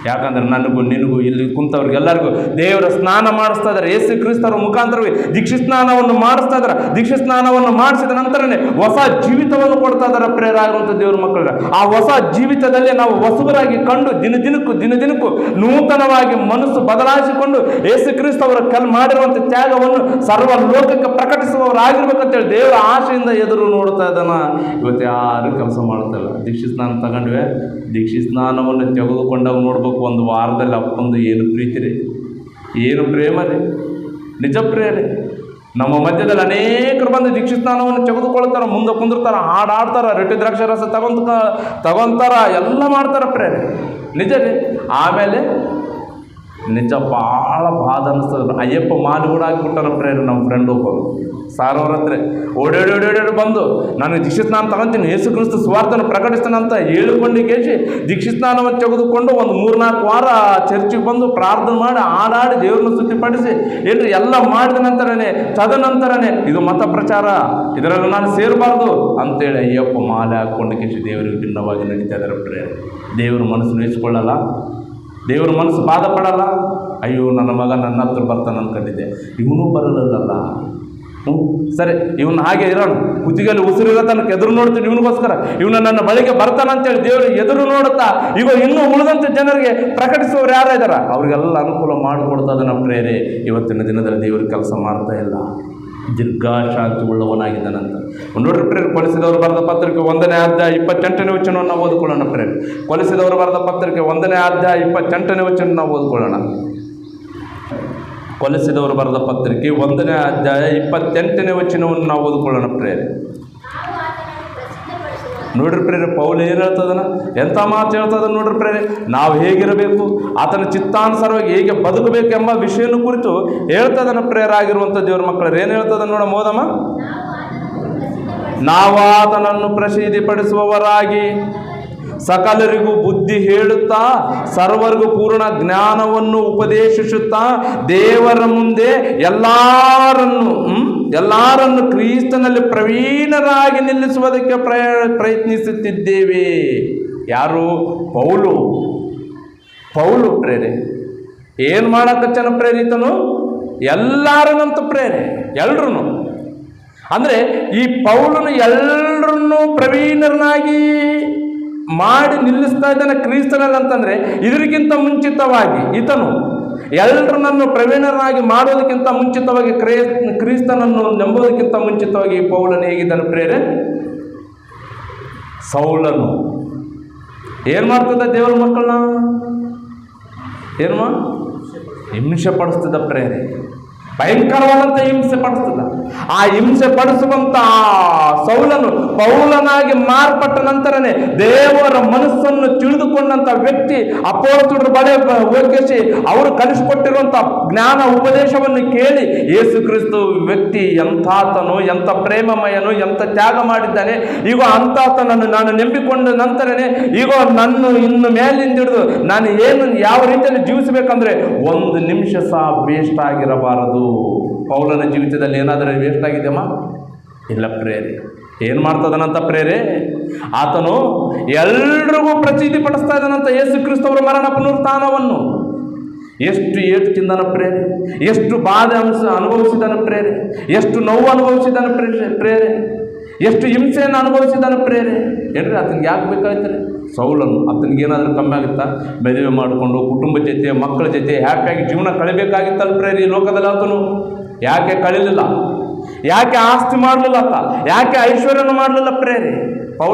ಯಾಕಂದ್ರೆ ನನಗೂ ನಿನಗೂ ಇಲ್ಲಿ ಕುಂತವ್ರಿಗೆಲ್ಲರಿಗೂ ದೇವರ ಸ್ನಾನ ಮಾಡಿಸ್ತಾ ಇದ್ದಾರೆ. ಯೇಸು ಕ್ರಿಸ್ತವ್ರ ಮುಖಾಂತರವೇ ದೀಕ್ಷಾಸ್ನಾನವನ್ನು ಮಾಡಿಸ್ತಾ ಇದ್ದಾರೆ. ದೀಕ್ಷಾಸ್ನಾನವನ್ನು ಮಾಡಿಸಿದ ನಂತರನೇ ಹೊಸ ಜೀವಿತವನ್ನು ಕೊಡ್ತಾ ಇದ್ದಾರೆ ಪ್ರೇರಾಗಿರುವಂಥ ದೇವ್ರ ಮಕ್ಕಳಿಗೆ. ಆ ಹೊಸ ಜೀವಿತದಲ್ಲಿ ನಾವು ಹೊಸಬರಾಗಿ ಕಂಡು ದಿನದಿನಕ್ಕೂ ನೂತನವಾಗಿ ಮನಸ್ಸು ಬದಲಾಯಿಸಿಕೊಂಡು ಯೇಸು ಕ್ರಿಸ್ತವರ ಮಾಡಿರುವಂಥ ತ್ಯಾಗವನ್ನು ಸರ್ವ ಲೋಕಕ್ಕೆ ಪ್ರಕಟಿಸುವವರಾಗಿರ್ಬೇಕಂತೇಳಿ ದೇವರ ಆಶೆಯಿಂದ ಎದುರು ನೋಡ್ತಾ ಇದ್ದಾನ. ಇವತ್ತು ಯಾರು ಕೆಲಸ ಮಾಡ್ತಾಯಿಲ್ಲ. ದೀಕ್ಷಾಸ್ನಾನ ತಗೊಂಡ್ವೆ, ದೀಕ್ಷಾಸ್ನಾನವನ್ನು ತೆಗೆದುಕೊಂಡಾಗ ನೋಡ್ಬೇಕು ಒಂದು ವಾರದಲ್ಲಿ ಅಪ್ಪಂದು ಏನು ಪ್ರೀತಿ ರೀ, ಏನು ಪ್ರೇಮ ರೀ, ನಿಜ ಪ್ರೇರೆ. ನಮ್ಮ ಮಧ್ಯದಲ್ಲಿ ಅನೇಕರು ಬಂದು ದೀಕ್ಷಾಸ್ನಾನವನ್ನು ತೆಗೆದುಕೊಳ್ತಾರೆ, ಮುಂದೆ ಕುಂದಿರ್ತಾರೆ, ಹಾಡಾಡ್ತಾರೆ, ರೊಟ್ಟಿ ದ್ರಾಕ್ಷಾರಸ ತಗೊಂತಾರ, ಎಲ್ಲ ಮಾಡ್ತಾರೆ ಪ್ರೇರೆ. ನಿಜ ರೀ. ಆಮೇಲೆ ನಿಜ ಭಾಳ ಬಾಧ ಅನ್ನಿಸ್ತದೆ. ಅಯ್ಯಪ್ಪ ಮಾಲಿ ಕೂಡ ಹಾಕಿಬಿಟ್ಟಾರ ಪ್ರೇರೆ. ನಮ್ಮ ಫ್ರೆಂಡ್ ಒಬ್ಬರು ಸಾರವ್ರ ಹತ್ರ ಓಡಾಡಿ ಬಂದು ನಾನು ದೀಕ್ಷಾಸ್ನಾನ ತಗೊಂತೀನಿ, ಯೇಸು ಕ್ರಿಸ್ತ ಸುವಾರ್ತೆಯನ್ನು ಪ್ರಕಟಿಸ್ತಾನಂತ ಹೇಳಿಕೊಂಡು ಕೇಳಿ ದೀಕ್ಷಾಸ್ನಾನವನ್ನು ತೆಗೆದುಕೊಂಡು ಒಂದು 3-4 ವಾರ ಚರ್ಚಿಗೆ ಬಂದು ಪ್ರಾರ್ಥನೆ ಮಾಡಿ ಹಾಡಾಡಿ ದೇವ್ರನ್ನ ಸ್ತುತಿಪಡಿಸಿ ಏನ್ರಿ ಎಲ್ಲ ಮಾಡಿದ ತದನಂತರನೇ ಇದು ಮತ ಪ್ರಚಾರ, ಇದರಲ್ಲಿ ನಾನು ಸೇರಬಾರ್ದು ಅಂತೇಳಿ ಅಯ್ಯಪ್ಪ ಮಾಲೆ ಹಾಕ್ಕೊಂಡು ಕೇಳಿ ದೇವರಿಗೆ ಭಿನ್ನವಾಗಿ ನಡೀತಾ ಇದ್ದಾರೆ ಪ್ರೇರೆ. ದೇವರು ಮನಸ್ಸು ನೆನೆಸ್ಕೊಳ್ಳಲ್ಲ, ದೇವ್ರ ಮನಸ್ಸು ಬಾಧ ಪಡಲ್ಲ. ಅಯ್ಯೋ ನನ್ನ ಮಗ ನನ್ನ ಹತ್ರ ಬರ್ತಾನೆ ಅಂದ್ಕೊಂಡಿದ್ದೆ, ಇವನು ಬರಲಿಲ್ಲಲ್ಲ. ಸರಿ, ಇವನು ಹಾಗೆ ಇರೋಣ, ಕುತ್ತಿಗೆಯಲ್ಲಿ ಉಸಿರಿರೋ ತನಕ ಎದುರು ನೋಡ್ತೀನಿ ಇವನಿಗೋಸ್ಕರ, ಇವನು ನನ್ನ ಬಳಿಗೆ ಬರ್ತಾನಂತೇಳಿ ದೇವರು ಎದುರು ನೋಡುತ್ತಾ ಈಗ ಇನ್ನೂ ಉಳಿದಂಥ ಜನರಿಗೆ ಪ್ರಕಟಿಸುವವರು ಯಾರು ಇದ್ದಾರ ಅವ್ರಿಗೆಲ್ಲ ಅನುಕೂಲ ಮಾಡಿಕೊಡ್ತಾ ಇದ್ದಾನೆ ಪ್ರೇರೆ. ಇವತ್ತಿನ ದಿನದಲ್ಲಿ ದೇವರು ಕೆಲಸ ಮಾಡ್ತಾ ಇಲ್ಲ, ದೀರ್ಘಶಾಂತಿ ಉಳ್ಳವನಾಗಿದ್ದಾನಂತ. ನೋಡ್ರಿ ಪ್ರೇರೆ, ಕೊಲಿಸಿದವರು ಬರೆದ ಪತ್ರಿಕೆ 1ನೇ ಅಧ್ಯಾಯ 28ನೇ ವಚನವನ್ನು ನಾವು ಓದ್ಕೊಳ್ಳೋಣ ಪ್ರೇರೆ. ಕೊಲಿಸಿದವರು ಬರೆದ ಪತ್ರಿಕೆ 1ನೇ ಅಧ್ಯಾಯ 28ನೇ ವಚನ ನಾವು ಓದ್ಕೊಳ್ಳೋಣ. ಕೊಲಿಸಿದವರು ಬರೆದ ಪತ್ರಿಕೆ 1ನೇ ಅಧ್ಯಾಯ 28ನೇ ವಚನವನ್ನು ನಾವು ಓದ್ಕೊಳ್ಳೋಣ ಪ್ರೇರೆ. ನೋಡ್ರಿ ಪ್ರೇರೆ, ಪೌಲ್ ಏನು ಹೇಳ್ತದನ, ಎಂಥ ಮಾತು ಹೇಳ್ತದ ನೋಡ್ರಿ ಪ್ರೇರೆ. ನಾವು ಹೇಗಿರಬೇಕು, ಆತನ ಚಿತ್ತಾನುಸಾರವಾಗಿ ಹೇಗೆ ಬದುಕಬೇಕು ಎಂಬ ವಿಷಯನ ಕುರಿತು ಹೇಳ್ತದನ ಪ್ರೇರಾಗಿರುವಂಥ ದೇವ್ರ ಮಕ್ಕಳು. ಏನು ಹೇಳ್ತದ ನೋಡ ಮೋದಮ್ಮ? ನಾವು ಆತನನ್ನು ಪ್ರಸಿದ್ಧಿಪಡಿಸುವವರಾಗಿ ಸಕಲರಿಗೂ ಬುದ್ಧಿ ಹೇಳುತ್ತಾ ಸರ್ವರಿಗೂ ಪೂರ್ಣ ಜ್ಞಾನವನ್ನು ಉಪದೇಶಿಸುತ್ತಾ ದೇವರ ಮುಂದೆ ಎಲ್ಲರನ್ನು ಕ್ರಿಸ್ತನಲ್ಲಿ ಪ್ರವೀಣರಾಗಿ ನಿಲ್ಲಿಸುವುದಕ್ಕೆ ಪ್ರಯತ್ನಿಸುತ್ತಿದ್ದೇವೆ. ಯಾರು? ಪೌಲು ಪ್ರೇರೆ. ಏನು ಮಾಡಕ್ಕಚ್ಚನ ಪ್ರೇರಿತನು? ಎಲ್ಲರನ್ನಂತ ಪ್ರೇರೆ, ಎಲ್ರೂ. ಅಂದರೆ ಈ ಪೌಲನು ಎಲ್ಲರನ್ನೂ ಪ್ರವೀಣರನ್ನಾಗಿ ಮಾಡಿ ನಿಲ್ಲಿಸ್ತಾ ಇದ್ದಾನೆ ಕ್ರಿಸ್ತನಲ್ಲಿ. ಅಂತಂದರೆ ಇದಕ್ಕಿಂತ ಮುಂಚಿತವಾಗಿ ಈತನು ಎಲ್ಲರನ್ನನ್ನು ಪ್ರವೀಣರಾಗಿ ಮಾಡೋದಕ್ಕಿಂತ ಮುಂಚಿತವಾಗಿ ಕ್ರಿಸ್ತನನ್ನು ನಂಬೋದಕ್ಕಿಂತ ಮುಂಚಿತವಾಗಿ ಪೌಲನು ಹೇಗಿದ್ದಾನೆ ಪ್ರೇರೆ? ಸೌಲನು ಏನು ಮಾಡ್ತಿದ್ದ ದೇವರ ಮಕ್ಕಳನ್ನ? ಹಿಂಸೆ ಪಡಿಸ್ತಿದ್ದ ಪ್ರೇರೆ. ಭಯಂಕರವಾದಂಥ ಹಿಂಸೆ ಪಡಿಸ್ತದ. ಆ ಹಿಂಸೆ ಪಡಿಸುವಂತ ಸೌಲನು ಪೌಲನಾಗಿ ಮಾರ್ಪಟ್ಟ ನಂತರನೇ ದೇವರ ಮನಸ್ಸನ್ನು ತಿಳಿದುಕೊಂಡಂತ ವ್ಯಕ್ತಿ ಅಪೊಸ್ತಲರ ಬಳಿ ಹೋಗಿ ಅವರು ಕಲಿಸಿಕೊಟ್ಟಿರುವಂತ ಜ್ಞಾನ ಉಪದೇಶವನ್ನು ಕೇಳಿ ಯೇಸು ಕ್ರಿಸ್ತು ವ್ಯಕ್ತಿ ಎಂಥಾತನು, ಎಂಥ ಪ್ರೇಮಮಯನು, ಎಂಥ ತ್ಯಾಗ ಮಾಡಿದ್ದಾನೆ, ಈಗ ಅಂತಾತನನ್ನು ನಾನು ನಂಬಿಕೊಂಡ ನಂತರನೇ ಈಗ ನನ್ನ ಇನ್ನು ಮೇಲಿಂದ ಹಿಡಿದು ನಾನು ಏನು ಯಾವ ರೀತಿಯಲ್ಲಿ ಜೀವಿಸಬೇಕಂದ್ರೆ ಒಂದು ನಿಮಿಷ ಸಹ ವೇಸ್ಟ್ ಆಗಿರಬಾರದು. ಪೌಲನ ಜೀವಿತದಲ್ಲಿ ಏನಾದರೂ ವೇಸ್ಟ್ ಆಗಿದೆಯಮ್ಮ? ಇಲ್ಲ ಪ್ರೇರೆ. ಏನು ಮಾಡ್ತದನಂತ ಪ್ರೇರೆ? ಆತನು ಎಲ್ರಿಗೂ ಪ್ರಸಿದ್ಧಿ ಪಡಿಸ್ತಾ ಇದ್ದಾನಂತ ಯೇಸು ಕ್ರಿಸ್ತವರ ಮರಣ ಪುನರುತ್ಥಾನವನ್ನು. ಎಷ್ಟು ಏಟು ತಿಂದನ ಪ್ರೇರೆ, ಎಷ್ಟು ಬಾಧೆ ಅನುಭವಿಸಿದನ ಪ್ರೇರೆ, ಎಷ್ಟು ನೋವು ಅನುಭವಿಸಿದನ ಪ್ರೇರೆ, ಎಷ್ಟು ಹಿಂಸೆಯನ್ನು ಅನುಭವಿಸಿದನ ಪ್ರೇರೆ. ಏನ್ರಿ ಆತನಿಗೆ ಯಾಕೆ ಬೇಕಾಯ್ತಾರೆ? ಸೌಲನು ಆತನಿಗೇನಾದರೂ ಕಮ್ಮಿ ಆಗುತ್ತಾ? ಮದುವೆ ಮಾಡಿಕೊಂಡು ಕುಟುಂಬ ಜೊತೆ ಮಕ್ಕಳ ಜೊತೆ ಹ್ಯಾಪಿಯಾಗಿ ಜೀವನ ಕಳಿಬೇಕಾಗಿತ್ತಲ್ಲ ಪ್ರೇರಿ ಈ ಲೋಕದಲ್ಲಿ. ಆತನು ಯಾಕೆ ಕಳಿಲಿಲ್ಲ? ಯಾಕೆ ಆಸ್ತಿ ಮಾಡಲಿಲ್ಲ ಆತ? ಯಾಕೆ ಐಶ್ವರ್ಯನ ಮಾಡಲಿಲ್ಲ ಪ್ರೇರಿ?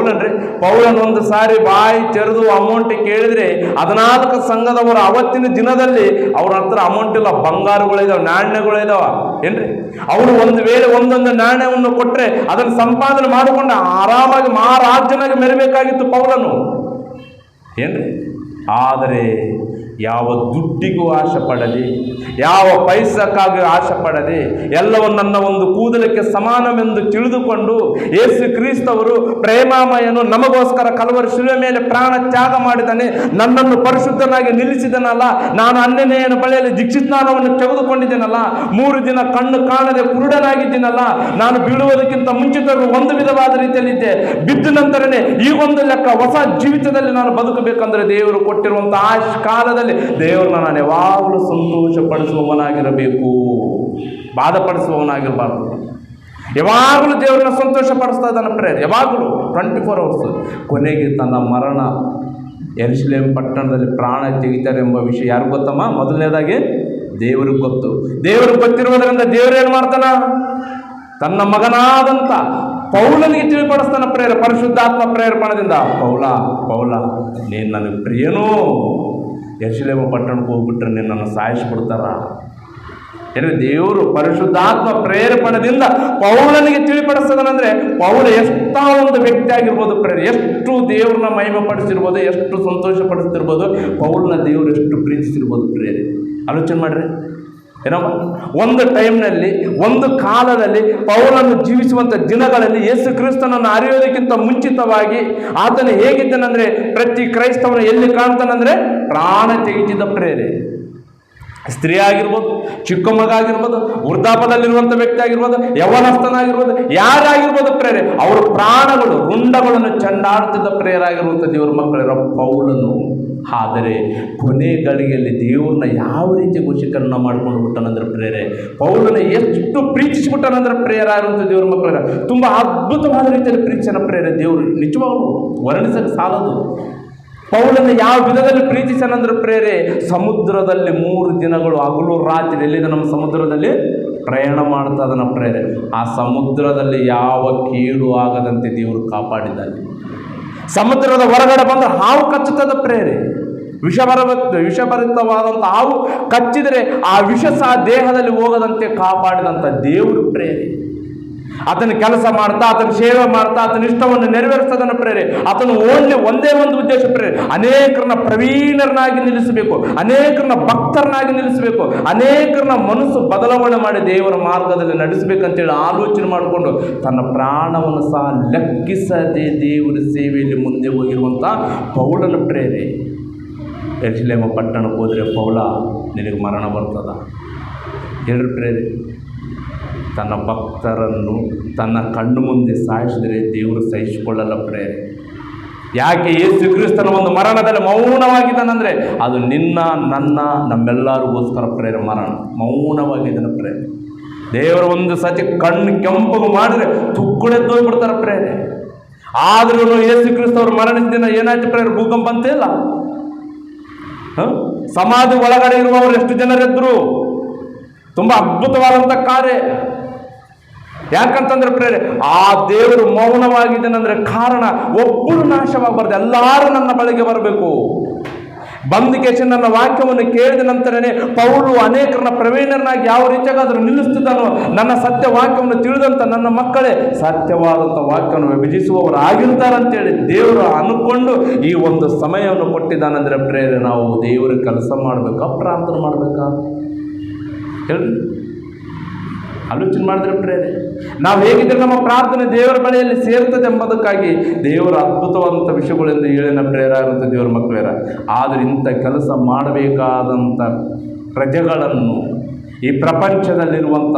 ಪೌಲನ್ ಒಂದು ಸಾರಿ ಬಾಯಿ ತೆರೆದು ಅಮೌಂಟ್ ಕೇಳಿದ್ರೆ 14 ಸಂಘದವರು ಅವತ್ತಿನ ದಿನದಲ್ಲಿ ಅವ್ರ ಹತ್ರ ಅಮೌಂಟ್ ಇಲ್ಲ, ಬಂಗಾರಗಳಿದಾವ, ನಾಣ್ಯಗಳಿದಾವ ಏನ್ರಿ. ಅವರು ಒಂದು ವೇಳೆ ಒಂದೊಂದು ನಾಣ್ಯವನ್ನು ಕೊಟ್ಟರೆ ಅದನ್ನು ಸಂಪಾದನೆ ಮಾಡಿಕೊಂಡು ಆರಾಮಾಗಿ ಮಹಾರಾಜನಾಗಿ ಮೆರಬೇಕಾಗಿತ್ತು ಪೌಲನು ಏನ್ರಿ. ಆದರೆ ಯಾವ ದುಡ್ಡಿಗೂ ಆಶೆ ಪಡದೆ, ಯಾವ ಪೈಸಕ್ಕಾಗಿ ಆಶೆ ಪಡದೆ, ಎಲ್ಲವೂ ನನ್ನ ಒಂದು ಕೂದಲಕ್ಕೆ ಸಮಾನವೆಂದು ತಿಳಿದುಕೊಂಡು ಯೇಸು ಕ್ರಿಸ್ತವರು ಪ್ರೇಮಾಮಯನು ನಮಗೋಸ್ಕರ ಕಲ್ವರಿ ಶಿಲುವೆ ಮೇಲೆ ಪ್ರಾಣ ತ್ಯಾಗ ಮಾಡಿದ್ದಾನೆ, ನನ್ನನ್ನು ಪರಿಶುದ್ಧನಾಗಿ ನಿಲ್ಲಿಸಿದನಲ್ಲ, ನಾನು ಅನ್ನನೆಯನ ಬಳಿಯಲ್ಲಿ ದೀಕ್ಷಾಸ್ನಾನವನ್ನು ತೆಗೆದುಕೊಂಡಿದ್ದೇನಲ್ಲ, 3 ದಿನ ಕಣ್ಣು ಕಾಣದೆ ಕುರುಡನಾಗಿದ್ದೀನಲ್ಲ, ನಾನು ಬೀಳುವುದಕ್ಕಿಂತ ಮುಂಚಿತರು ಒಂದು ವಿಧವಾದ ರೀತಿಯಲ್ಲಿದ್ದೆ, ಬಿದ್ದ ನಂತರನೇ ಈಗೊಂದು ಲೆಕ್ಕ ಹೊಸ ಜೀವಿತದಲ್ಲಿ ನಾನು ಬದುಕಬೇಕಂದ್ರೆ ದೇವರು ಕೊಟ್ಟಿರುವಂತಹ ಆ ಕಾಲದಲ್ಲಿ ದೇವರನ್ನ ನಾನು ಯಾವಾಗಲೂ ಸಂತೋಷ ಪಡಿಸುವವನಾಗಿರಬೇಕು, ಬಾಧಪಡಿಸುವವನಾಗಿರಬಾರ್ದು. ಯಾವಾಗಲೂ ದೇವರನ್ನ ಸಂತೋಷ ಪಡಿಸ್ತಾ ಇದ್ದಾನೆ ಪ್ರೇರೆ, ಯಾವಾಗಲೂ 24 hours. ಕೊನೆಗೆ ತನ್ನ ಮರಣ ಯೆರೂಸಲೇಮ್ ಪಟ್ಟಣದಲ್ಲಿ ಪ್ರಾಣ ತೆಗಿತಾರೆ ಎಂಬ ವಿಷಯ ಯಾರು ಗೊತ್ತಮ್ಮ? ಮೊದಲನೇದಾಗಿ ದೇವರಿಗೆ ಗೊತ್ತು. ದೇವರಿಗೆ ಗೊತ್ತಿರುವುದರಿಂದ ದೇವರೇನು ಮಾಡ್ತಾನ? ತನ್ನ ಮಗನಾದಂಥ ಪೌಲನಿಗೆ ತಿಳಿಪಡಿಸ್ತಾನ ಪ್ರೇರೆ, ಪರಿಶುದ್ಧಾತ್ಮ ಪ್ರೇರೇಪಣದಿಂದ. ಪೌಲ ನೀನು ನನಗೆ ಪ್ರಿಯನೂ, ಯೆರೂಸಲೇಮ್ ಪಟ್ಟಣಕ್ಕೆ ಹೋಗ್ಬಿಟ್ರೆ ನಿನ್ನನ್ನು ಸಾಯಿಸಿಬಿಡ್ತಾರ. ಏನು ದೇವರು ಪರಿಶುದ್ಧಾತ್ಮ ಪ್ರೇರೇಪಣದಿಂದ ಪೌಲನಿಗೆ ತಿಳಿಪಡಿಸ್ತದನಂದ್ರೆ ಪೌಲ ಎಷ್ಟೋ ಒಂದು ವ್ಯಕ್ತಿ ಆಗಿರ್ಬೋದು ಪ್ರೇರೆ, ಎಷ್ಟು ದೇವ್ರನ್ನ ಮಹಿಮೆ ಪಡಿಸಿರ್ಬೋದು, ಎಷ್ಟು ಸಂತೋಷ ಪಡಿಸ್ತಿರ್ಬೋದು, ಪೌಲನ ದೇವರು ಎಷ್ಟು ಪ್ರೀತಿಸಿರ್ಬೋದು ಪ್ರೇರೆ. ಆಲೋಚನೆ ಮಾಡ್ರಿ. ಏನಮ್ಮ, ಒಂದು ಟೈಮ್ನಲ್ಲಿ, ಒಂದು ಕಾಲದಲ್ಲಿ ಪೌಲನು ಜೀವಿಸುವಂಥ ದಿನಗಳಲ್ಲಿ ಯೇಸು ಕ್ರಿಸ್ತನನ್ನು ಅರಿಯೋದಕ್ಕಿಂತ ಮುಂಚಿತವಾಗಿ ಆತನು ಹೇಗಿದ್ದನಂದ್ರೆ ಪ್ರತಿ ಕ್ರೈಸ್ತವನು ಎಲ್ಲಿ ಕಾಣ್ತಾನಂದ್ರೆ ಪ್ರಾಣ ತೆಗೆದಿದ್ದ ಪ್ರೇರೆ. ಸ್ತ್ರೀ ಆಗಿರ್ಬೋದು, ಚಿಕ್ಕ ಮಗ ಆಗಿರ್ಬೋದು, ವೃದ್ಧಾಪದಲ್ಲಿರುವಂಥ ವ್ಯಕ್ತಿ ಆಗಿರ್ಬೋದು, ಯೌವನಸ್ಥನಾಗಿರ್ಬೋದು, ಯಾರಾಗಿರ್ಬೋದು ಪ್ರೇರೆ, ಅವರ ಪ್ರಾಣಗಳು ರುಂಡಗಳನ್ನು ಚಂಡಾಡ್ತಿದ್ದ ಪ್ರೇರಾಗಿರುವಂಥ ದೇವ್ರ ಮಕ್ಕಳಿರೋ ಪೌಲನು. ಆದರೆ ಕೊನೆ ಗಳಿಗೆಯಲ್ಲಿ ದೇವ್ರನ್ನ ಯಾವ ರೀತಿ ವಶೀಕರಣ ಮಾಡ್ಕೊಂಡು ಬಿಟ್ಟನಂದ್ರೆ ಪ್ರೇರೆ, ಪೌಲನ ಎಷ್ಟು ಪ್ರೀತಿಸಿಬಿಟ್ಟನಂದ್ರೆ ಪ್ರೇರಾಗಿರುವಂಥ ದೇವ್ರ ಮಕ್ಕಳ ತುಂಬ ಅದ್ಭುತವಾದ ರೀತಿಯಲ್ಲಿ ಪ್ರೀತಿಸನ ಪ್ರೇರೆ. ದೇವರು ನಿಜವಾಗ್ಲೂ ವರ್ಣಿಸಲು ಸಾಲದು. ಪೌಲನ ಯಾವ ವಿಧದಲ್ಲಿ ಪ್ರೀತಿಸನಂದ್ರೆ ಪ್ರೇರೆ, ಸಮುದ್ರದಲ್ಲಿ 3 ದಿನಗಳು ಹಗಲು ರಾತ್ರಿ ಎಲ್ಲಿದೆ ನಮ್ಮ ಸಮುದ್ರದಲ್ಲಿ ಪ್ರಯಾಣ ಮಾಡ್ತಾ ಅದನ್ನ ಪ್ರೇರೆ. ಆ ಸಮುದ್ರದಲ್ಲಿ ಯಾವ ಕೀಡು ಆಗದಂತೆ ದೇವರು ಕಾಪಾಡಿದ್ದಾನೆ. ಸಮುದ್ರದ ಹೊರಗಡೆ ಬಂದ್ರೆ ಹಾವು ಕಚ್ಚುತ್ತದ ಪ್ರೇರೆ, ವಿಷಭರಿತವಾದಂಥ ಹಾವು ಕಚ್ಚಿದರೆ ಆ ವಿಷ ಸಹ ದೇಹದಲ್ಲಿ ಹೋಗದಂತೆ ಕಾಪಾಡಿದಂಥ ದೇವರು ಪ್ರೇರೆ. ಆತನ ಕೆಲಸ ಮಾಡ್ತಾ, ಆತನ ಸೇವೆ ಮಾಡ್ತಾ, ಆತನ ಇಷ್ಟವನ್ನು ನೆರವೇರಿಸ್ತದನ್ನ ಪ್ರೇರೆ. ಆತನು ಒಂದೇ ಒಂದು ಉದ್ದೇಶ ಪ್ರೇರೆ, ಅನೇಕರನ್ನ ಪ್ರವೀಣರನ್ನಾಗಿ ನಿಲ್ಲಿಸಬೇಕು, ಅನೇಕರನ್ನ ಭಕ್ತರನ್ನಾಗಿ ನಿಲ್ಲಿಸಬೇಕು, ಅನೇಕರನ್ನ ಮನಸ್ಸು ಬದಲಾವಣೆ ಮಾಡಿ ದೇವರ ಮಾರ್ಗದಲ್ಲಿ ನಡೆಸಬೇಕಂತೇಳಿ ಆಲೋಚನೆ ಮಾಡಿಕೊಂಡು ತನ್ನ ಪ್ರಾಣವನ್ನು ಸಹ ಲೆಕ್ಕಿಸದೆ ದೇವರ ಸೇವೆಯಲ್ಲಿ ಮುಂದೆ ಹೋಗಿರುವಂಥ ಪೌಲನ ಪ್ರೇರೆ. ಯೆರೂಸಲೇಮ್ ಪಟ್ಟಣಕ್ಕೆ ಹೋದರೆ ಪೌಲ ನಿನಗೆ ಮರಣ ಬರ್ತದ ಹೇಳ್ರಿ ಪ್ರೇರೆ. ತನ್ನ ಭಕ್ತರನ್ನು ತನ್ನ ಕಣ್ಣು ಮುಂದೆ ಸಾಯಿಸಿದರೆ ದೇವರು ಸಹಿಸಿಕೊಳ್ಳಲ್ಲ ಪ್ರೇರೆ. ಯಾಕೆ ಯೇಸು ಕ್ರಿಸ್ತನ ಒಂದು ಮರಣದಲ್ಲಿ ಮೌನವಾಗಿದ್ದಾನಂದರೆ ಅದು ನಿನ್ನ ನನ್ನ ನಮ್ಮೆಲ್ಲರಿಗೋಸ್ಕರ ಪ್ರೇರೆ. ಮರಣ ಮೌನವಾಗಿದ್ದಾನೆ ಪ್ರೇರೆ. ದೇವರು ಒಂದು ಸತಿ ಕಣ್ಣು ಕೆಂಪು ಮಾಡಿದ್ರೆ ತುಕ್ಕುಳೆದ್ದೋಗ್ಬಿಡ್ತಾರೆ ಪ್ರೇರೆ. ಆದ್ರೂ ಯೇಸು ಕ್ರಿಸ್ತವ್ರು ಮರಣಿದ ದಿನ ಏನಾಯ್ತು ಪ್ರೇರೆ? ಭೂಕಂಪ ಅಂತ ಇಲ್ಲ. ಸಮಾಧಿ ಒಳಗಡೆ ಇರುವವರು ಎಷ್ಟು ಜನರಿದ್ರು? ತುಂಬ ಅದ್ಭುತವಾದಂಥ ಕಾರ್ಯ. ಯಾಕಂತಂದ್ರೆ ಪ್ರೇರೆ, ಆ ದೇವರು ಮೌನವಾಗಿದ್ದಾನಂದ್ರೆ ಕಾರಣ ಒಬ್ಬರು ನಾಶವಾಗಬಾರ್ದು, ಎಲ್ಲರೂ ನನ್ನ ಬಳಿಗೆ ಬರಬೇಕು. ಬಂದಿಕೇಶ ನನ್ನ ವಾಕ್ಯವನ್ನು ಕೇಳಿದ ನಂತರನೇ ಪೌಲು ಅನೇಕರನ್ನ ಪ್ರವೀಣರನ್ನಾಗಿ ಯಾವ ರೀತಿಯಾಗಾದರೂ ನಿಲ್ಲಿಸ್ತಿದ್ದಾನೋ, ನನ್ನ ಸತ್ಯ ವಾಕ್ಯವನ್ನು ತಿಳಿದಂಥ ನನ್ನ ಮಕ್ಕಳೇ ಸತ್ಯವಾದಂಥ ವಾಕ್ಯವನ್ನು ವಿಭಜಿಸುವವರು ಆಗಿರ್ತಾರಂತೇಳಿ ದೇವರು ಅನ್ಕೊಂಡು ಈ ಒಂದು ಸಮಯವನ್ನು ಕೊಟ್ಟಿದ್ದಾನಂದ್ರೆ ಪ್ರೇರೆ, ನಾವು ದೇವರ ಕೆಲಸ ಮಾಡಬೇಕಾ ಪ್ರಾರ್ಥನೆ ಮಾಡಬೇಕಾ ಹೇಳಿ? ಆಲೋಚನೆ ಮಾಡಿದ್ರೆ ಪ್ರೇರೆ, ನಾವು ಹೇಗಿದ್ರೆ ನಮ್ಮ ಪ್ರಾರ್ಥನೆ ದೇವರ ಬಳಿಯಲ್ಲಿ ಸೇರ್ತದೆ ಎಂಬುದಕ್ಕಾಗಿ ದೇವರ ಅದ್ಭುತವಾದಂಥ ವಿಷಯಗಳಿಂದ ಹೇಳಿನ ಪ್ರೇರಾದಂಥ ದೇವರ ಮಕ್ಕಳೇರ. ಆದರೆ ಇಂಥ ಕೆಲಸ ಮಾಡಬೇಕಾದಂಥ ಪ್ರಜೆಗಳನ್ನು, ಈ ಪ್ರಪಂಚದಲ್ಲಿರುವಂಥ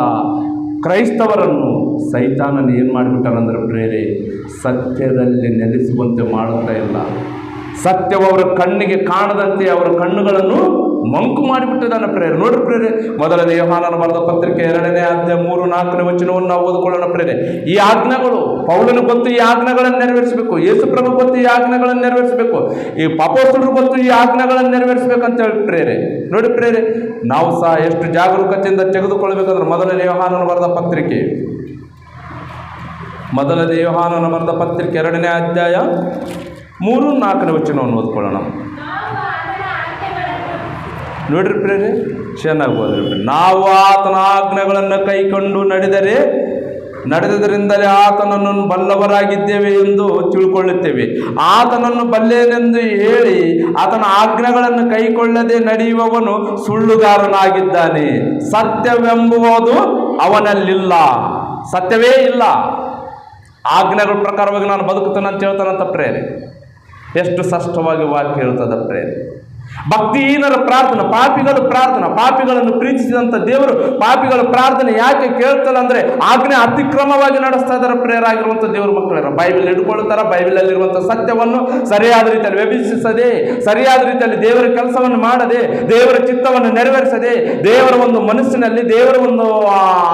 ಕ್ರೈಸ್ತವರನ್ನು ಸೈತಾನನ್ನು ಏನು ಮಾಡಿಬಿಟ್ಟಾರಂದ್ರೆ ಪ್ರೇರೆ, ಸತ್ಯದಲ್ಲಿ ನೆಲೆಸುವಂತೆ ಮಾಡುತ್ತಾ ಇಲ್ಲ. ಸತ್ಯವು ಅವರ ಕಣ್ಣಿಗೆ ಕಾಣದಂತೆ ಅವರ ಕಣ್ಣುಗಳನ್ನು ಮಂಕು ಮಾಡಿಬಿಟ್ಟಿದ್ದಾನೆ ಪ್ರೇರೆ. ನೋಡ್ರಿ ಪ್ರೇರೆ, ಮೊದಲನೇ ಯೋಹಾನನ ಬರೆದ ಪತ್ರಿಕೆ 2ನೇ ಅಧ್ಯಾಯ 3-4ನೇ ವಚನವನ್ನು ನಾವು ಓದಿಕೊಳ್ಳೋಣ ಪ್ರೇರೆ. ಈ ಆಜ್ಞೆಗಳು ಪೌಲನು ಗೊತ್ತು, ಈ ಆಜ್ಞೆಗಳನ್ನು ನೆರವೇರಿಸಬೇಕು. ಯೇಸು ಪ್ರಭು ಗೊತ್ತು, ಈ ಆಜ್ಞೆಗಳನ್ನು ನೆರವೇರಿಸಬೇಕು. ಈ ಅಪೊಸ್ತಲರು ಗೊತ್ತು, ಈ ಆಜ್ಞೆಗಳನ್ನು ನೆರವೇರಿಸಬೇಕಂತ ಹೇಳಿ ಪ್ರೇರೆ. ನೋಡಿ ಪ್ರೇರೆ, ನಾವು ಸಹ ಎಷ್ಟು ಜಾಗರೂಕತೆಯಿಂದ ತೆಗೆದುಕೊಳ್ಬೇಕಂದ್ರೆ ಮೊದಲನೇ ಯೋಹಾನನ ಬರೆದ ಪತ್ರಿಕೆ 2ನೇ ಅಧ್ಯಾಯ 3-4ನೇ ವಚನವನ್ನು ಓದ್ಕೊಳ್ಳೋಣ. ನೋಡ್ರಿ ಪ್ರೇರೆ, ಚೆನ್ನಾಗಿ ಓದ್ರಿ. ನಾವು ಆತನ ಆಜ್ಞೆಗಳನ್ನು ಕೈಕೊಂಡು ನಡೆದದರಿಂದಲೇ ಆತನನ್ನು ಬಲ್ಲವರಾಗಿದ್ದೇವೆ ಎಂದು ತಿಳ್ಕೊಳ್ಳುತ್ತೇವೆ. ಆತನನ್ನು ಬಲ್ಲೆನೆಂದು ಹೇಳಿ ಆತನ ಆಜ್ಞೆಗಳನ್ನು ಕೈಕೊಳ್ಳದೆ ನಡೆಯುವವನು ಸುಳ್ಳುಗಾರನಾಗಿದ್ದಾನೆ, ಸತ್ಯವೆಂಬುವುದು ಅವನಲ್ಲಿಲ್ಲ. ಸತ್ಯವೇ ಇಲ್ಲ. ಆಜ್ಞೆಗಳ ಪ್ರಕಾರವಾಗಿ ನಾನು ಬದುಕುತ್ತೇನೆ ಅಂತ ಹೇಳ್ತಾನಂತ ಪ್ರೇರೆ. ಎಷ್ಟು ಸ್ಪಷ್ಟವಾಗಿ ವಾಕ್ಯ ಹೇಳ್ತದ ಪ್ರೇರೆ. ಭಕ್ತಿಹೀನರ ಪ್ರಾರ್ಥನೆ, ಪಾಪಿಗಳನ್ನು ಪ್ರೀತಿಸಿದಂಥ ದೇವರು ಪಾಪಿಗಳ ಪ್ರಾರ್ಥನೆ ಯಾಕೆ ಕೇಳ್ತಲ್ಲ ಅಂದ್ರೆ ಆಜ್ಞೆ ಅತಿಕ್ರಮವಾಗಿ ನಡೆಸ್ತಾ ಇದ್ದಾರೆ ಪ್ರೇರಾಗಿರುವಂಥ ದೇವರ ಮಕ್ಕಳರ. ಬೈಬಲ್ ಹಿಡ್ಕೊಳ್ತಾರ, ಬೈಬಲಲ್ಲಿರುವಂಥ ಸತ್ಯವನ್ನು ಸರಿಯಾದ ರೀತಿಯಲ್ಲಿ ವಿಭಜಿಸದೆ, ಸರಿಯಾದ ರೀತಿಯಲ್ಲಿ ದೇವರ ಕೆಲಸವನ್ನು ಮಾಡದೆ, ದೇವರ ಚಿತ್ತವನ್ನು ನೆರವೇರಿಸದೆ, ದೇವರ ಒಂದು ಮನಸ್ಸಿನಲ್ಲಿ ದೇವರ ಒಂದು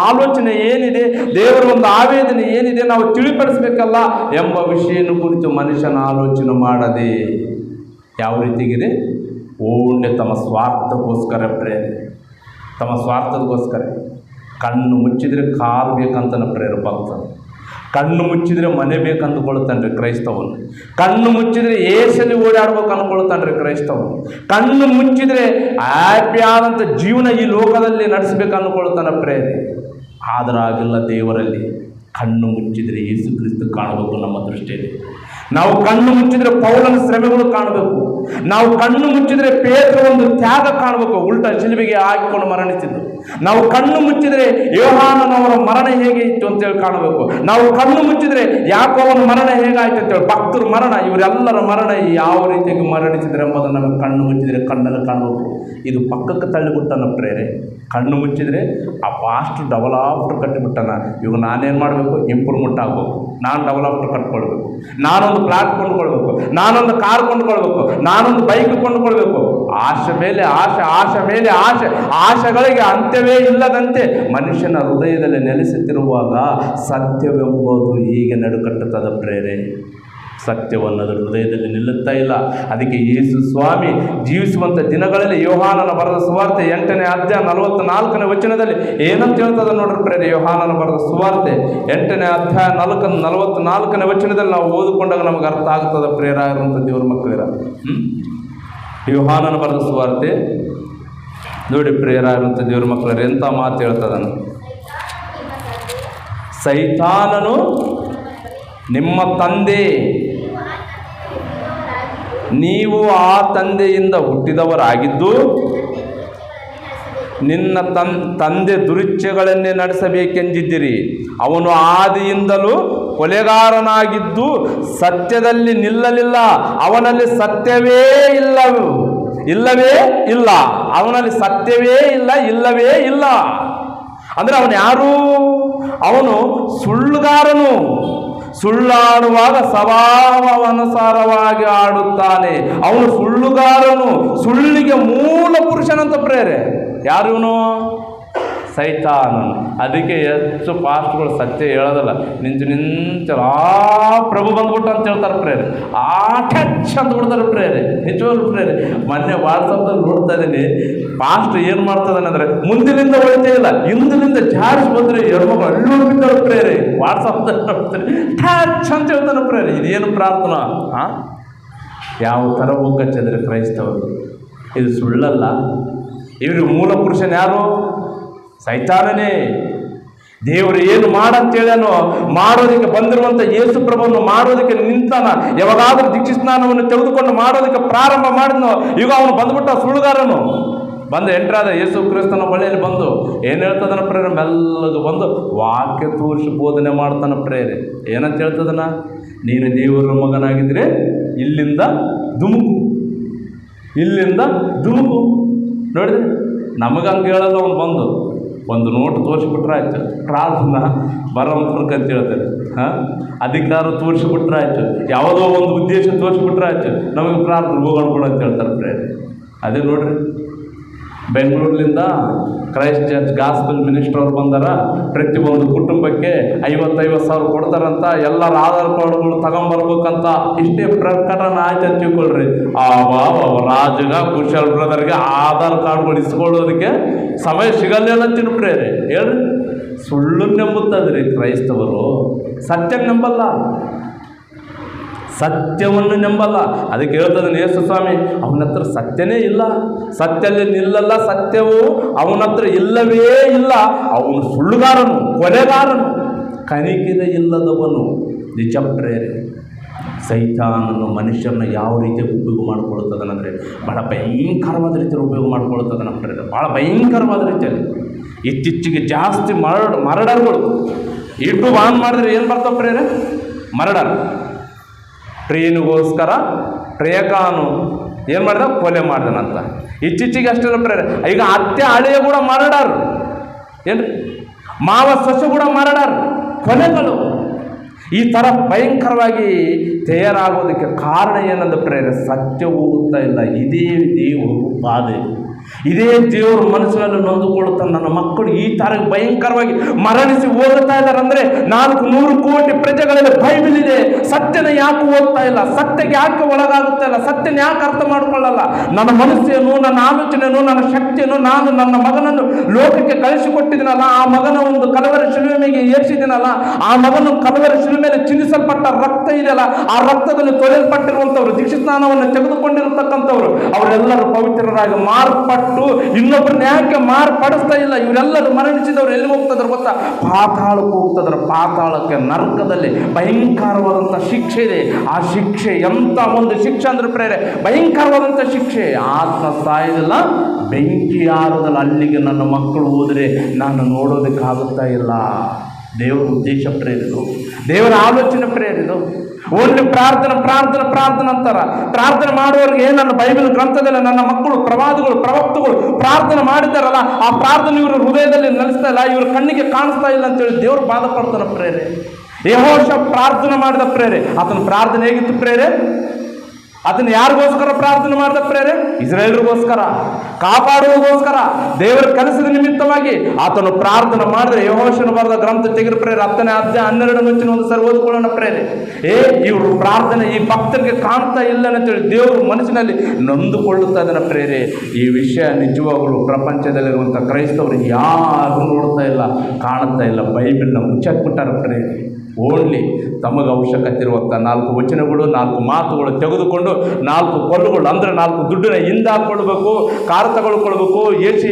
ಆಲೋಚನೆ ಏನಿದೆ, ದೇವರ ಒಂದು ಆವೇದನೆ ಏನಿದೆ ನಾವು ತಿಳಿಪಡಿಸಬೇಕಲ್ಲ ಎಂಬ ವಿಷಯನ ಕುರಿತು ಮನುಷ್ಯನ ಆಲೋಚನೆ ಮಾಡದೆ ಯಾವ ರೀತಿಗಿದೆ, ಓನ್ಲಿ ತಮ್ಮ ಸ್ವಾರ್ಥಕ್ಕೋಸ್ಕರ ಪ್ರೇರೆ, ತಮ್ಮ ಸ್ವಾರ್ಥದಗೋಸ್ಕರ. ಕಣ್ಣು ಮುಚ್ಚಿದರೆ ಕಾರು ಬೇಕಂತನ ಪ್ರೇರೆ ಭಕ್ತ, ಕಣ್ಣು ಮುಚ್ಚಿದರೆ ಮನೆ ಬೇಕಂದುಕೊಳ್ತಾನೆ ರೀ ಕ್ರೈಸ್ತವನು, ಕಣ್ಣು ಮುಚ್ಚಿದರೆ ಏಸಲ್ಲಿ ಓಡಾಡ್ಬೇಕು ಅಂದ್ಕೊಳ್ತಾನೆ ರೀ ಕ್ರೈಸ್ತವನು, ಕಣ್ಣು ಮುಚ್ಚಿದರೆ ಹ್ಯಾಪಿ ಆದಂಥ ಜೀವನ ಈ ಲೋಕದಲ್ಲಿ ನಡೆಸಬೇಕು ಅಂದ್ಕೊಳ್ತಾನೆ ಪ್ರೇರೆ. ಆದ್ರೆ ಆಗಿಲ್ಲ ದೇವರಲ್ಲಿ. ಕಣ್ಣು ಮುಚ್ಚಿದರೆ ಯೇಸು ಕ್ರಿಸ್ತ ಕಾಣಬೇಕು ನಮ್ಮ ದೃಷ್ಟಿಯಲ್ಲಿ. ನಾವು ಕಣ್ಣು ಮುಚ್ಚಿದರೆ ಪೌಲನ ಶ್ರಮೆಗಳು ಕಾಣಬೇಕು. ನಾವು ಕಣ್ಣು ಮುಚ್ಚಿದರೆ ಪೇತ್ರ ಒಂದು ತ್ಯಾಗ ಕಾಣಬೇಕು, ಉಲ್ಟಾ ಶಿಲುಬೆಗೆ ಹಾಕಿಕೊಂಡು ಮರಣಿಸಿದ್ದು. ನಾವು ಕಣ್ಣು ಮುಚ್ಚಿದರೆ ಯೋಹಾನನವರ ಮರಣ ಹೇಗೆ ಇತ್ತು ಅಂತೇಳಿ ಕಾಣಬೇಕು. ನಾವು ಕಣ್ಣು ಮುಚ್ಚಿದರೆ ಯಾಕೋಬನ ಮರಣ ಹೇಗಾಯ್ತು ಅಂತೇಳಿ, ಭಕ್ತರ ಮರಣ, ಇವರೆಲ್ಲರ ಮರಣ ಯಾವ ರೀತಿಯಾಗಿ ಮರಣಿಸಿದ್ರೆ ಎಂಬುದನ್ನು ನಮಗೆ ಕಣ್ಣು ಮುಚ್ಚಿದರೆ ಕಣ್ಣಲ್ಲಿ ಕಾಣಬೇಕು. ಇದು ಪಕ್ಕಕ್ಕೆ ತಳ್ಳಿಬಿಟ್ಟನ ಪ್ರೇರೆ. ಕಣ್ಣು ಮುಚ್ಚಿದರೆ ಆ ಫಾಸ್ಟ್ ಡಬಲ್ ಆಫ್ಟರ್ ಕಟ್ಟಿಬಿಟ್ಟನ. ಇವಾಗ ನಾನೇನು ಮಾಡಬೇಕು, ಇಂಪ್ರೂವ್ಮೆಂಟ್ ಆಗಬೇಕು, ನಾನು ಡಬಲ್ ಆಫ್ಟರ್ ಕಟ್ಕೊಳ್ಬೇಕು, ನಾನೊಂದು ಪ್ಲಾಟ್ ಕೊಂಡ್ಕೊಳ್ಬೇಕು, ನಾನೊಂದು ಕಾರ್ ಕೊಂಡ್ಕೊಳ್ಬೇಕು, ನಾನೊಂದು ಬೈಕ್ ಕೊಂಡ್ಕೊಳ್ಬೇಕು. ಆಶೆ ಮೇಲೆ ಆಶೆ, ಆಶೆ ಮೇಲೆ ಆಶೆ, ಆಶೆಗಳಿಗೆ ಅಂತ್ಯವೇ ಇಲ್ಲದಂತೆ ಮನುಷ್ಯನ ಹೃದಯದಲ್ಲಿ ನೆಲೆಸುತ್ತಿರುವಾಗ ಸತ್ಯವೆಂಬುದು ಹೀಗೆ ನಡುಕಟ್ಟುತ್ತದೆ ಪ್ರೇರೆ. ಸತ್ಯವನ್ನೋದು ಹೃದಯದಲ್ಲಿ ನಿಲ್ಲುತ್ತಾ ಇಲ್ಲ. ಅದಕ್ಕೆ ಯೇಸು ಸ್ವಾಮಿ ಜೀವಿಸುವಂಥ ದಿನಗಳಲ್ಲಿ ಯೋಹಾನನ ಬರೆದ ಸುವಾರ್ತೆ 8ನೇ ಅಧ್ಯಾಯ 44ನೇ ವಚನದಲ್ಲಿ ಏನಂತ ಹೇಳ್ತದೆ ನೋಡ್ರಿ ಪ್ರೇರೆ. ಯೋಹಾನನ ಬರೆದ ಸುವಾರ್ತೆ 8ನೇ ಅಧ್ಯಾಯ 44ನೇ ವಚನದಲ್ಲಿ ನಾವು ಓದಿಕೊಂಡಾಗ ನಮಗೆ ಅರ್ಥ ಆಗ್ತದೆ ಪ್ರೇರಾಗಿರುವಂಥ ದೇವ್ರ ಮಕ್ಕಳಿರ. ಯೋಹಾನನ ಬರೆದ ಸುವಾರ್ತೆ ನೋಡಿ ಪ್ರೇರಾಗಿರುವಂಥ ದೇವ್ರ ಮಕ್ಕಳರ ಎಂಥ ಮಾತು ಹೇಳ್ತದನು. ಸೈತಾನನು ನಿಮ್ಮ ತಂದೆ, ನೀವು ಆ ತಂದೆಯಿಂದ ಹುಟ್ಟಿದವರಾಗಿದ್ದು ನಿನ್ನ ತಂದೆ ದುರಿಚ್ಛೆಗಳನ್ನೇ ನಡೆಸಬೇಕೆಂದಿದ್ದೀರಿ. ಅವನು ಆದಿಯಿಂದಲೂ ಕೊಲೆಗಾರನಾಗಿದ್ದು ಸತ್ಯದಲ್ಲಿ ನಿಲ್ಲಲಿಲ್ಲ. ಅವನಲ್ಲಿ ಸತ್ಯವೇ ಇಲ್ಲವೇ ಇಲ್ಲ. ಅವನಲ್ಲಿ ಸತ್ಯವೇ ಇಲ್ಲ, ಇಲ್ಲವೇ ಇಲ್ಲ. ಅಂದರೆ ಅವನು ಯಾರು? ಅವನು ಸುಳ್ಳುಗಾರನು. ಸುಳ್ಳಾಡುವಾಗ ಸ್ವಭಾವಾನುಸಾರವಾಗಿ ಆಡುತ್ತಾನೆ. ಅವನು ಸುಳ್ಳುಗಾರನು, ಸುಳ್ಳಿಗೆ ಮೂಲ ಪುರುಷನಂತ ಪ್ರೇರೆ. ಯಾರು ಇವನು? ಸೈತಾನನು. ಅದಕ್ಕೆ ಹೆಚ್ಚು ಪಾಸ್ಟ್ಗಳು ಸತ್ಯ ಹೇಳೋದಲ್ಲ, ನಿಂತು ಪ್ರಭು ಬಂದ್ಬಿಟ್ಟು ಅಂತ ಹೇಳ್ತಾರೆ ಪ್ರೇರೆ. ಟಚ್ ಅಂತ ಬಿಡ್ತಾರೆ ಪ್ರೇರೆ, ನಿಜವಾಗ್ಲೂ ಪ್ರೇರೆ. ಮೊನ್ನೆ ವಾಟ್ಸಪ್ದಲ್ಲಿ ನೋಡ್ತಾ ಇದ್ದೀನಿ, ಪಾಸ್ಟ್ ಏನು ಮಾಡ್ತದಾನೆ ಅಂದರೆ ಮುಂದಿನಿಂದ ಹೊಳಿತೇ ಇಲ್ಲ, ಹಿಂದಿನಿಂದ ಜಾರಿಸಿ ಬಂದರೆ ಹೆಣ್ಮಕ್ಳು ಅಲ್ಲೂ ಬಿದ್ದಾಳೆ ಪ್ರೇರೆ. ವಾಟ್ಸಪ್ದಲ್ಲಿ ನೋಡ್ತಾರೆ ಟಚ್ ಅಂತ ಹೇಳ್ತಾನೆ ಪ್ರೇರೆ. ಇದೇನು ಪ್ರಾರ್ಥನಾ? ಯಾವ ಥರ ಹೋಗಚ್ಚಿದ್ರೆ ಕ್ರೈಸ್ತವರು ಇದು ಸುಳ್ಳಲ್ಲ. ಇವರು ಮೂಲ ಪುರುಷನ ಯಾರು? ಸೈತಾನನೇ. ದೇವರು ಏನು ಮಾಡಂತೇಳನೋ ಮಾಡೋದಕ್ಕೆ ಬಂದಿರುವಂಥ ಯೇಸು ಪ್ರಭುವನ್ನು ಮಾಡೋದಕ್ಕೆ ನಿಂತಾನ. ಯಾವಾಗಾದ್ರೂ ದೀಕ್ಷಾ ಸ್ನಾನವನ್ನು ತೆಗೆದುಕೊಂಡು ಮಾಡೋದಕ್ಕೆ ಪ್ರಾರಂಭ ಮಾಡಿದ್ನೋ ಈಗ ಅವನು ಬಂದ್ಬಿಟ್ಟ, ಸುಳ್ಳುಗಾರನು. ಬಂದು ಎಂಟ್ರಾದ ಯೇಸು ಕ್ರಿಸ್ತನ ಬಳಿಯಲ್ಲಿ ಬಂದು ಏನು ಹೇಳ್ತದನ ಪ್ರೇರೆ? ಮೆಲ್ಲಗೆ ಬಂದು ವಾಕ್ಯ ತೋರಿಸಿ ಬೋಧನೆ ಮಾಡ್ತಾನ ಪ್ರೇರೆ. ಏನಂತ ಹೇಳ್ತದನ? ನೀನು ದೇವರ ಮಗನಾಗಿದ್ದರೆ ಇಲ್ಲಿಂದ ಧುಮುಕು, ಇಲ್ಲಿಂದ ಧುಮುಕು. ನೋಡಿದ್ರೆ ನಮಗಂಗೆ ಹೇಳಲ್ಲ. ಅವನು ಬಂದು ಒಂದು ನೋಟು ತೋರಿಸ್ಬಿಟ್ರೆ ಆಯ್ತು, ಪ್ರಾರ್ಥನಾ ಬರೋಂತ ಹೇಳ್ತಾರೆ. ಅಧಿಕಾರ ತೋರಿಸ್ಬಿಟ್ರೆ ಆಯ್ತು, ಯಾವುದೋ ಒಂದು ಉದ್ದೇಶ ತೋರಿಸ್ಬಿಟ್ರೆ ಆಯ್ತು, ನಮಗೆ ಪ್ರಾರ್ಥನೆ ಹೋಗೋಣ ಅಂತ ಹೇಳ್ತಾರೆ ಪ್ರೇರೆ. ಅದೇ ನೋಡ್ರಿ, ಬೆಂಗಳೂರಿನಿಂದ ಕ್ರೈಸ್ಟ್ ಚರ್ಚ್ ಗಾಸ್ಪಲ್ ಮಿನಿಸ್ಟರ್ ಅವ್ರು ಬಂದಾರ. ಪ್ರತಿಯೊಂದು ಕುಟುಂಬಕ್ಕೆ 50,000 ಕೊಡ್ತಾರಂತ. ಎಲ್ಲರ ಆಧಾರ್ ಕಾರ್ಡ್ಗಳು ತಗೊಂಬರ್ಬೇಕಂತ ಇಷ್ಟೇ ಪ್ರಕಟಣೆ ಆಯ್ತು ಅಂತ ತಿಳ್ಕೊಳ್ರಿ. ರಾಜಗ ಕುಶಲ್ ಬ್ರದರ್ಗೆ ಆಧಾರ್ ಕಾರ್ಡ್ಗಳು ಇಸ್ಕೊಳ್ಳೋದಕ್ಕೆ ಸಮಯ ಸಿಗಲ್ಲ ತಿನ್ಪ್ರೇರಿ. ಹೇಳ್ರಿ, ಸುಳ್ಳು ನಂಬುತ್ತದ್ರಿ ಕ್ರೈಸ್ತವರು, ಸತ್ಯ ನಂಬಲ್ಲ, ಸತ್ಯವನ್ನು ನಂಬಲ್ಲ. ಅದಕ್ಕೆ ಹೇಳ್ತದೆ ಯೇಸು ಸ್ವಾಮಿ, ಅವನ ಹತ್ರ ಸತ್ಯನೇ ಇಲ್ಲ, ಸತ್ಯಲ್ಲಿ ನಿಲ್ಲಲ್ಲ, ಸತ್ಯವು ಅವನ ಹತ್ರ ಇಲ್ಲವೇ ಇಲ್ಲ. ಅವನು ಸುಳ್ಳುಗಾರನು, ಕೊಲೆಗಾರನು, ಕನಿಕಿದೆ ಇಲ್ಲದವನು. ನಿಜ ಪ್ರೇರೆ. ಸೈತಾನನು ಮನುಷ್ಯರನ್ನ ಯಾವ ರೀತಿ ಉಪಯೋಗ ಮಾಡಿಕೊಳ್ಳುತ್ತದನಂದರೆ ಭಾಳ ಭಯಂಕರವಾದ ರೀತಿಯಲ್ಲಿ ಉಪಯೋಗ ಮಾಡಿಕೊಳ್ಳುತ್ತದನ ಪ್ರೇರೆ, ಭಾಳ ಭಯಂಕರವಾದ ರೀತಿಯಲ್ಲಿ. ಇತ್ತೀಚೆಗೆ ಜಾಸ್ತಿ ಮರ್ಡರ್ಗಳು ಯೂಟ್ಯೂಬ್ ಆನ್ ಮಾಡಿದ್ರೆ ಏನು ಬರ್ತಾವೆ ಪ್ರೇರೆ? ಮರ್ಡರ್. ಟ್ರೈನಿಗೋಸ್ಕರ ಪ್ರೇಕಾನು ಏನು ಮಾಡಿದ? ಕೊಲೆ ಮಾಡ್ದನಂತ. ಇತ್ತೀಚೆಗೆ ಅಷ್ಟೆಲ್ಲ ಪ್ರೇರೆ. ಈಗ ಅತ್ತೆ ಹಳೆಯ ಕೂಡ ಮರ್ಡರ್, ಏನು ಮಾವ ಸೊಸೆ ಕೂಡ ಮರ್ಡರ್, ಕೊಲೆಗಳು. ಈ ಥರ ಭಯಂಕರವಾಗಿ ತಯಾರಾಗೋದಕ್ಕೆ ಕಾರಣ ಏನಂದ ಪ್ರೇರೆ? ಸತ್ಯ ಹೋಗುತ್ತಾ ಇಲ್ಲ. ಇದೇ ದೇವರು ಬಾಧೆ, ಇದೇ ದೇವರು ಮನಸ್ಸಿನಲ್ಲಿ ನೊಂದುಕೊಳ್ಳುತ್ತಾ ನನ್ನ ಮಕ್ಕಳು ಈ ಥರ ಭಯಂಕರವಾಗಿ ಮರಣಿಸಿ ಹೋಗುತ್ತಾ ಇದ್ದಾರೆ. ಅಂದರೆ 400 ಕೋಟಿ ಪ್ರಜೆಗಳಲ್ಲಿ ಬೈಬಲ್ ಇದೆ, ಸತ್ಯನ ಯಾಕೆ ಓದ್ತಾ ಇಲ್ಲ? ಸತ್ಯಕ್ಕೆ ಯಾಕೆ ಒಳಗಾಗುತ್ತಾ ಇಲ್ಲ? ಸತ್ಯನ ಯಾಕೆ ಅರ್ಥ ಮಾಡಿಕೊಳ್ಳಲ್ಲ? ನನ್ನ ಮನಸ್ಸೇನು, ನನ್ನ ಆಲೋಚನೆಯನ್ನು, ನನ್ನ ಶಕ್ತಿಯನ್ನು ನಾನು ನನ್ನ ಮಗನನ್ನು ಲೋಕಕ್ಕೆ ಕಳಿಸಿಕೊಟ್ಟಿದ್ದೀನಲ್ಲ, ಆ ಮಗನ ಒಂದು ಕಲವರ ಶಿಲುವೆ ಮೇಲೆ ಏರಿಸಿದ್ದೀನಲ್ಲ, ಆ ಮಗನ ಕಲವರ ಶಿಲುವೆ ಮೇಲೆ ಚಿಂದಿಸಲ್ಪಟ್ಟ ರಕ್ತ ಇದೆಯಲ್ಲ, ಆ ರಕ್ತದಲ್ಲಿ ತೊಳೆಯಲ್ಪಟ್ಟಿರುವಂಥವ್ರು, ದೀಕ್ಷಾ ಸ್ನಾನವನ್ನು ತೆಗೆದುಕೊಂಡಿರತಕ್ಕಂಥವ್ರು, ಅವರೆಲ್ಲರೂ ಪವಿತ್ರರಾಗಿ ಮಾರ್ಪಟ್ಟು ಇನ್ನೊಬ್ಬರನ್ನ ಯಾಕೆ ಮಾರ್ಪಡಿಸ್ತಾ ಇಲ್ಲ? ಇವರೆಲ್ಲರೂ ಮರಣಿಸಿದವರು ಎಲ್ಲಿ ಹೋಗ್ತದ್ರು ಗೊತ್ತಾ? ಪಾತಾಳಕ್ಕೆ ಹೋಗ್ತದ್ರು. ಪಾತಾಳಕ್ಕೆ, ನರಕದಲ್ಲಿ ಭಯಂಕರವಾದಂಥ ಶಿಕ್ಷೆ ಇದೆ. ಆ ಶಿಕ್ಷೆ ಎಂಥ ಒಂದು ಶಿಕ್ಷೆ ಅಂದ್ರೆ ಪ್ರೇರೆ, ಭಯಂಕರವಾದಂಥ ಶಿಕ್ಷೆ. ಆತ್ಮ ಸಾಯೋದಿಲ್ಲ, ಬೆಂಕಿ ಆರೋದಲ್ಲ. ಅಲ್ಲಿಗೆ ನನ್ನ ಮಕ್ಕಳು ಹೋದರೆ ನಾನು ನೋಡೋದಕ್ಕಾಗುತ್ತಾ ಇಲ್ಲ. ದೇವರ ಉದ್ದೇಶ ಪ್ರೇರಿದು, ದೇವರ ಆಲೋಚನೆ ಪ್ರೇರಿದು. ಓನ್ಲಿ ಪ್ರಾರ್ಥನೆ ಪ್ರಾರ್ಥನೆ ಪ್ರಾರ್ಥನೆ ಅಂತಾರ. ಪ್ರಾರ್ಥನೆ ಮಾಡುವವರಿಗೆ ನನ್ನ ಬೈಬಲ್ ಗ್ರಂಥದಲ್ಲಿ ನನ್ನ ಮಕ್ಕಳು ಪ್ರವಾದಿಗಳು ಪ್ರವಕ್ತಗಳು ಪ್ರಾರ್ಥನೆ ಮಾಡಿದ್ದಾರಲ್ಲ, ಆ ಪ್ರಾರ್ಥನೆ ಇವರು ಹೃದಯದಲ್ಲಿ ನೆಲೆಸ್ತಾ ಇಲ್ಲ, ಇವ್ರ ಕಣ್ಣಿಗೆ ಕಾಣಿಸ್ತಾ ಇಲ್ಲ ಅಂತೇಳಿ ದೇವರು ಬಾಧ ಪಡ್ತಾನೆ ಪ್ರೇರೆ. ಯೆಹೋಷ ಪ್ರಾರ್ಥನೆ ಮಾಡಿದ ಪ್ರೇರೆ. ಆತನ ಪ್ರಾರ್ಥನೆ ಹೇಗಿತ್ತು ಪ್ರೇರೆ? ಅದನ್ನು ಯಾರಿಗೋಸ್ಕರ ಪ್ರಾರ್ಥನೆ ಮಾಡಿದ ಪ್ರೇರೆ? ಇಸ್ರಾಯೇಲರಿಗೋಸ್ಕರ, ಕಾಪಾಡುವುದಕ್ಕೋಸ್ಕರ, ದೇವರ ಕೆಲಸದ ನಿಮಿತ್ತವಾಗಿ ಆತನು ಪ್ರಾರ್ಥನೆ ಮಾಡಿದ್ರೆ ಯೆಹೋಷನ ಬರೆದ ಗ್ರಂಥ ತೆಗೆದು ಪ್ರೇರೆ 10ನೇ ಅಧ್ಯಾಯ 12ನೇ ಒಂದು ಸರಿ ಓದ್ಕೊಳ್ಳೋಣ ಪ್ರೇರೆ. ಇವರು ಪ್ರಾರ್ಥನೆ ಈ ಭಕ್ತರಿಗೆ ಕಾಣ್ತಾ ಇಲ್ಲ ಅಂತೇಳಿ ದೇವರು ಮನಸ್ಸಿನಲ್ಲಿ ನೊಂದುಕೊಳ್ಳುತ್ತಾ ಇದ್ದಾನೆ ಪ್ರೇರೆ. ಈ ವಿಷಯ ನಿಜವಾಗಲೂ ಪ್ರಪಂಚದಲ್ಲಿರುವಂಥ ಕ್ರೈಸ್ತವರು ಯಾರು ನೋಡ್ತಾ ಇಲ್ಲ, ಕಾಣುತ್ತಾ ಇಲ್ಲ. ಬೈಬಲ್ನ ಮುಚ್ಚಾಕ್ಬಿಟ್ಟಾರೆ ಪ್ರೇರೆ. ಓನ್ಲಿ ತಮಗೆ ಅವಶ್ಯಕತೆ ಇರುವಂಥ 4 ವಚನಗಳು, 4 ಮಾತುಗಳು ತೆಗೆದುಕೊಂಡು 4 ಕೊಲ್ಲುಗಳು ಅಂದರೆ 4 ದುಡ್ಡನ್ನ ಹಿಂದಾಕೊಳ್ಬೇಕು, ಕಾರ್ ತಗೊಳ್ಕೊಳ್ಬೇಕು, AC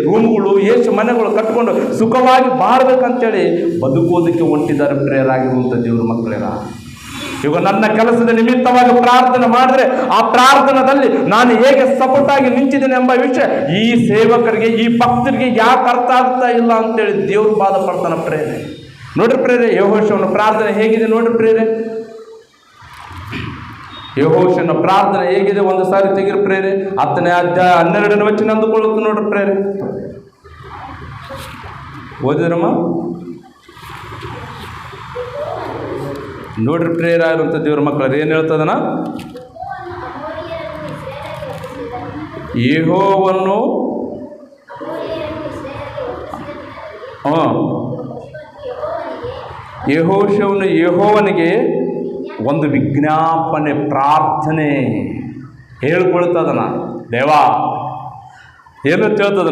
ರೂಮ್ಗಳು, AC ಮನೆಗಳು ಕಟ್ಕೊಂಡು ಸುಖವಾಗಿ ಬಾಳ್ಬೇಕಂತೇಳಿ ಬದುಕೋದಕ್ಕೆ ಹೊಂಟಿದ್ದಾರೆ ಪ್ರೇರಾಗಿರುವಂಥ ದೇವ್ರ ಮಕ್ಕಳೇನ. ಇವಾಗ ನನ್ನ ಕೆಲಸದ ನಿಮಿತ್ತವಾಗಿ ಪ್ರಾರ್ಥನೆ ಮಾಡಿದ್ರೆ ಆ ಪ್ರಾರ್ಥನೆಯಲ್ಲಿ ನಾನು ಹೇಗೆ ಸಪೋರ್ಟ್ ಆಗಿ ನಿಂತಿದ್ದೇನೆ ಎಂಬ ವಿಷಯ ಈ ಸೇವಕರಿಗೆ, ಈ ಭಕ್ತರಿಗೆ ಯಾಕೆ ಅರ್ಥ ಆಗ್ತಾ ಇಲ್ಲ ಅಂತೇಳಿ ದೇವ್ರು ಬಾಧ ಪಡ್ತಾನೆ ಪ್ರೇರೆ. ನೋಡ್ರಿ ಪ್ರೇರೆ, ಯೆಹೋಷನ ಪ್ರಾರ್ಥನೆ ಹೇಗಿದೆ ನೋಡ್ರಿ ಪ್ರೇರೆ. ಯೆಹೋಷನ ಪ್ರಾರ್ಥನೆ ಹೇಗಿದೆ ಒಂದು ಸಾರಿ ತೆಗಿರಿ ಪ್ರೇರೆ. 10ನೇ ಅಧ್ಯಾಯ 12ನೇ ವಚನ ಅಂದುಕೊಳ್ಳುತ್ತೆ ನೋಡ್ರಿ ಪ್ರೇರೆ. ಓದಿದ್ರಮ್ಮ? ನೋಡ್ರಿ ಪ್ರೇರ ಇರುವಂಥ ದೇವ್ರ ಮಕ್ಕಳು ಏನು ಹೇಳ್ತದನ? ಯೆಹೋವನು ಯೆಹೋವನಿಗೆ ಒಂದು ವಿಜ್ಞಾಪನೆ ಪ್ರಾರ್ಥನೆ ಹೇಳ್ಕೊಳ್ತದನ. ದೇವಾ, ಏನು ಹೇಳ್ತದೆ,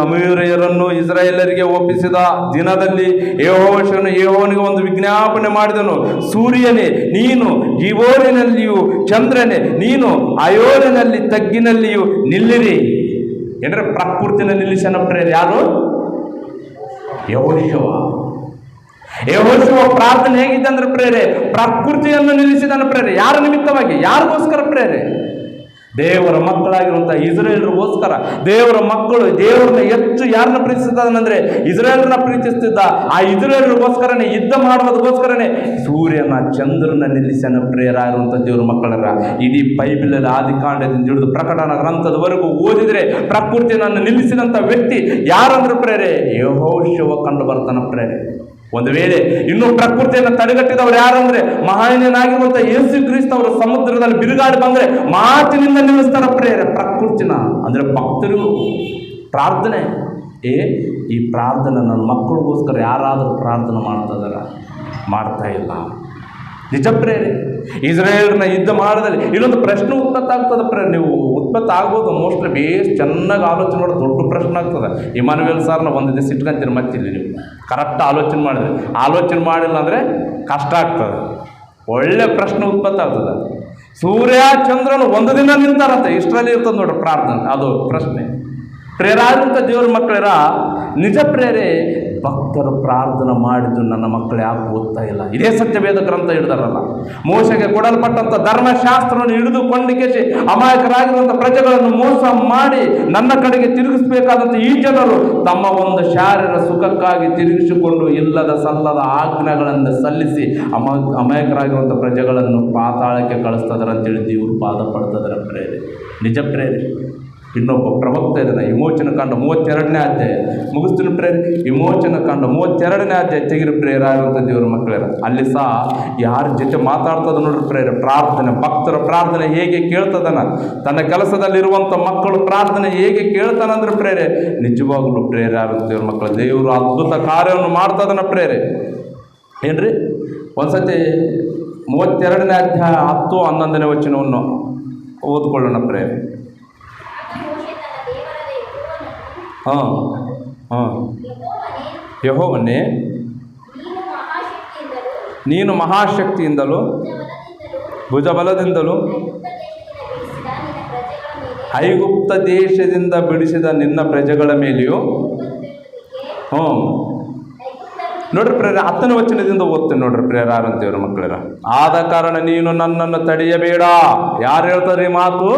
ಅಮೋರಿಯರನ್ನು ಇಸ್ರಾಯೇಲರಿಗೆ ಒಪ್ಪಿಸಿದ ದಿನದಲ್ಲಿ ಯೆಹೋವನಿಗೆ ಒಂದು ವಿಜ್ಞಾಪನೆ ಮಾಡಿದನು. ಸೂರ್ಯನೇ ನೀನು ಗಿಬೋರಿನಲ್ಲಿಯೂ, ಚಂದ್ರನೇ ನೀನು ಅಯೋನಿನಲ್ಲಿ ತಗ್ಗಿನಲ್ಲಿಯೂ ನಿಲ್ಲಿರಿ. ಏನ್ರೆ ಪ್ರಕೃತಿನ ನಿಲ್ಲಿಸನ ಪ್ರೇರೆ ಯಾರು? ಯೆಹೋಶುವ ಪ್ರಾರ್ಥನೆ ಹೇಗಿದೆ ಅಂದ್ರೆ ಪ್ರೇರೆ, ಪ್ರಕೃತಿಯನ್ನು ನಿಲ್ಲಿಸಿದನ ಪ್ರೇರೆ. ಯಾರ ನಿಮಿತ್ತವಾಗಿ? ಯಾರಿಗೋಸ್ಕರ ಪ್ರೇರೆ? ದೇವರ ಮಕ್ಕಳಾಗಿರುವಂಥ ಇಸ್ರಾಯೇಲರಿಗೋಸ್ಕರ. ದೇವರ ಮಕ್ಕಳು ದೇವರನ್ನ ಹೆಚ್ಚು ಯಾರನ್ನ ಪ್ರೀತಿಸಿದ್ದಾನಂದ್ರೆ ಇಸ್ರಾಯೇಲರನ್ನ ಪ್ರೀತಿಸ್ತಿದ್ದ. ಆ ಇಸ್ರಾಯೇಲರಿಗೋಸ್ಕರನೇ ಯುದ್ಧ ಮಾಡುವುದಕ್ಕೋಸ್ಕರನೇ ಸೂರ್ಯನ ಚಂದ್ರನ ನಿಲ್ಲಿಸನ ಪ್ರೇರಾಗಿರುವಂಥ ದೇವರ ಮಕ್ಕಳರ. ಇಡೀ ಬೈಬಲಲ್ಲಿ ಆದಿಕಾಂಡದಿಂದ ಹಿಡಿದು ಪ್ರಕಟಣ ಗ್ರಂಥದವರೆಗೂ ಓದಿದ್ರೆ ಪ್ರಕೃತಿಯನ್ನು ನಿಲ್ಲಿಸಿದಂಥ ವ್ಯಕ್ತಿ ಯಾರಂದ್ರೆ ಪ್ರೇರೆ? ಯೆಹೋಶುವ ಕಂಡು ಬರ್ತಾನ ಪ್ರೇರೆ. ಒಂದು ವೇಳೆ ಇನ್ನೂ ಪ್ರಕೃತಿಯನ್ನು ತಡೆಗಟ್ಟಿದವರು ಯಾರಂದ್ರೆ ಮಹಾನ್ಯನಾಗಿರುವಂಥ ಯೇಸು ಕ್ರಿಸ್ತ ಅವರು ಸಮುದ್ರದಲ್ಲಿ ಬಿರುಗಾಡಿ ಬಂದ್ರೆ ಮಾತಿನಿಂದ ನಿಲ್ಲಿಸ್ತಾರ ಪ್ರೇರೆ ಪ್ರಕೃತಿನ. ಅಂದ್ರೆ ಭಕ್ತರಿಗೂ ಪ್ರಾರ್ಥನೆ ಈ ಪ್ರಾರ್ಥನೆ ನನ್ನ ಮಕ್ಕಳಿಗೋಸ್ಕರ ಯಾರಾದರೂ ಪ್ರಾರ್ಥನೆ ಮಾಡ್ತಾ ಇಲ್ಲ. ನಿಜ ಪ್ರೇರೆ. ಇಸ್ರಾಯೇಲ್ನ ಯುದ್ಧ ಮಾಡೋದಲ್ಲಿ ಇಲ್ಲೊಂದು ಪ್ರಶ್ನೆ ಉತ್ಪತ್ತಿ ಆಗ್ತದೆ ಪ್ರೇರೆ. ನೀವು ಉತ್ಪತ್ತಿ ಆಗ್ಬೋದು, ಮೋಸ್ಟ್ಲಿ ಬೇಸ್ ಚೆನ್ನಾಗಿ ಆಲೋಚನೆ ಮಾಡೋದು ದೊಡ್ಡ ಪ್ರಶ್ನೆ ಆಗ್ತದೆ. ಇಮಾನುವೇಲ್ ಸರ್ನ ಒಂದು ದಿವಸ ಇಟ್ಕೊಂತೀರಿ ಮತ್ತಿಲ್ಲಿ ನೀವು ಕರೆಕ್ಟ್ ಆಲೋಚನೆ ಮಾಡಿದ್ರೆ. ಆಲೋಚನೆ ಮಾಡಿಲ್ಲ ಅಂದರೆ ಕಷ್ಟ ಆಗ್ತದೆ. ಒಳ್ಳೆ ಪ್ರಶ್ನೆ ಉತ್ಪತ್ತಿ ಆಗ್ತದೆ. ಸೂರ್ಯ ಚಂದ್ರನು ಒಂದು ದಿನ ನಿಂತಾರಂತೆ, ಇಷ್ಟರಲ್ಲಿ ಇರ್ತದೆ ನೋಡ್ರಿ ಪ್ರಾರ್ಥನೆ. ಅದು ಪ್ರಶ್ನೆ. ಪ್ರೇರಾದಂಥ ದೇವ್ರ ಮಕ್ಕಳರ ನಿಜ ಪ್ರೇರೆ. ಭಕ್ತರು ಪ್ರಾರ್ಥನೆ ಮಾಡಿದ್ದು ನನ್ನ ಮಕ್ಕಳು ಯಾಕೆ ಓದ್ತಾ ಇಲ್ಲ? ಇದೇ ಸತ್ಯವೇದ ಗ್ರಂಥ ಹಿಡಿದಾರಲ್ಲ. ಮೋಶೆಗೆ ಕೊಡಲ್ಪಟ್ಟಂಥ ಧರ್ಮಶಾಸ್ತ್ರವನ್ನು ಹಿಡಿದುಕೊಂಡಿಗೆ ಅಮಾಯಕರಾಗಿರುವಂಥ ಪ್ರಜೆಗಳನ್ನು ಮೋಸ ಮಾಡಿ ನನ್ನ ಕಡೆಗೆ ತಿರುಗಿಸಬೇಕಾದಂಥ ಈ ಜನರು ತಮ್ಮ ಒಂದು ಶಾರೀರ ಸುಖಕ್ಕಾಗಿ ತಿರುಗಿಸಿಕೊಂಡು ಇಲ್ಲದ ಸಲ್ಲದ ಆಜ್ಞೆಗಳನ್ನು ಸಲ್ಲಿಸಿ ಅಮಾಯಕರಾಗಿರುವಂಥ ಪ್ರಜೆಗಳನ್ನು ಪಾತಾಳಕ್ಕೆ ಕಳಿಸ್ತದಾರ ಅಂತೇಳಿ ದೇವರು ಪಾದ ಪಡ್ತದಾರ ಪ್ರೇರೆ. ನಿಜ ಪ್ರೇರೆ. ಇನ್ನೊಬ್ಬ ಪ್ರವಕ್ತ ಇದನ್ನು ವಿಮೋಚನ ಕಾಂಡ 32ನೇ ಅಧ್ಯಾಯ ಮುಗಿಸ್ತೀನಿ ಪ್ರೇರೆ. ವಿಮೋಚನ ಕಾಂಡ 32ನೇ ಅಧ್ಯಾಯ ತೆಗಿರಿ ಪ್ರೇರಾಗಿರುವಂಥ ದೇವರ ಮಕ್ಕಳರ. ಅಲ್ಲಿ ಸಹ ಯಾರ ಜೊತೆ ಮಾತಾಡ್ತದ ನೋಡ್ರಿ ಪ್ರೇರೆ. ಪ್ರಾರ್ಥನೆ, ಭಕ್ತರ ಪ್ರಾರ್ಥನೆ ಹೇಗೆ ಕೇಳ್ತದನ, ತನ್ನ ಕೆಲಸದಲ್ಲಿರುವಂಥ ಮಕ್ಕಳು ಪ್ರಾರ್ಥನೆ ಹೇಗೆ ಕೇಳ್ತಾನಂದ್ರೆ ಪ್ರೇರೆ ನಿಜವಾಗ್ಲೂ ಪ್ರೇರಾಗಿರುವಂಥ ದೇವ್ರ ಮಕ್ಕಳು ದೇವರು ಅದ್ಭುತ ಕಾರ್ಯವನ್ನು ಮಾಡ್ತದನ ಪ್ರೇರೆ. ಏನ್ರಿ ಒಂದ್ಸತಿ 32ನೇ ಅಧ್ಯಾಯ 10, 11ನೇ ವಚನವನ್ನು ಓದ್ಕೊಳ್ಳೋಣ ಪ್ರೇರೆ. ಯೆಹೋವನೇ ನೀನು ಮಹಾಶಕ್ತಿಯಿಂದಲೂ ಭುಜಬಲದಿಂದಲೂ ಐಗುಪ್ತ ದೇಶದಿಂದ ಬಿಡಿಸಿದ ನಿನ್ನ ಪ್ರಜೆಗಳ ಮೇಲೆಯೂ ನೋಡ್ರಿ ಪ್ರೇರ 10ನೇ ವಚನದಿಂದ ಓದ್ತೇನೆ ನೋಡ್ರಿ ಪ್ರೇರಾರಂತೇವ್ರ ಮಕ್ಕಳರ. ಆದ ಕಾರಣ ನೀನು ನನ್ನನ್ನು ತಡೆಯಬೇಡ. ಯಾರು ಹೇಳ್ತಾರೆ ಈ ಮಾತು?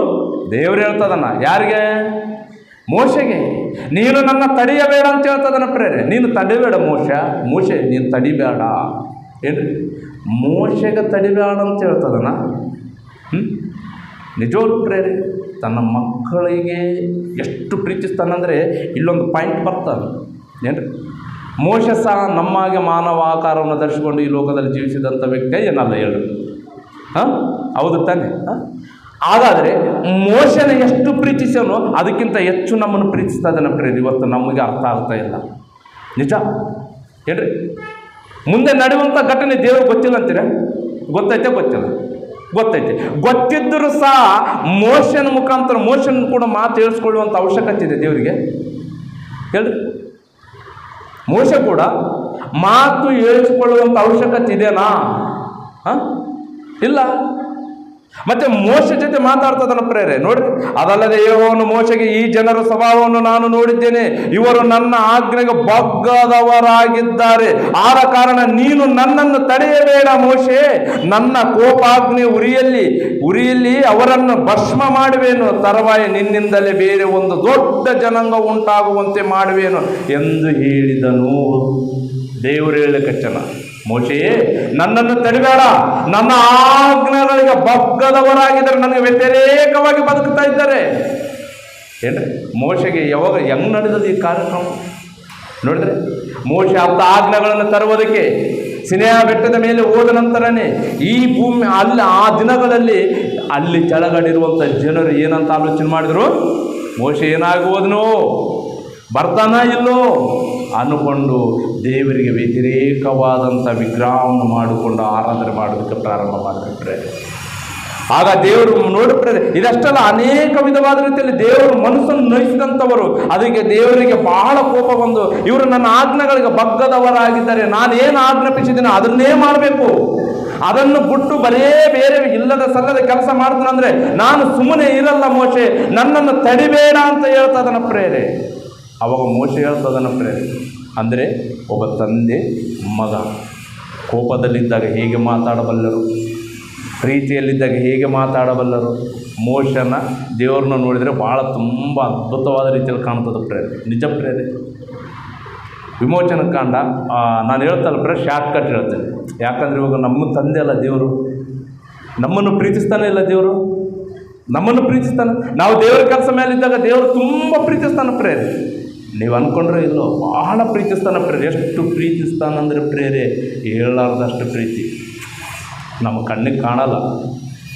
ದೇವ್ರು ಹೇಳ್ತದನ್ನ. ಯಾರಿಗೆ? ಮೋಶೆಗೆ. ನೀನು ನನ್ನ ತಡೆಯಬೇಡ ಅಂತ ಹೇಳ್ತದನ ಪ್ರೇರೆ. ನೀನು ತಡಿಬೇಡ ಮೋಶೆ ನೀನು ತಡಿಬೇಡ. ಏನ್ರಿ ಮೋಶೆಗೆ ತಡಿಬೇಡ ಅಂತ ಹೇಳ್ತದನ. ನಿಜವಾಗ್ಲೂ ಪ್ರೇರೆ ತನ್ನ ಮಕ್ಕಳಿಗೆ ಎಷ್ಟು ಪ್ರೀತಿಸ್ತಾನಂದರೆ ಇಲ್ಲೊಂದು ಪಾಯಿಂಟ್ ಬರ್ತಾನೆ. ಏನ್ರಿ ಮೋಶೆ ಸಹ ನಮ್ಮಾಗೆ ಮಾನವ ಆಕಾರವನ್ನು ಧರಿಸಿಕೊಂಡು ಈ ಲೋಕದಲ್ಲಿ ಜೀವಿಸಿದಂಥ ವ್ಯಕ್ತಿ ಏನಲ್ಲ ಹೇಳು. ಹೌದು ತಾನೆ? ಹಾಗಾದರೆ ಮೋಶನ ಎಷ್ಟು ಪ್ರೀತಿಸೋನು ಅದಕ್ಕಿಂತ ಹೆಚ್ಚು ನಮ್ಮನ್ನು ಪ್ರೀತಿಸ್ತಾ ಇದ್ದಾನೆ ಪ್ರೇರೆ. ಇವತ್ತು ನಮಗೆ ಅರ್ಥ ಆಗ್ತಾ ಇಲ್ಲ. ನಿಜ ಏನ್ರಿ ಮುಂದೆ ನಡೆಯುವಂಥ ಘಟನೆ ದೇವರು ಗೊತ್ತಿಲ್ಲ ಅಂತೀರ? ಗೊತ್ತೈತೆ? ಗೊತ್ತೈತೆ. ಗೊತ್ತಿದ್ದರೂ ಸಹ ಮೋಶನ ಮುಖಾಂತರ ಮೋಶನ ಕೂಡ ಮಾತು ಹೇಳಿಸ್ಕೊಳ್ಳುವಂಥ ಅವಶ್ಯಕತೆ ಇದೆ ದೇವರಿಗೆ. ಹೇಳ್ರಿ ಮೋಶೆ ಕೂಡ ಮಾತು ಹೇಳಿಸಿಕೊಳ್ಳುವಂಥ ಅವಶ್ಯಕತೆ ಇದೆನಾ? ಇಲ್ಲ. ಮತ್ತೆ ಮೋಶೆ ಜೊತೆ ಮಾತಾಡ್ತದನ ಪ್ರೇರೆ ನೋಡ್ರಿ. ಅದಲ್ಲದೆ ಯೆಹೋವನು ಮೋಶೆಗೆ ಈ ಜನರ ಸ್ವಭಾವವನ್ನು ನಾನು ನೋಡಿದ್ದೇನೆ, ಇವರು ನನ್ನ ಆಜ್ಞೆಗೆ ಬಗ್ಗದವರಾಗಿದ್ದಾರೆ. ಆದ ಕಾರಣ ನೀನು ನನ್ನನ್ನು ತಡೆಯಬೇಡ ಮೋಶೆ. ನನ್ನ ಕೋಪಾಗ್ನಿ ಉರಿಯಲ್ಲಿ ಅವರನ್ನು ಭಸ್ಮ ಮಾಡುವೇನು. ತರುವಾಯ ನಿನ್ನಿಂದಲೇ ಬೇರೆ ಒಂದು ದೊಡ್ಡ ಜನಾಂಗ ಉಂಟಾಗುವಂತೆ ಮಾಡುವೇನು ಎಂದು ಹೇಳಿದನು. ದೇವರು ಹೇಳಕಚ್ಚನ ಮೋಶೆಯೇ ನನ್ನನ್ನು ತಡಿಬೇಡ, ನನ್ನ ಆಜ್ಞೆಗಳಿಗೆ ಬಗ್ಗದವರಾಗಿದ್ದಾರೆ, ನನಗೆ ವ್ಯತಿರೇಕವಾಗಿ ಬದುಕ್ತಾ ಇದ್ದಾರೆ. ಏನ್ರಿ ಮೋಶೆಗೆ ಯಾವಾಗ ಹೆಂಗೆ ನಡೆದದು ಈ ಕಾರ್ಯಕ್ರಮ ನೋಡಿದ್ರೆ, ಮೋಶೆ 10 ಆಜ್ಞೆಗಳನ್ನು ತರುವುದಕ್ಕೆ ಸಿನೆಯ ಬೆಟ್ಟದ ಮೇಲೆ ಹೋದ ನಂತರನೇ ಈ ಭೂಮಿ ಅಲ್ಲಿ ಆ ದಿನಗಳಲ್ಲಿ ಅಲ್ಲಿ ಕೆಳಗಡಿರುವಂಥ ಜನರು ಏನಂತ ಆಲೋಚನೆ ಮಾಡಿದ್ರು? ಮೋಶೆ ಏನಾಗುವುದನೋ ಬರ್ತಾನ ಇಲ್ಲೋ ಅಂದುಕೊಂಡು ದೇವರಿಗೆ ವ್ಯತಿರೇಕವಾದಂಥ ವಿಗ್ರಹವನ್ನು ಮಾಡಿಕೊಂಡು ಆರಾಧನೆ ಮಾಡೋದಕ್ಕೆ ಪ್ರಾರಂಭ ಮಾಡಿಬಿಟ್ರೆ ಆಗ ದೇವರು ನೋಡುತ್ತಾರೆ. ಇದಷ್ಟಲ್ಲ, ಅನೇಕ ವಿಧವಾದ ರೀತಿಯಲ್ಲಿ ದೇವರು ಮನಸ್ಸನ್ನು ನೋಯಿಸಿದಂಥವರು. ಅದಕ್ಕೆ ದೇವರಿಗೆ ಬಹಳ ಕೋಪ ಬಂದು, ಇವರು ನನ್ನ ಆಜ್ಞೆಗಳಿಗೆ ಬಗ್ಗದವರಾಗಿದ್ದಾರೆ, ನಾನೇನು ಆಜ್ಞಾಪಿಸಿದ್ದೀನೋ ಅದನ್ನೇ ಮಾಡಬೇಕು, ಅದನ್ನು ಬಿಟ್ಟು ಬರೇ ಬೇರೆ ಇಲ್ಲದ ಸಲ್ಲದ ಕೆಲಸ ಮಾಡ್ತಾನಂದ್ರೆ ನಾನು ಸುಮ್ಮನೆ ಇರಲ್ಲ ಮೋಶೆ, ನನ್ನನ್ನು ತಡಿಬೇಡ ಅಂತ ಹೇಳ್ತದನ ಪ್ರೇರೆ. ಅವಾಗ ಮೋಶೆ ಹೇಳ್ತದನ ಪ್ರೇರೆ ಅಂದರೆ ಒಬ್ಬ ತಂದೆ ಮಗ ಕೋಪದಲ್ಲಿದ್ದಾಗ ಹೇಗೆ ಮಾತಾಡಬಲ್ಲರು, ಪ್ರೀತಿಯಲ್ಲಿದ್ದಾಗ ಹೇಗೆ ಮಾತಾಡಬಲ್ಲರು. ಮೋಶನ ದೇವ್ರನ್ನ ನೋಡಿದರೆ ಭಾಳ ತುಂಬ ಅದ್ಭುತವಾದ ರೀತಿಯಲ್ಲಿ ಕಾಣ್ತದೆ ಪ್ರೇರೆ, ನಿಜ ಪ್ರೇರೆ. ವಿಮೋಚನ ಕಾಂಡ ನಾನು ಹೇಳ್ತಲ್ಲ ಪ್ರೇರೆ, ಶಾರ್ಟ್ ಕಟ್ ಹೇಳ್ತೇನೆ. ಯಾಕಂದರೆ ಇವಾಗ ನಮ್ಮ ತಂದೆ ಅಲ್ಲ ದೇವರು, ನಮ್ಮನ್ನು ಪ್ರೀತಿಸ್ತಾನೆ ಇಲ್ಲ ದೇವರು, ನಮ್ಮನ್ನು ಪ್ರೀತಿಸ್ತಾನೆ. ನಾವು ದೇವರ ಕೆಲಸ ಮೇಲಿದ್ದಾಗ ದೇವರು ತುಂಬ ಪ್ರೀತಿಸ್ತಾನೆ ಪ್ರೇರೆ. ನೀವು ಅಂದ್ಕೊಂಡ್ರೆ ಇಲ್ಲೋ, ಬಹಳ ಪ್ರೀತಿಸ್ತಾನೆ ಪ್ರೇರೆ. ಎಷ್ಟು ಪ್ರೀತಿಸ್ತಾನಂದ್ರೆ ಪ್ರೇರೆ ಹೇಳಲಾರ್ದಷ್ಟು ಪ್ರೀತಿ. ನಮ್ಮ ಕಣ್ಣಿಗೆ ಕಾಣಲ್ಲ.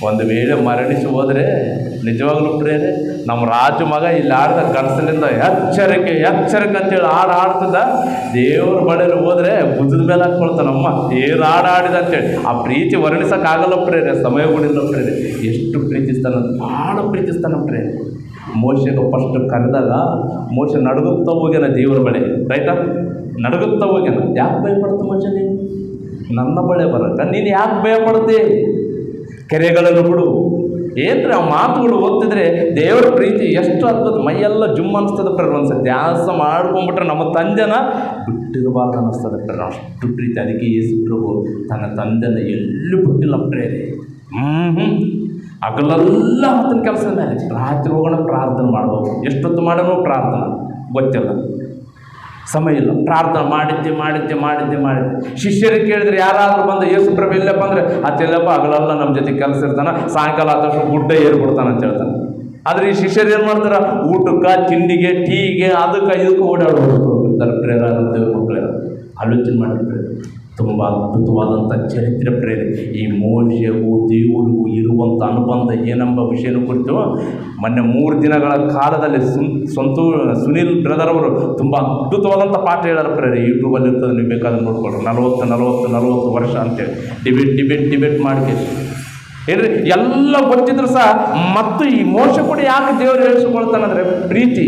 ಒಂದು ವೇಳೆ ಮರಣಿಸಿ ಹೋದರೆ ನಿಜವಾಗ್ಲೂ ಪ್ರೇರೆ, ನಮ್ಮ ರಾಜು ಮಗ ಇಲ್ಲಿ ಆಡ್ದ ಕನಸಲಿಂದ ಎಚ್ಚರಿಕೆ ಅಂತೇಳಿ ಆಡ್ತದ. ದೇವ್ರ ಬಳಿಯಲ್ಲಿ ಹೋದರೆ ಭುಜದ ಮೇಲೆ ಹಾಕ್ಕೊಳ್ತಾನಮ್ಮ, ಏನು ಆಡಿದ ಅಂತೇಳಿ. ಆ ಪ್ರೀತಿ ವರ್ಣಿಸೋಕ್ಕಾಗಲ್ಲ ಪ್ರೇರೆ, ಸಮಯ ಕೊಡಿಲ್ಲ ಪ್ರೇರೆ. ಎಷ್ಟು ಪ್ರೀತಿಸ್ತಾನ, ಭಾಳ ಪ್ರೀತಿಸ್ತಾನ ಪ್ರೇರೆ. ಮೋಶೆಗೆ ಫಸ್ಟ್ ಕರೆದಾಗ ಮೋಶೆ ನಡುಗುತ್ತಾ ಹೋಗ್ಯಾನ ದೇವ್ರ ಬಳಿ, ರೈಟಾ? ನಡುಗುತ್ತಾ ಹೋಗ್ಯಾನ. ಯಾಕೆ ಭಯಪಡ್ತ ಮೋಶೆ ನೀನು? ನನ್ನ ಬಳೆ ಬರಕ್ಕ ನೀನು ಯಾಕೆ ಭಯಪಡ್ತಿ? ಕೆರೆಗಳನ್ನು ಬಿಡು. ಏನ್ರಿ ಆ ಮಾತುಗಳು ಓದ್ತಿದ್ರೆ ದೇವರ ಪ್ರೀತಿ ಎಷ್ಟು ಅದ್ಭುತ, ಮೈಯೆಲ್ಲ ಜುಮ್ ಅನಿಸ್ತದೆ ಪ್ರೇರೆ. ಒಂದು ಸತಿ ಧ್ಯಾಸ ಮಾಡ್ಕೊಂಡ್ಬಿಟ್ರೆ ನಮ್ಮ ತಂದೆನ ಬಿಟ್ಟಿರಬಾರ್ದು ಅನ್ನಿಸ್ತದೆ ಪ್ರೇರೆ, ಅಷ್ಟು ಪ್ರೀತಿ. ಅದಕ್ಕೆ ಯೇಸು ಪ್ರಭು ತನ್ನ ತಂದೆನ ಎಲ್ಲೂ ಬಿಟ್ಟಿಲ್ಲ ಪ್ರೇರೆ. ಹಗಲೆಲ್ಲ ಆತನ ಕೆಲಸ ಮೇಲೆ, ರಾತ್ರಿ ಹೋಗೋಣ ಪ್ರಾರ್ಥನೆ ಮಾಡ್ಬೋದು. ಎಷ್ಟೊತ್ತು ಮಾಡೋಣ ಪ್ರಾರ್ಥನೆ ಗೊತ್ತಿಲ್ಲ, ಸಮಯ ಇಲ್ಲ. ಪ್ರಾರ್ಥನೆ ಮಾಡಿದ್ದೆ. ಶಿಷ್ಯರಿಗೆ ಕೇಳಿದ್ರೆ ಯಾರಾದರೂ ಬಂದು ಯೇಸು ಪ್ರಭು ಎಲ್ಲಪ್ಪ ಅಂದರೆ ಅತ್ತೆಲ್ಲಪ್ಪ ಹಗಲೆಲ್ಲ ನಮ್ಮ ಜೊತೆ ಕೆಲಸ ಇರ್ತಾನೆ, ಸಾಯಂಕಾಲ ಆದ ತಕ್ಷಣ ಗುಡ್ಡ ಏರ್ಬಿಡ್ತಾನೆ ಅಂತ ಹೇಳ್ತಾನೆ. ಆದರೆ ಈ ಶಿಷ್ಯರು ಏನು ಮಾಡ್ತಾರೆ? ಊಟಕ್ಕೆ, ತಿಂಡಿಗೆ, ಟೀಗೆ, ಅದಕ್ಕೆ ಇದಕ್ಕೆ ಓಡಾಡ್ಬಿಡ್ತಾರೆ ಪ್ರೇರ. ದೇವ್ರ ಮಕ್ಕಳೆಲ್ಲ ಆಲೋಚನೆ ಮಾಡಿರ್ತಾರೆ. ತುಂಬ ಅದ್ಭುತವಾದಂಥ ಚರಿತ್ರೆ ಪ್ರೇರೆ. ಈ ಮೋಶೆಗೂ ದೇವರಿಗೂ ಇರುವಂಥ ಅನುಬಂಧ ಏನೆಂಬ ವಿಷಯನೂ ಕುರಿತು ಮೊನ್ನೆ 3 ದಿನಗಳ ಕಾಲದಲ್ಲಿ ಸುನೀಲ್ ಬ್ರದರ್ ಅವರು ತುಂಬ ಅದ್ಭುತವಾದಂಥ ಪಾಠ ಹೇಳಾರ ಪ್ರೇರೆ. ಯೂಟ್ಯೂಬಲ್ಲಿ ಇರ್ತದೆ, ನೀವು ಬೇಕಾದ್ರೆ ನೋಡ್ಕೊಳ್ರಿ. 40 ವರ್ಷ ಅಂತೇಳಿ ಡಿಬೇಟ್ ಮಾಡಿ ಏನ್ರಿ ಎಲ್ಲ ಗೊತ್ತಿದ್ರು ಸಹ ಮತ್ತು ಈ ಮೋಶ ಕೂಡ ಯಾಕೆ ದೇವರು ಹೇಳಿಸ್ಕೊಳ್ತಾನಂದರೆ ಪ್ರೀತಿ.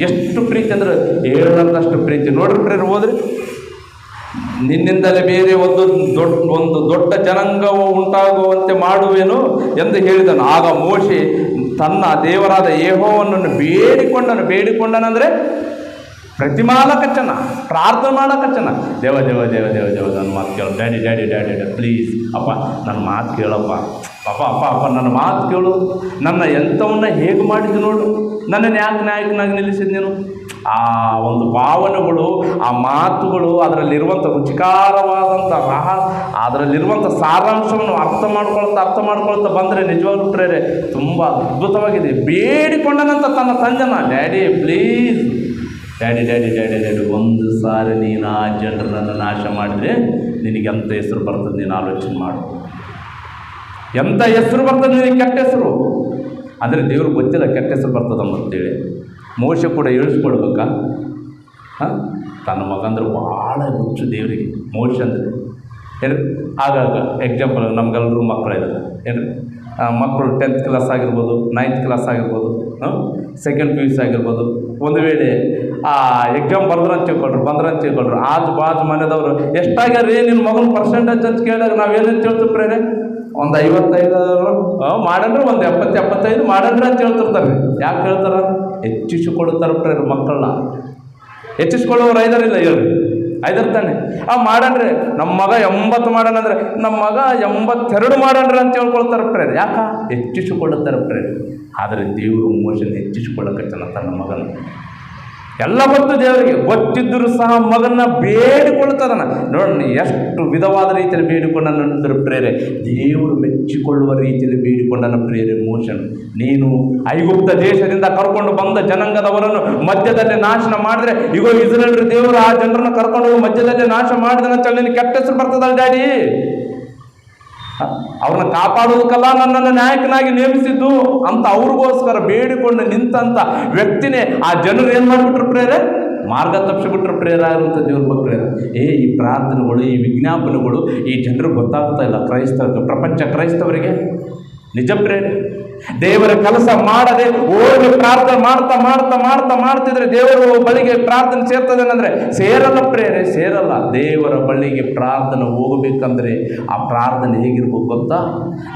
ಎಷ್ಟು ಪ್ರೀತಿ ಅಂದರೆ ಹೇಳೋದಷ್ಟು ಪ್ರೀತಿ. ನೋಡ್ರಿ ಪ್ರೇರೆ, ಹೋದ್ರಿ ನಿನ್ನಿಂದಲೇ ಬೇರೆ ಒಂದು ದೊಡ್ಡ ಜನಾಂಗವು ಉಂಟಾಗುವಂತೆ ಮಾಡುವೆನು ಎಂದು ಹೇಳಿದನು. ಆಗ ಮೋಶೆ ತನ್ನ ದೇವರಾದ ಯೆಹೋವನನ್ನು ಬೇಡಿಕೊಂಡನಂದರೆ ಪ್ರತಿಮಾಲಕಚ್ಚನ, ಪ್ರಾರ್ಥನೆ ಮಾಡಕಚ್ಚನ. ದೇವ ನನ್ನ ಮಾತು ಕೇಳು, ಡ್ಯಾಡಿ ಪ್ಲೀಸ್ ಅಪ್ಪ ನನ್ನ ಮಾತು ಕೇಳಪ್ಪ, ಅಪ್ಪ ನನ್ನ ಮಾತು ಕೇಳು, ನನ್ನ ಎಂಥವನ್ನ ಹೇಗೆ ಮಾಡಿದ್ದು ನೋಡು, ನನ್ನನ್ನು ಯಾಕೆ ನಾಯಕನಾಗಿ ನಿಲ್ಲಿಸಿದ್ದು ನೀನು. ಆ ಒಂದು ಭಾವನೆಗಳು, ಆ ಮಾತುಗಳು, ಅದರಲ್ಲಿರುವಂಥ ರುಚಿಕಾರವಾದಂಥ ಅದರಲ್ಲಿರುವಂಥ ಸಾರಾಂಶವನ್ನು ಅರ್ಥ ಮಾಡ್ಕೊಳ್ತಾ ಬಂದರೆ ನಿಜವಾಗ್ಲೂ ಪ್ರೇರೆ ತುಂಬ ಅದ್ಭುತವಾಗಿದೆ. ಬೇಡಿಕೊಂಡನಂತ ತನ್ನ ತಂದೆನ, ಡ್ಯಾಡಿ ಪ್ಲೀಸ್, ಡ್ಯಾಡಿ ಒಂದು ಸಾರಿ ನೀನು ಆ ಜನರನ್ನು ನಾಶ ಮಾಡಿದರೆ ನಿನಗೆ ಎಂಥ ಹೆಸರು ಬರ್ತದೆ, ನೀನು ಆಲೋಚನೆ ಮಾಡು. ಎಂಥ ಹೆಸರು ಬರ್ತದೆ ನಿನಗೆ, ಕೆಟ್ಟ ಹೆಸರು. ಅಂದರೆ ದೇವ್ರಿಗೆ ಗೊತ್ತಿಲ್ಲ ಕೆಟ್ಟ ಹೆಸರು ಬರ್ತದಮ್ಮಂತೇಳಿ. ಮೋಶೆ ಕೂಡ ಹೇಳಿಸ್ಕೊಡ್ಬೇಕಾ? ತನ್ನ ಮಗಂದ್ರೆ ಭಾಳ ಹುಚ್ಚು ದೇವರಿಗೆ ಮೋಶೆ ಅಂದರೆ. ಏನು ಆಗಾಗ ಎಕ್ಸಾಂಪಲ್ ನಮಗೆಲ್ಲರೂ ಮಕ್ಕಳಿದ್ದಾರೆ. ಏನು ಮಕ್ಕಳು 10th ಕ್ಲಾಸ್ ಆಗಿರ್ಬೋದು, 9th ಕ್ಲಾಸ್ ಆಗಿರ್ಬೋದು, 2nd PUC ಆಗಿರ್ಬೋದು. ಒಂದು ವೇಳೆ ಆ ಎಕ್ಸಾಮ್ ಬಂದ್ರಂತ ತಿಳ್ಕೊಳ್ರು ಬಾಜು ಮನೆದವರು ಎಷ್ಟಾಗ್ಯಾರೀ ನಿನ್ನ ಮಗನ ಪರ್ಸೆಂಟೇಜ್ ಅಂತ ಕೇಳಿದಾಗ ನಾವೇನಂತ ಹೇಳ್ತೀವಿ ಪ್ರೇರೆ? ಒಂದು 55 ಮಾಡಂದ್ರೆ, ಒಂದು 70-75 ಮಾಡಂದ್ರೆ ಅಂತ ಹೇಳ್ತಿರ್ತಾರೆ. ಯಾಕೆ ಹೇಳ್ತಾರೆ? ಹೆಚ್ಚಿಸಿಕೊಳ್ತಾರೆ ಪ್ರೇರೆ ಮಕ್ಕಳನ್ನ. ಹೆಚ್ಚಿಸ್ಕೊಳ್ಳೋರು 5 ತಾನೆ. ಮಾಡಂದ್ರೆ ನಮ್ಮ ಮಗ 80 ಮಾಡಣಂದ್ರೆ ನಮ್ಮ ಮಗ 82 ಮಾಡಣ್ರಿ ಅಂತ ಹೇಳ್ಕೊಳ್ತಾರೆ ಪ್ರೇರೆ. ಯಾಕೆ? ಹೆಚ್ಚಿಸಿಕೊಳ್ಳುತ್ತಾರೆ ಪ್ರೇರೆ. ಆದರೆ ದೇವರು ಮೋಶನ ಹೆಚ್ಚಿಸಿಕೊಳ್ಳಕತ್ತನ ತನ್ನ ಮಗನ. ಎಲ್ಲ ಗೊತ್ತು ದೇವರಿಗೆ, ಗೊತ್ತಿದ್ದರೂ ಸಹ ಮಗನ ಬೇಡಿಕೊಳ್ತದನ. ನೋಡಿ ಎಷ್ಟು ವಿಧವಾದ ರೀತಿಯಲ್ಲಿ ಬೇಡಿಕೊಂಡನಂದ್ರೆ ಪ್ರೇರೆ, ದೇವರು ಮೆಚ್ಚಿಕೊಳ್ಳುವ ರೀತಿಯಲ್ಲಿ ಬೇಡಿಕೊಂಡನ ಪ್ರೇರೆ ಮೋಶನ. ನೀನು ಐಗುಪ್ತ ದೇಶದಿಂದ ಕರ್ಕೊಂಡು ಬಂದ ಜನಾಂಗದವರನ್ನು ಮಧ್ಯದಲ್ಲಿ ನಾಶನ ಮಾಡಿದ್ರೆ, ಈಗ ಇಸ್ರೇಲ್ ದೇವರು ಆ ಜನರನ್ನು ಕರ್ಕೊಂಡು ಹೋಗಿ ಮಧ್ಯದಲ್ಲಿ ನಾಶ ಮಾಡಿದನಂತ ನಿನಗೆ ಕೆಟ್ಟ ಹೆಸರು ಬರ್ತದಲ್ಲ ಡ್ಯಾಡಿ. ಅವ್ರನ್ನ ಕಾಪಾಡೋದಕ್ಕಲ್ಲ ನನ್ನನ್ನು ನಾಯಕನಾಗಿ ನೇಮಿಸಿದ್ದು ಅಂತ ಅವ್ರಿಗೋಸ್ಕರ ಬೇಡಿಕೊಂಡು ನಿಂತಂಥ ವ್ಯಕ್ತಿನೇ ಆ ಜನರು ಏನು ಮಾಡಿಬಿಟ್ರು ಪ್ರೇರೆ? ಮಾರ್ಗ ತಪ್ಪಿಸಿಬಿಟ್ರು ಪ್ರೇರ ಇರುವಂಥ ದೇವ್ರ ಮಕ್ಕಳೇರ. ಈ ಪ್ರಾರ್ಥನೆಗಳು, ಈ ವಿಜ್ಞಾಪನೆಗಳು ಈ ಜನರಿಗೆ ಗೊತ್ತಾಗ್ತಾ ಇಲ್ಲ. ಪ್ರಪಂಚ ಕ್ರೈಸ್ತವರಿಗೆ ನಿಜ ಪ್ರೇರೆ. ದೇವರ ಕೆಲಸ ಮಾಡದೆ ಹೋಗಿ ಪ್ರಾರ್ಥನೆ ಮಾಡ್ತಾ ಮಾಡ್ತಾ ಮಾಡ್ತಾ ಮಾಡ್ತಿದ್ರೆ ದೇವರ ಬಳಿಗೆ ಪ್ರಾರ್ಥನೆ ಸೇರ್ತದೆ ಅಂದ್ರೆ ಸೇರಲ್ಲ ಪ್ರೇರೆ, ಸೇರಲ್ಲ. ದೇವರ ಬಳಿಗೆ ಪ್ರಾರ್ಥನೆ ಹೋಗಬೇಕಂದ್ರೆ ಆ ಪ್ರಾರ್ಥನೆ ಹೇಗಿರ್ಬೇಕು ಗೊತ್ತಾ?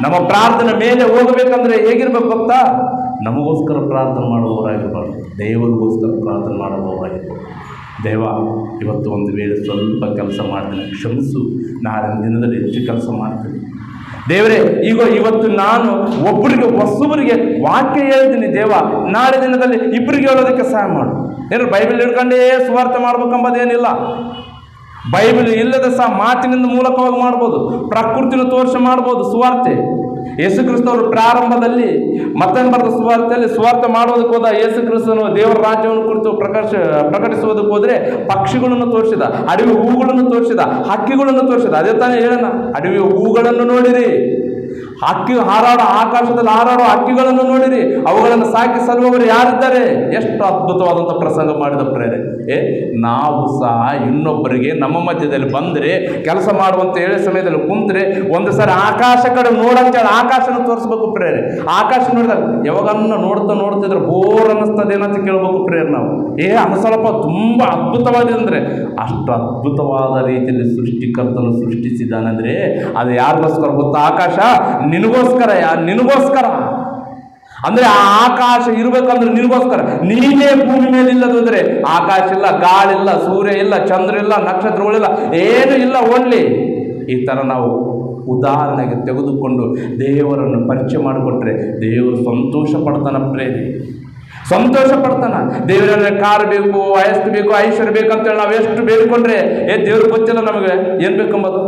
ನಮ್ಮ ಪ್ರಾರ್ಥನೆ ಮೇಲೆ ಹೋಗಬೇಕಂದ್ರೆ ಹೇಗಿರ್ಬೇಕು ಗೊತ್ತಾ? ನಮಗೋಸ್ಕರ ಪ್ರಾರ್ಥನೆ ಮಾಡುವವರಾಗಿರ್ಬಾರ್ದು, ದೇವರಿಗೋಸ್ಕರ ಪ್ರಾರ್ಥನೆ ಮಾಡುವವರಾಗಿರ್ಬಾರ್ದು. ದೇವ, ಇವತ್ತು ಒಂದು ವೇಳೆ ಸ್ವಲ್ಪ ಕೆಲಸ ಮಾಡ್ತೀನಿ, ಕ್ಷಮಿಸು, ನಾಳೆ ದಿನದಲ್ಲಿ ಹೆಚ್ಚು ಕೆಲಸ ಮಾಡ್ತೀನಿ. ದೇವರೇ, ಈಗ ಇವತ್ತು ನಾನು ಹೊಸಬರಿಗೆ ವಾಕ್ಯ ಹೇಳ್ತೀನಿ ದೇವ, ನಾಳೆ ದಿನದಲ್ಲಿ ಇಬ್ಬರಿಗೆ ಹೇಳೋದಕ್ಕೆ ಸಹಾಯ ಮಾಡು. ಏನು ಬೈಬಲ್ ಹಿಡ್ಕೊಂಡೇ ಸುವಾರ್ತೆ ಮಾಡ್ಬೇಕಂಬುದೇನಿಲ್ಲ. ಬೈಬಲ್ ಇಲ್ಲದೆ ಸಹ ಮಾತಿನಿಂದ ಮೂಲಕವಾಗಿ ಮಾಡ್ಬೋದು, ಪ್ರಕೃತಿನ ತೋರಿಸಿ ಮಾಡ್ಬೋದು ಸುವಾರ್ತೆ. ಯೇಸು ಕ್ರಿಸ್ತವರು ಪ್ರಾರಂಭದಲ್ಲಿ ಮತ್ತೊಂದು ಬರೆದ ಸುವಾರ್ತೆಯಲ್ಲಿ ಸುವಾರ್ತೆ ಮಾಡೋದಕ್ಕೆ ಹೋದ ಯೇಸು ಕ್ರಿಸ್ತನು ದೇವರ ರಾಜ್ಯವನ್ನು ಕುರಿತು ಪ್ರಕಟಿಸುವುದಕ್ಕೆ ಹೋದರೆ ಪಕ್ಷಿಗಳನ್ನು ತೋರಿಸಿದ, ಅಡವಿ ಹೂಗಳನ್ನು ತೋರಿಸಿದ, ಹಕ್ಕಿಗಳನ್ನು ತೋರಿಸಿದ. ಅದೇ ತಾನೇ ಹೇಳೋಣ, ಅಡವಿ ಹೂಗಳನ್ನು ನೋಡಿರಿ, ಆಕಾಶದಲ್ಲಿ ಹಾರಾಡೋ ಹಕ್ಕಿಗಳನ್ನು ನೋಡಿರಿ, ಅವುಗಳನ್ನು ಸಾಕಿ ಸಲ್ಲುವವರು ಯಾರಿದ್ದಾರೆ. ಎಷ್ಟು ಅದ್ಭುತವಾದಂಥ ಪ್ರಸಂಗ ಮಾಡಿದ ಪ್ರೇರೆ. ನಾವು ಸಹ ಇನ್ನೊಬ್ಬರಿಗೆ ನಮ್ಮ ಮಧ್ಯದಲ್ಲಿ ಬಂದರೆ, ಕೆಲಸ ಮಾಡುವಂತ ಹೇಳೋ ಸಮಯದಲ್ಲಿ ಕುಂತ್ರೆ ಒಂದು ಸಾರಿ ಆಕಾಶ ಕಡೆ ನೋಡಂತೇಳಿ ಆಕಾಶನ ತೋರಿಸ್ಬೇಕು ಪ್ರೇರೆ. ಆಕಾಶ ನೋಡಿದಾಗ ಯಾವಾಗನ್ನ ನೋಡ್ತಿದ್ರೆ ಬೋರ್ ಅನ್ನಿಸ್ತದೆ ಏನಂತ ಕೇಳ್ಬೇಕು ಪ್ರೇರೆ. ನಾವು ಅನಸಲಪ್ಪ ತುಂಬ ಅದ್ಭುತವಾಗಿದೆ ಅಂದರೆ, ಅಷ್ಟು ಅದ್ಭುತವಾದ ರೀತಿಯಲ್ಲಿ ಸೃಷ್ಟಿಕರ್ತನು ಸೃಷ್ಟಿಸಿದ್ದಾನಂದ್ರೆ ಅದು ಯಾರಿಗೋಸ್ಕರ ಗೊತ್ತಾ? ಆಕಾಶ ನಿನಗೋಸ್ಕರ. ನಿನಗೋಸ್ಕರ ಅಂದ್ರೆ ಆ ಆಕಾಶ ಇರ್ಬೇಕಂದ್ರೆ ನಿನಗೋಸ್ಕರ. ನೀನೇ ಭೂಮಿ ಮೇಲೆ ಇಲ್ಲದಂದ್ರೆ ಆಕಾಶ ಇಲ್ಲ, ಗಾಳಿ ಇಲ್ಲ, ಸೂರ್ಯ ಇಲ್ಲ, ಚಂದ್ರ ಇಲ್ಲ, ನಕ್ಷತ್ರಗಳಿಲ್ಲ, ಏನು ಇಲ್ಲ. ಓನ್ಲಿ ಈ ಥರ ನಾವು ಉದಾಹರಣೆಗೆ ತೆಗೆದುಕೊಂಡು ದೇವರನ್ನು ಪರಿಚಯ ಮಾಡಿಕೊಟ್ರೆ ದೇವರು ಸಂತೋಷ ಪಡ್ತಾನ ಪ್ರೇರಿ, ಸಂತೋಷ ಪಡ್ತಾನ. ದೇವರನ್ನ ಕಾರ್ ಬೇಕು, ಆಯಸ್ತು ಬೇಕು, ಐಶ್ವರ್ಯ ಬೇಕಂತೇಳಿ ನಾವು ಎಷ್ಟು ಬೇಡಿಕೊಂಡ್ರೆ ದೇವ್ರಿಗೆ ಗೊತ್ತಿಲ್ಲ ನಮಗೆ ಏನು ಬೇಕಂಬದು.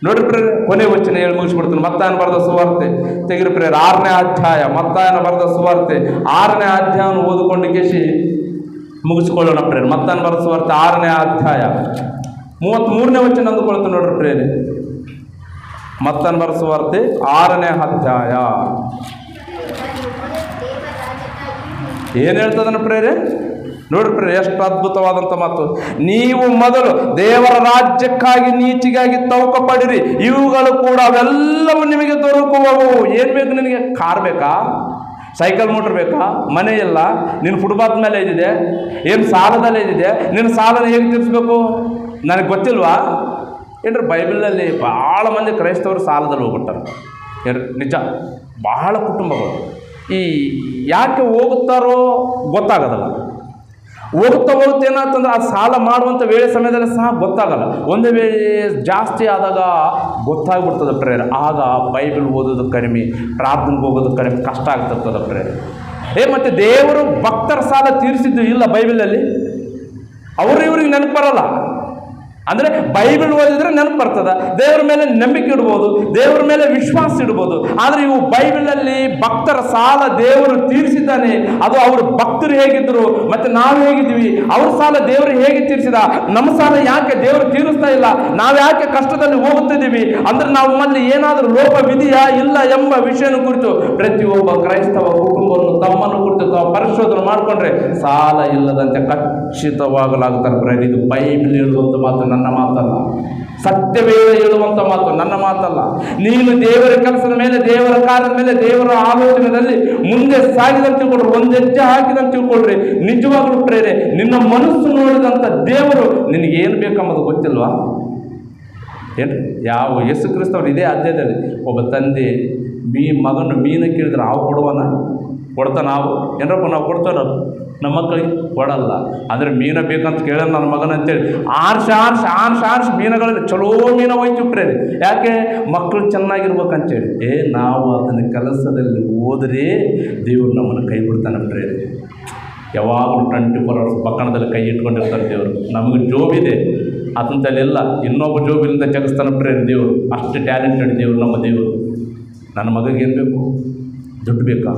ನೋಡ್ರಿ ಪ್ರೇರೆ, ಕೊನೆ ವಚನ ಹೇಳಿ ಮುಗಿಸ್ಬಿಡ್ತಾನೆ. ಮತ್ತಾಯನ ಬರೆದ ಸುವಾರ್ತೆ ತೆಗಿರಿ ಪ್ರೇರೆ, 6ನೇ ಅಧ್ಯಾಯ. ಮತ್ತಾಯನ ಬರೆದ ಸುವಾರ್ತೆ 6ನೇ ಅಧ್ಯಾಯವನ್ನು ಓದಿಕೊಂಡು ಕೇಸಿ ಮುಗಿಸ್ಕೊಳ್ಳೋಣ ಪ್ರೇರೆ. ಮತ್ತಾಯನ ಬರೆದ ಸುವಾರ್ತೆ 6ನೇ ಅಧ್ಯಾಯ 33ನೇ ವಚನ ಅಂದುಕೊಳ್ತಾನೆ ನೋಡ್ರಿ ಪ್ರೇರೆ. ಮತ್ತಾಯನ ಬರೆದ ಸುವಾರ್ತೆ 6ನೇ ಅಧ್ಯಾಯ ಏನು ಹೇಳ್ತದನ ಪ್ರೇರೆ? ನೋಡ್ರಿ ಪ್ರೇರೆ, ಎಷ್ಟು ಅದ್ಭುತವಾದಂಥ ಮಾತು. ನೀವು ಮೊದಲು ದೇವರ ರಾಜ್ಯಕ್ಕಾಗಿ ನೀತಿಗಾಗಿ ತೌಕ ಪಡಿರಿ, ಇವುಗಳು ಕೂಡ ಅವೆಲ್ಲವೂ ನಿಮಗೆ ದೊರಕುವವು. ಏನು ಬೇಕು ನಿನಗೆ? ಕಾರ್ ಬೇಕಾ? ಸೈಕಲ್ ಮೋಟ್ರ್ ಬೇಕಾ? ಮನೆ ಇಲ್ಲ, ನಿನ್ನ ಫುಟ್ಪಾತ್ ಮೇಲೆ ಇದ್ದಿದೆ, ಏನು ಸಾಲದಲ್ಲೇ ಇದ್ದಿದೆ, ನಿನ್ನ ಸಾಲನ ಹೇಗೆ ತೀರಿಸ್ಬೇಕು ನನಗೆ ಗೊತ್ತಿಲ್ವಾ? ಏನ್ರಿ ಬೈಬಲಲ್ಲಿ ಭಾಳ ಮಂದಿ ಕ್ರೈಸ್ತವರು ಸಾಲದಲ್ಲಿ ಹೋಗ್ಬಿಟ್ಟಾರೆ. ನಿಜ, ಭಾಳ ಕುಟುಂಬಗಳು ಯಾಕೆ ಹೋಗುತ್ತಾರೋ ಗೊತ್ತಾಗೋದಲ್ಲ. ಹೋಗ್ತಾ ಏನಾಗ್ತಂದ್ರೆ ಆ ಸಾಲ ಮಾಡುವಂಥ ವೇಳೆ ಸಮಯದಲ್ಲಿ ಸಹ ಗೊತ್ತಾಗಲ್ಲ. ಒಂದೇ ವೇಳೆ ಜಾಸ್ತಿ ಆದಾಗ ಗೊತ್ತಾಗ್ಬಿಡ್ತದೆ ಪ್ರೇರೆ. ಆಗ ಬೈಬಲ್ ಓದೋದು ಕಡಿಮೆ, ಪ್ರಾರ್ಥನೆಗೆ ಹೋಗೋದು ಕಡಿಮೆ, ಕಷ್ಟ ಆಗ್ತಿರ್ತದೆ ಪ್ರೇರೆ. ಮತ್ತು ದೇವರು ಭಕ್ತರ ಸಾಲ ತೀರಿಸಿದ್ದು ಇಲ್ಲ ಬೈಬಲಲ್ಲಿ. ಇವ್ರಿಗೆ ನೆನಪು ಬರಲ್ಲ. ಅಂದರೆ ಬೈಬಲ್ ಓದಿದ್ರೆ ನೆನಪು ಬರ್ತದೆ, ದೇವರ ಮೇಲೆ ನಂಬಿಕೆ ಇಡ್ಬೋದು, ದೇವರ ಮೇಲೆ ವಿಶ್ವಾಸ ಇಡ್ಬೋದು. ಆದರೆ ಇವು ಬೈಬಲಲ್ಲಿ ಭಕ್ತರ ಸಾಲ ದೇವರು ತೀರಿಸಿದ್ದಾನೆ. ಅದು ಅವರು ಭಕ್ತರು ಹೇಗಿದ್ದರು ಮತ್ತು ನಾವು ಹೇಗಿದ್ದೀವಿ, ಅವ್ರ ಸಾಲ ದೇವರು ಹೇಗೆ ತೀರಿಸಿದ, ನಮ್ಮ ಸಾಲ ಯಾಕೆ ದೇವರು ತೀರಿಸ್ತಾ ಇಲ್ಲ, ನಾವು ಯಾಕೆ ಕಷ್ಟದಲ್ಲಿ ಹೋಗುತ್ತಿದ್ದೀವಿ ಅಂದರೆ ನಮ್ಮಲ್ಲಿ ಏನಾದರೂ ಲೋಪವಿದೆಯಾ ಇಲ್ಲ ಎಂಬ ವಿಷಯನ ಕುರಿತು ಪ್ರತಿಯೊಬ್ಬ ಕ್ರೈಸ್ತವ ಕುಟುಂಬವನ್ನು ತಮ್ಮನ್ನು ಕುರಿತು ಪರಿಶೋಧನೆ ಮಾಡಿಕೊಂಡ್ರೆ ಸಾಲ ಇಲ್ಲದಂತೆ ಖಚಿತವಾಗಲಾಗುತ್ತಾರೆ. ಇದು ಬೈಬಲ್ ಹೇಳುವಂಥ ಮಾತು, ನನ್ನ ಮಾತಲ್ಲ. ಸತ್ಯವೇ ಹೇಳುವಂಥ ಮಾತು, ನನ್ನ ಮಾತಲ್ಲ. ನೀನು ದೇವರ ಕೆಲಸದ ಮೇಲೆ, ದೇವರ ಕಾರ್ಯದ ಮೇಲೆ, ದೇವರ ಆಲೋಚನೆಯಲ್ಲಿ ಮುಂದೆ ಸಾಗಿದಂತೆ ತಿಳ್ಕೊಳ್ರಿ, ಒಂದು ಹೆಜ್ಜೆ ಹಾಕಿದಂತೆ ತಿಳ್ಕೊಳ್ರಿ. ನಿಜವಾಗ್ಲೂ ಪ್ರೇರೆ, ನಿನ್ನ ಮನಸ್ಸು ನೋಡಿದಂಥ ದೇವರು ನಿನಗೇನು ಬೇಕಂಬುದು ಗೊತ್ತಿಲ್ವಾ? ಏನು ಯಾವ ಯೇಸು ಕ್ರಿಸ್ತವ್ರು ಇದೇ ಅಧ್ಯಾಯದಲ್ಲಿ ಒಬ್ಬ ತಂದೆ ಮಗನು ಮೀನು ಕೇಳಿದ್ರೆ ನಾವು ಕೊಡ್ತಾ ನಾವು ಏನರಪ್ಪ ನಾವು ಕೊಡ್ತಾರ ನಮ್ಮ ಮಕ್ಕಳಿಗೆ ಕೊಡಲ್ಲ. ಅಂದರೆ ಮೀನು ಬೇಕಂತ ಕೇಳ ನನ್ನ ಮಗನ ಅಂತೇಳಿ ಆರ್ಸಿ ಮೀನುಗಳಲ್ಲಿ ಚಲೋ ಮೀನು ಹೋಯ್ತು ಪ್ರೇರಿ. ಯಾಕೆ? ಮಕ್ಕಳು ಚೆನ್ನಾಗಿರ್ಬೇಕಂತೇಳಿ. ನಾವು ಅದನ್ನ ಕೆಲಸದಲ್ಲಿ ಹೋದರೆ ದೇವ್ರು ನಮ್ಮನ್ನು ಕೈ ಬಿಡ್ತಾನೆ ಪ್ರೇರಿ. ಯಾವಾಗಲೂ 24 hours ಪಕ್ಕಣದಲ್ಲಿ ಕೈ ಇಟ್ಕೊಂಡಿರ್ತಾರೆ ದೇವರು. ನಮಗೆ ಜೋಬಿದೆ, ಅದರಲ್ಲಿ ಇಲ್ಲ, ಇನ್ನೊಬ್ಬ ಜೋಬಿನಿಂದ ಜಗಿಸ್ತಾನೆ ಪ್ರೇರಿ ದೇವರು. ಅಷ್ಟು ಟ್ಯಾಲೆಂಟೆಡ್ ದೇವರು ನಮ್ಮ ದೇವರು. ನನ್ನ ಮಗಗೆ ಏನು ಬೇಕು? ದುಡ್ಡು ಬೇಕಾ?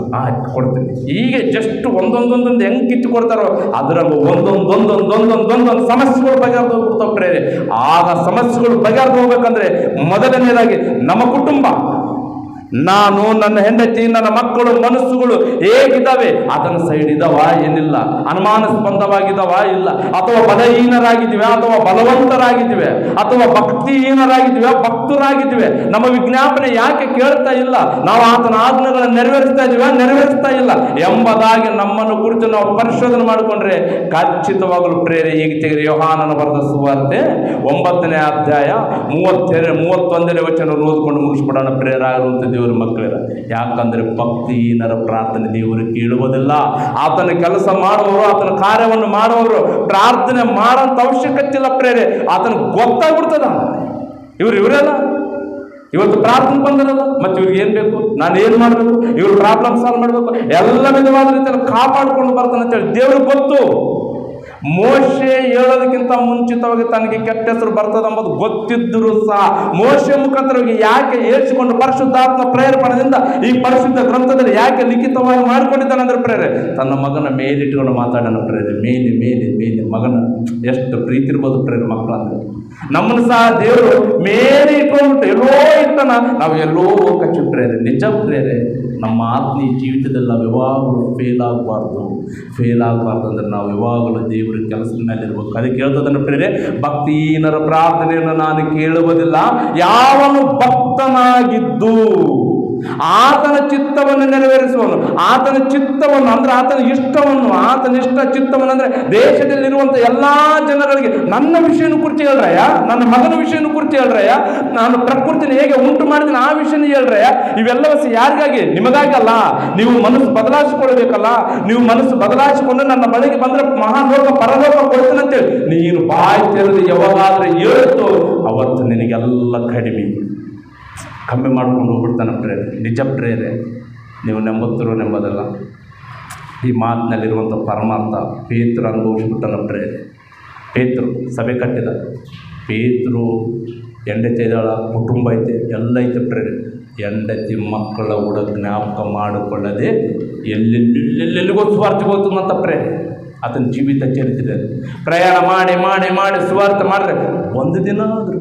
ಕೊಡ್ತೀನಿ. ಹೀಗೆ ಜಸ್ಟ್ ಒಂದೊಂದೊಂದೊಂದು ಹೆಂಗೆ ಕಿತ್ತು ಕೊಡ್ತಾರೋ ಅದರಂಗೆ ಒಂದೊಂದೊಂದೊಂದೊಂದೊಂದೊಂದೊಂದು ಸಮಸ್ಯೆಗಳು ಬಗೆಹರಿದು ಹೋಗ್ಬಿಡ್ತಾವೆ ಪ್ರೇರೆ. ಆಗ ಸಮಸ್ಯೆಗಳು ಬಗೆಹರಿದು ಹೋಗ್ಬೇಕಂದ್ರೆ ಮೊದಲನೇದಾಗಿ ನಮ್ಮ ಕುಟುಂಬ, ನಾನು, ನನ್ನ ಹೆಂಡತಿ, ನನ್ನ ಮಕ್ಕಳು ಮನಸ್ಸುಗಳು ಹೇಗಿದ್ದಾವೆ, ಅದನ್ನ ಸೈಡ್ ಇದಾವ ಏನಿಲ್ಲ, ಅನುಮಾನಾಸ್ಪದವಾಗಿದ್ದಾವ ಇಲ್ಲ, ಅಥವಾ ಬಲಹೀನರಾಗಿದ್ದೀವಿ ಅಥವಾ ಬಲವಂತರಾಗಿದ್ದೀವಿ, ಅಥವಾ ಭಕ್ತಿಹೀನರಾಗಿದ್ದೀವಿ ಭಕ್ತರಾಗಿದ್ದೀವಿ, ನಮ್ಮ ವಿಜ್ಞಾಪನೆ ಯಾಕೆ ಕೇಳ್ತಾ ಇಲ್ಲ, ನಾವು ಆತನ ಆಜ್ಞೆಗಳನ್ನು ನೆರವೇರಿಸ್ತಾ ಇದೀವ ನೆರವೇರಿಸ್ತಾ ಇಲ್ಲ ಎಂಬುದಾಗಿ ನಮ್ಮನ್ನು ಕುರಿತು ನಾವು ಪರಿಶೋಧನೆ ಮಾಡಿಕೊಂಡ್ರೆ ಖಚಿತವಾಗಲು ಪ್ರೇರೆ ಹೀಗೆ ತೆಗೆದು ಯೋಹಾನನ ಬರೆದ ಸುವಾರ್ತೆ 9ನೇ ಅಧ್ಯಾಯ 31ನೇ ವಚನ ಓದ್ಕೊಂಡು ಮುಗಿಸ್ಬಿಡೋಣ. ಪ್ರೇರಾಗಿರುವಂಥ ದೇವರ ಮಕ್ಕಳಿರ, ಯಾಕಂದ್ರೆ ಭಕ್ತಿಹೀನರ ಪ್ರಾರ್ಥನೆ ದೇವರು ಕೇಳುವುದಿಲ್ಲ. ಆತನ ಕೆಲಸ ಮಾಡುವವರು, ಆತನ ಕಾರ್ಯವನ್ನು ಮಾಡುವವರು ಪ್ರಾರ್ಥನೆ ಮಾಡೋಂಥ ಅವಶ್ಯಕತೆ ಇಲ್ಲ ಪ್ರೇರೆ, ಆತನ ಗೊತ್ತಾಗ್ಬಿಡ್ತದ ಇವರೆಲ್ಲ ಇವತ್ತು ಪ್ರಾರ್ಥನೆ ಬಂದಿರಲ್ಲ, ಮತ್ತೆ ಇವ್ರಿಗೆ ಏನ್ ಬೇಕು, ನಾನು ಏನ್ ಮಾಡ್ಬೇಕು, ಇವ್ರು ಪ್ರಾಬ್ಲಮ್ ಸಾಲ್ವ್ ಮಾಡ್ಬೇಕು, ಎಲ್ಲ ವಿಧವಾದ ರೀತಿಯಲ್ಲಿ ಕಾಪಾಡ್ಕೊಂಡು ಬರ್ತಾನೆ ಅಂತೇಳಿ ದೇವ್ರಿಗೆ ಗೊತ್ತು. ಮೋಶೆ ಹೇಳೋದಕ್ಕಿಂತ ಮುಂಚಿತವಾಗಿ ತನಗೆ ಕೆಟ್ಟ ಹೆಸರು ಬರ್ತದೆ ಎಂಬುದು ಗೊತ್ತಿದ್ದರೂ ಸಹ ಮೋಶೆ ಮುಖಾಂತರವಾಗಿ ಯಾಕೆ ಏರಿಸಿಕೊಂಡು ಪರಿಶುದ್ಧಾತ್ಮ ಪ್ರೇರೇಪಣೆಯಿಂದ ಈ ಪರಿಶುದ್ಧ ಗ್ರಂಥದಲ್ಲಿ ಯಾಕೆ ಲಿಖಿತವಾಗಿ ಮಾಡಿಕೊಂಡಿದ್ದಾನೆ ಅಂದ್ರೆ ಪ್ರೇರೆ ತನ್ನ ಮಗನ ಮೇಲಿಟ್ಕೊಂಡು ಮಾತಾಡೋಣ ಪ್ರೇರೆ, ಮೇಲೆ ಮೇಲೆ ಮೇಲೆ ಮಗನ ಎಷ್ಟು ಪ್ರೀತಿ ಇರ್ಬೋದು ಪ್ರೇರೆ ಮಕ್ಕಳಂದ್ರೆ. ನಮ್ಮನ್ನು ಸಹ ದೇವರು ಮೇಲೆ ಇಟ್ಕೊಂಡ್ಬಿಟ್ಟು ಎಲ್ಲೋ ಇಟ್ಟನ, ನಾವು ಎಲ್ಲೋ ಕಚ್ಚು ಪ್ರೇರೆ. ನಿಜ ಪ್ರೇರೆ, ನಮ್ಮ ಆತ್ಮೀಯ ಜೀವಿತದಲ್ಲಿ ನಾವು ಯಾವಾಗಲೂ ಫೇಲ್ ಆಗಬಾರ್ದು ಅಂದ್ರೆ ನಾವು ಯಾವಾಗಲೂ ದೇವರ ಕೆಲಸದ ಮೇಲೆ ಇರ್ಬೇಕು. ಅದಕ್ಕೆ ಹೇಳ್ತದನ್ನು ಪ್ರೇರೆ, ಭಕ್ತಿಹೀನರ ಪ್ರಾರ್ಥನೆಯನ್ನು ನಾನು ಕೇಳುವುದಿಲ್ಲ, ಯಾವನು ಭಕ್ತನಾಗಿದ್ದು ಆತನ ಚಿತ್ತವನ್ನು ನೆರವೇರಿಸುವನು, ಆತನ ಚಿತ್ತವನ್ನು ಅಂದ್ರೆ ಆತನ ಇಷ್ಟವನ್ನು, ಆತನ ಇಷ್ಟ ಚಿತ್ತವನ್ನು ಅಂದ್ರೆ ದೇಶದಲ್ಲಿರುವಂಥ ಎಲ್ಲ ಜನಗಳಿಗೆ ನನ್ನ ವಿಷಯನೂ ಕುರಿತು ಹೇಳ್ರಯ್ಯ, ನನ್ನ ಮಗನ ವಿಷಯನೂ ಕುರಿತು ಹೇಳ್ರಯ್ಯ, ನಾನು ಪ್ರಕೃತಿನ ಹೇಗೆ ಉಂಟು ಮಾಡಿದ್ದೀನಿ ಆ ವಿಷಯನ ಹೇಳ್ರಯ್ಯ. ಇವೆಲ್ಲವೂ ಯಾರಿಗಾಗಿ? ನಿಮಗಾಗಲ್ಲ. ನೀವು ಮನಸ್ಸು ಬದಲಾಯಿಸಿಕೊಳ್ಬೇಕಲ್ಲ. ನೀವು ಮನಸ್ಸು ಬದಲಾಯಿಸಿಕೊಂಡು ನನ್ನ ಬಳಿಗೆ ಬಂದ್ರೆ ಮಹಾಲೋಕ ಪರಲೋಕ ಕೊಡ್ತೀನಿ ಅಂತೇಳಿ ನೀನು ಬಾಯಿ ತೆರೆದು ಯಾವಾಗಾದ್ರೆ ಹೇಳ್ತು ಅವತ್ತು ನಿನಗೆಲ್ಲ ಕಮ್ಮಿ ಮಾಡ್ಕೊಂಡು ಹೋಗ್ಬಿಡ್ತಾನೆ ಪ್ರೇರೆ. ನಿಜ ಪ್ರೇರೆ, ನೀವು ನಂಬುತ್ತಿರೋ ನಂಬೋದಲ್ಲ. ಈ ಮಾತಿನಲ್ಲಿರುವಂಥ ಪರಮಾರ್ಥ ಪೇತರು ಅನುಭವಿಸ್ಬಿಟ್ಟನ ಪ್ರೇರೆ. ಪೇತರು ಸಭೆ ಕಟ್ಟಿದ, ಪೇತರು ಹೆಂಡತಿ ಇದ್ದಾಳ, ಕುಟುಂಬ ಐತೆ, ಎಲ್ಲ ಐತೆ ಪ್ರೇರೆ. ಹೆಂಡತಿ ಮಕ್ಕಳ ಕೂಡ ಜ್ಞಾಪಕ ಮಾಡಿಕೊಳ್ಳದೆ ಎಲ್ಲೆಲ್ಲಿಗೋ ಸ್ವಾರ್ಥ ಹೋಗ್ತದಂತ ಪ್ರೇರೆ. ಆತನ ಜೀವಿತ ಚರಿತ್ರೆ ಪ್ರಯಾಣ ಮಾಡಿ ಮಾಡಿ ಮಾಡಿ ಸ್ವಾರ್ಥ ಮಾಡಿದ್ರೆ ಒಂದು ದಿನ ಆದರೂ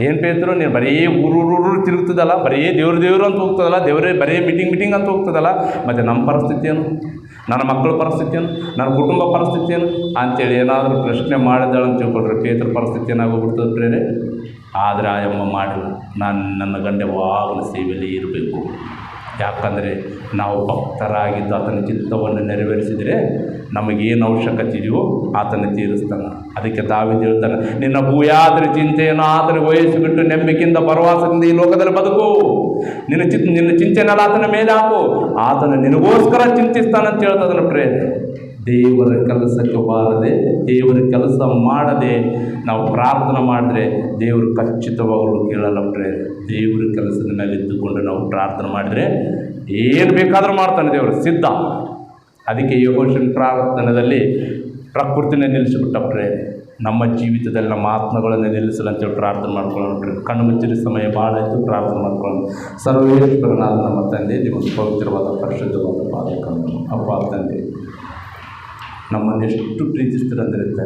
ಏನು ಪೇತರು ನೀನು ಬರೀ ಊರು ತಿರುಗ್ತದಲ್ಲ, ಬರೀ ದೇವರು ಅಂತ ಹೋಗ್ತದಲ್ಲ, ದೇವರೇ ಬರೀ ಮೀಟಿಂಗ್ ಅಂತ ಹೋಗ್ತದಲ್ಲ, ಮತ್ತು ನಮ್ಮ ಪರಿಸ್ಥಿತಿ ಏನು, ನನ್ನ ಮಕ್ಕಳ ಪರಿಸ್ಥಿತಿ ಏನು, ನನ್ನ ಕುಟುಂಬ ಪರಿಸ್ಥಿತಿ ಏನು ಅಂಥೇಳಿ ಏನಾದರೂ ಪ್ರಶ್ನೆ ಮಾಡಿದಾಳೆ ಅಂತ ತಿಳ್ಕೊಳ್ರಿ ಪೇತರ ಪರಿಸ್ಥಿತಿ ಏನಾಗೋಗ್ಬಿಡ್ತದೆ ಪ್ರೇರೆ. ಆದರೆ ಆಯಮ್ಮ ಮಾಡಿಲ್ಲ, ನನ್ನ ಗಂಡ ಯಾವಾಗಲೂ ಸೇವೆಯಲ್ಲಿ ಇರಬೇಕು. ಯಾಕಂದರೆ ನಾವು ಭಕ್ತರಾಗಿದ್ದು ಆತನ ಚಿತ್ತವನ್ನು ನೆರವೇರಿಸಿದರೆ ನಮಗೇನು ಅವಶ್ಯಕತೆ ಇದೆಯೋ ಆತನ ತೀರಿಸ್ತಾನೆ. ಅದಕ್ಕೆ ದಾವೀದ ಹೇಳ್ತಾನೆ, ನಿನ್ನ ಭೂಯಾತ್ರೆ ಚಿಂತೆಯನ್ನು ಆತನಿಗೆ ವಹಿಸಿಬಿಟ್ಟು ನಂಬಿಕೆಯಿಂದ ಭರವಸೆಯಿಂದ ಈ ಲೋಕದಲ್ಲಿ ಬದುಕು. ನಿನ್ನ ಚಿಂತೆನೆಲ್ಲ ಆತನ ಮೇಲೆ ಹಾಕು, ಆತನ ನಿನಗೋಸ್ಕರ ಚಿಂತಿಸ್ತಾನಂತ ಹೇಳ್ತದನ್ನ ಪ್ರೇರಣೆ. ದೇವರ ಕೆಲಸಕ್ಕೆ ಬಾರದೆ, ದೇವರ ಕೆಲಸ ಮಾಡದೆ ನಾವು ಪ್ರಾರ್ಥನೆ ಮಾಡಿದ್ರೆ ದೇವರು ಖಚಿತವಾಗಲು ಕೇಳಲ್ಲ ಪ್ರೇರಣೆ. ದೇವರ ಕೆಲಸದ ಮೇಲೆ ಇದ್ದುಕೊಂಡು ನಾವು ಪ್ರಾರ್ಥನೆ ಮಾಡಿದರೆ ಏನು ಬೇಕಾದರೂ ಮಾಡ್ತಾನೆ ದೇವರು, ಸಿದ್ಧ. ಅದಕ್ಕೆ ಯೆಹೋಶುವನ ಪ್ರಾರ್ಥನೆಯಲ್ಲಿ ಪ್ರಕೃತಿನೇ ನಿಲ್ಲಿಸಿಬಿಟ್ಟ ಪ್ರೇರಣೆ. ನಮ್ಮ ಜೀವಿತದಲ್ಲಿ ನಮ್ಮ ಆತ್ಮಗಳನ್ನು ನಿಲ್ಲಿಸಲು ಅಂತೇಳಿ ಪ್ರಾರ್ಥನೆ ಮಾಡ್ಕೊಳ್ಳೋಣ. ಕಣ್ಣು ಮುಚ್ಚಿದ ಸಮಯ ಭಾಳ ಆಯಿತು, ಪ್ರಾರ್ಥನೆ ಮಾಡ್ಕೊಳ್ಳೋಣ. ಸರ್ವೇಶ್ವರನಾದ ನಮ್ಮ ತಂದೆ, ನಿಮ್ಮ ಪವಿತ್ರವಾದ ಪರಿಶುದ್ಧವಾದ ಪಾದಕವನ್ನು ಅಪ್ಪ ತಂದೆ, ನಮ್ಮನ್ನು ಎಷ್ಟು ಪ್ರೀತಿಸ್ತೀರಂದರೆ